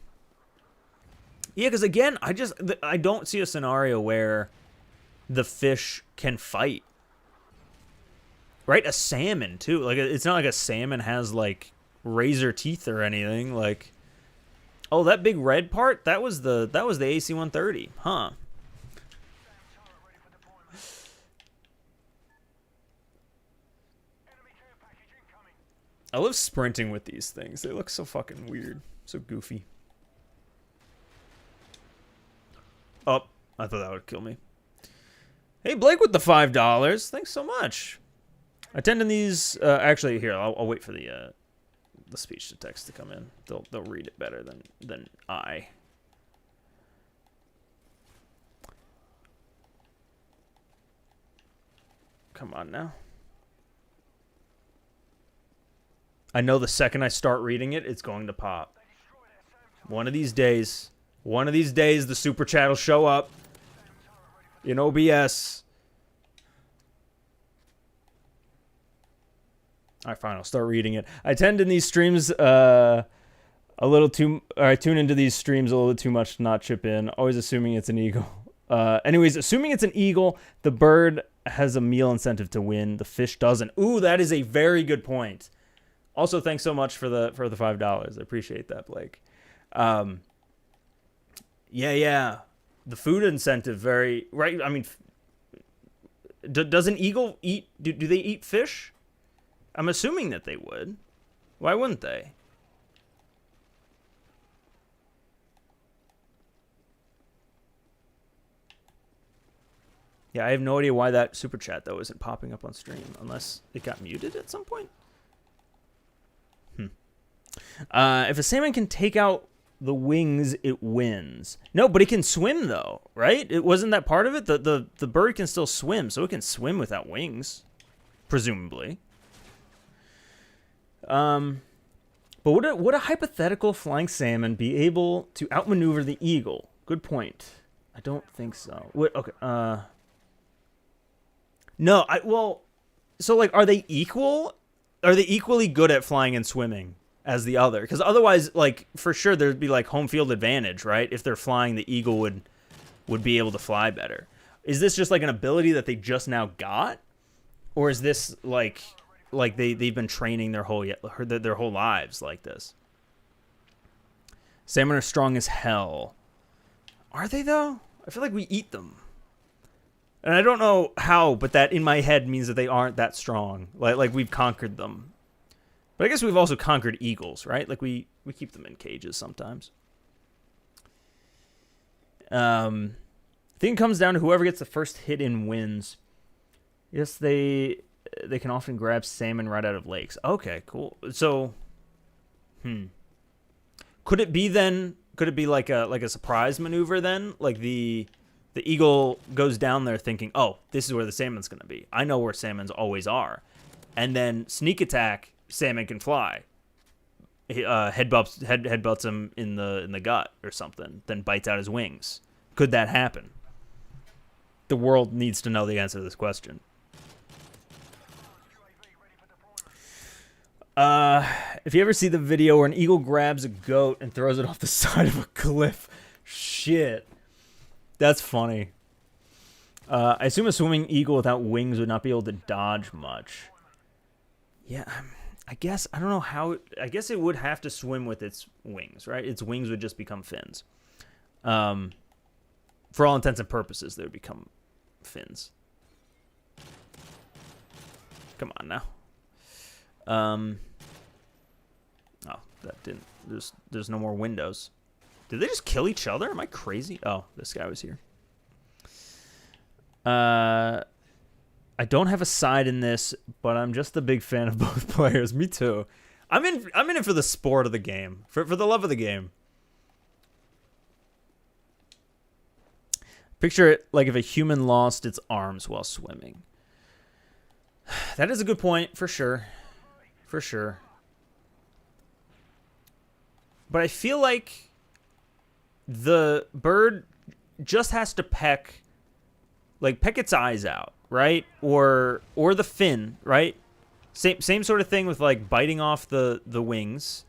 because again, I don't see a scenario where the fish can fight. Right? A salmon, too. Like, it's not like a salmon has, like, razor teeth or anything. Like, oh, that big red part? That was the AC-130. Huh. I love sprinting with these things. They look so fucking weird. So goofy. Oh, I thought that would kill me. Hey, Blake with the $5. Thanks so much. Attending these... actually, here, I'll wait for the speech to text to come in. They'll read it better than I. Come on now. I know the second I start reading it, it's going to pop. One of these days, the super chat will show up in OBS. All right, fine. I'll start reading it. I tend in these streams a little too... Or I tune into these streams a little too much to not chip in. Always assuming it's an eagle. Anyways, assuming it's an eagle, the bird has a meal incentive to win. The fish doesn't. Ooh, that is a very good point. Also, thanks so much for the $5. I appreciate that, Blake. Yeah. The food incentive, very... Right, I mean... Does an eagle eat... Do they eat fish? I'm assuming that they would. Why wouldn't they? Yeah, I have no idea why that super chat, though, isn't popping up on stream. Unless it got muted at some point? If a salmon can take out the wings, it wins. No, but it can swim, though, right? It wasn't that part of it? The bird can still swim, so it can swim without wings. Presumably. But would a hypothetical flying salmon be able to outmaneuver the eagle? Good point. I don't think so. What? Okay. No. Well. So like, are they equal? Are they equally good at flying and swimming as the other? Because otherwise, like for sure, there'd be like home field advantage, right? If they're flying, the eagle would be able to fly better. Is this just like an ability that they just now got, or is this like they've been training their whole lives like this? Salmon are strong as hell. Are they though? I feel like we eat them. And I don't know how, but that in my head means that they aren't that strong. Like we've conquered them. But I guess we've also conquered eagles, right? Like we keep them in cages sometimes. I think it comes down to whoever gets the first hit in wins. Yes, they can often grab salmon right out of lakes. Okay, cool. So, could it be like a surprise maneuver then? Like the eagle goes down there thinking, oh, this is where the salmon's going to be. I know where salmons always are. And then sneak attack, salmon can fly. Headbutts him in the gut or something, then bites out his wings. Could that happen? The world needs to know the answer to this question. If you ever see the video where an eagle grabs a goat and throws it off the side of a cliff, shit. That's funny. I assume a swimming eagle without wings would not be able to dodge much. Yeah, I guess, I don't know how, I guess it would have to swim with its wings, right? Its wings would just become fins. For all intents and purposes, they would become fins. Come on now. Oh, that didn't, there's no more windows. Did they just kill each other? Am I crazy? Oh, this guy was here. I don't have a side in this, but I'm just a big fan of both players. Me too. I'm in it for the sport of the game, for the love of the game. Picture it like if a human lost its arms while swimming. That is a good point, for sure. For sure. But I feel like the bird just has to peck its eyes out, right? Or the fin, right? Same sort of thing with like biting off the wings.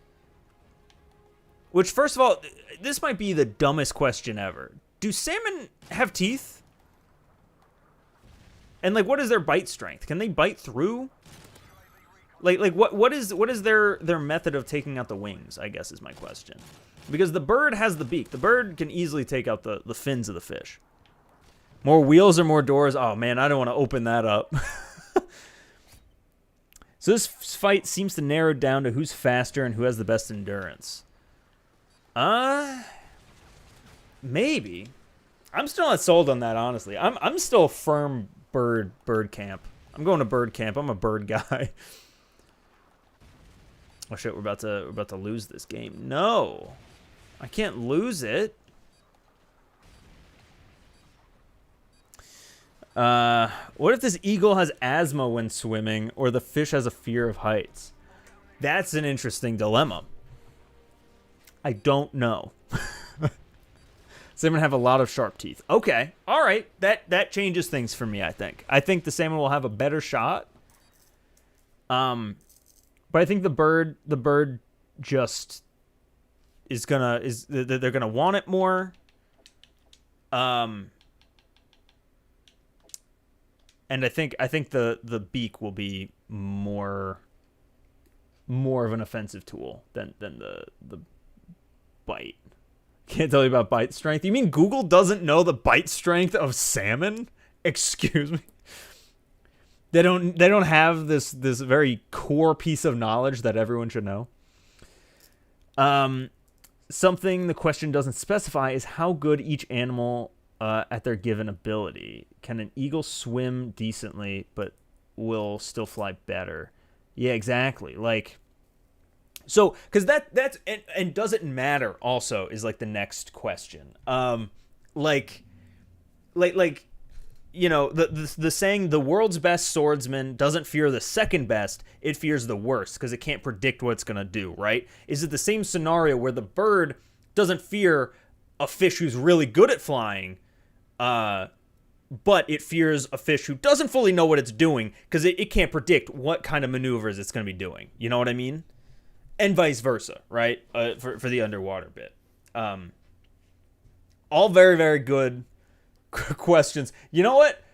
Which, first of all, this might be the dumbest question ever. Do salmon have teeth? And like, what is their bite strength? Can they bite through? Like what is their method of taking out the wings, I guess is my question. Because the bird has the beak. The bird can easily take out the fins of the fish. More wheels or more doors? Oh man, I don't want to open that up. So this fight seems to narrow down to who's faster and who has the best endurance. Maybe. I'm still not sold on that, honestly. I'm still a firm bird camp. I'm going to bird camp. I'm a bird guy. Oh shit, we're about to lose this game. No. I can't lose it. What if this eagle has asthma when swimming, or the fish has a fear of heights? That's an interesting dilemma. I don't know. Salmon have a lot of sharp teeth. Okay, all right. That changes things for me. I think the salmon will have a better shot. But I think the bird just they're gonna want it more. And I think the beak will be more of an offensive tool than the bite. Can't tell you about bite strength. You mean Google doesn't know the bite strength of salmon? Excuse me. They don't have this very core piece of knowledge that everyone should know. Something the question doesn't specify is how good each animal at their given ability. Can an eagle swim decently but will still fly better? Yeah, exactly. Like, so because that's and does it matter also is like the next question. Like you know, the saying, the world's best swordsman doesn't fear the second best, it fears the worst because it can't predict what it's going to do, right? Is it the same scenario where the bird doesn't fear a fish who's really good at flying, but it fears a fish who doesn't fully know what it's doing because it can't predict what kind of maneuvers it's going to be doing? You know what I mean? And vice versa, right? For the underwater bit. All very, very good questions. You know what?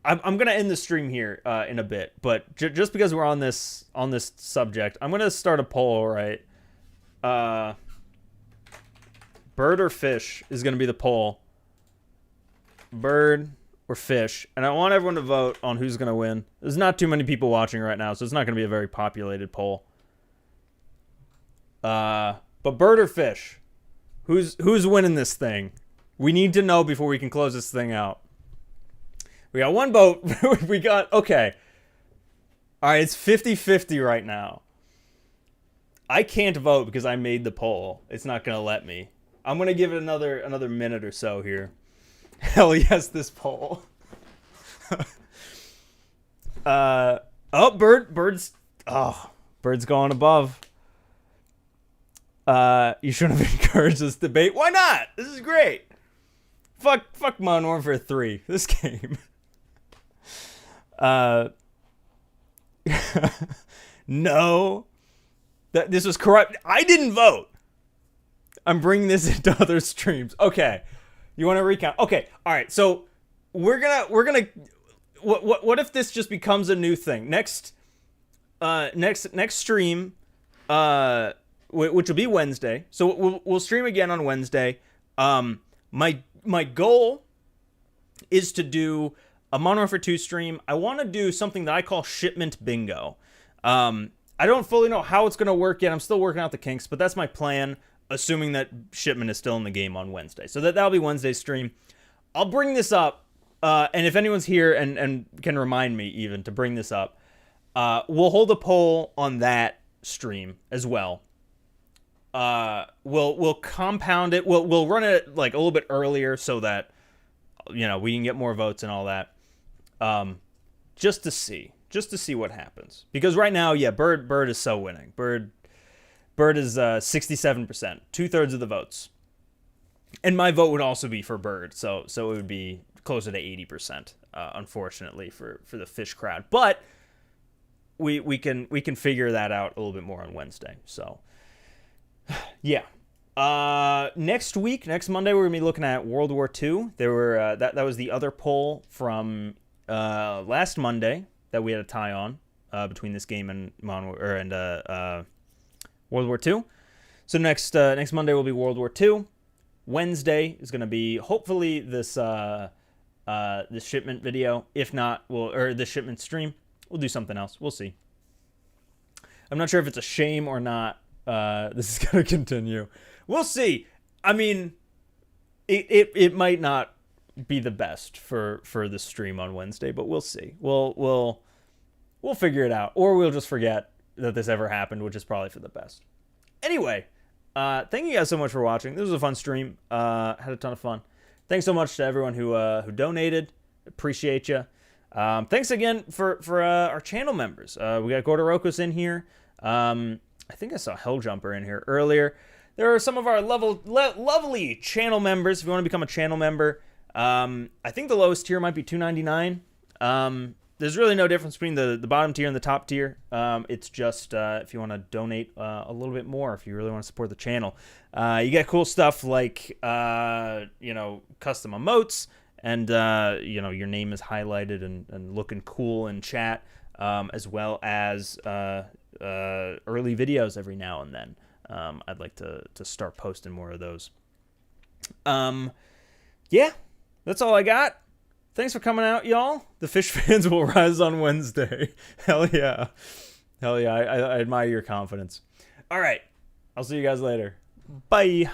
I'm gonna end the stream here in a bit, but just because we're on this subject, I'm gonna start a poll. Right? Bird or fish is gonna be the poll. Bird or fish, and I want everyone to vote on who's gonna win. There's not too many people watching right now, so it's not gonna be a very populated poll. But bird or fish, who's winning this thing? We need to know before we can close this thing out. We got one vote. We got, okay. All right, it's 50-50 right now. I can't vote because I made the poll. It's not going to let me. I'm going to give it another minute or so here. Hell yes, this poll. Bird's going above. You shouldn't have encouraged this debate. Why not? This is great. Fuck Modern Warfare 3. This game. No. This was corrupt. I didn't vote. I'm bringing this into other streams. Okay. You want to recount? Okay. All right. So we're gonna. What if this just becomes a new thing? Next stream. Which will be Wednesday. So we'll stream again on Wednesday. My goal is to do a Modern Warfare 2 stream. I want to do something that I call shipment bingo. I don't fully know how it's going to work yet. I'm still working out the kinks, but that's my plan, assuming that shipment is still in the game on Wednesday. So that'll be Wednesday's stream. I'll bring this up, and if anyone's here and can remind me even to bring this up, we'll hold a poll on that stream as well. We'll compound it. We'll run it like a little bit earlier so that, you know, we can get more votes and all that. Just to see what happens. Because right now, yeah, Bird is so winning. Bird is 67%, 2/3 of the votes. And my vote would also be for Bird, so it would be closer to 80%, unfortunately for the fish crowd. But we can figure that out a little bit more on Wednesday. So yeah. Next Monday, we're gonna be looking at World War II. There were that was the other poll from last Monday that we had a tie on between this game and World War II. So next Monday will be World War II. Wednesday is gonna be hopefully this shipment video. If not, the shipment stream. we'll do something else. We'll see. I'm not sure if it's a shame or not. This is gonna continue. We'll see. I mean, it might not be the best for the stream on Wednesday, but we'll see. We'll figure it out, or we'll just forget that this ever happened, which is probably for the best. Anyway, thank you guys so much for watching. This was a fun stream. Had a ton of fun. Thanks so much to everyone who donated. Appreciate you. Thanks again for our channel members. We got Gordorokos in here. I think I saw Helljumper in here earlier. There are some of our lovely channel members. If you want to become a channel member, I think the lowest tier might be $2.99. There's really no difference between the bottom tier and the top tier. It's just if you want to donate a little bit more, if you really want to support the channel. You get cool stuff like custom emotes, and your name is highlighted and looking cool in chat, as well as early videos every now and then. I'd like to start posting more of those. Yeah, that's all I got. Thanks for coming out, y'all. The fish fans will rise on Wednesday. Hell yeah. Hell yeah. I admire your confidence. All right. I'll see you guys later. Bye.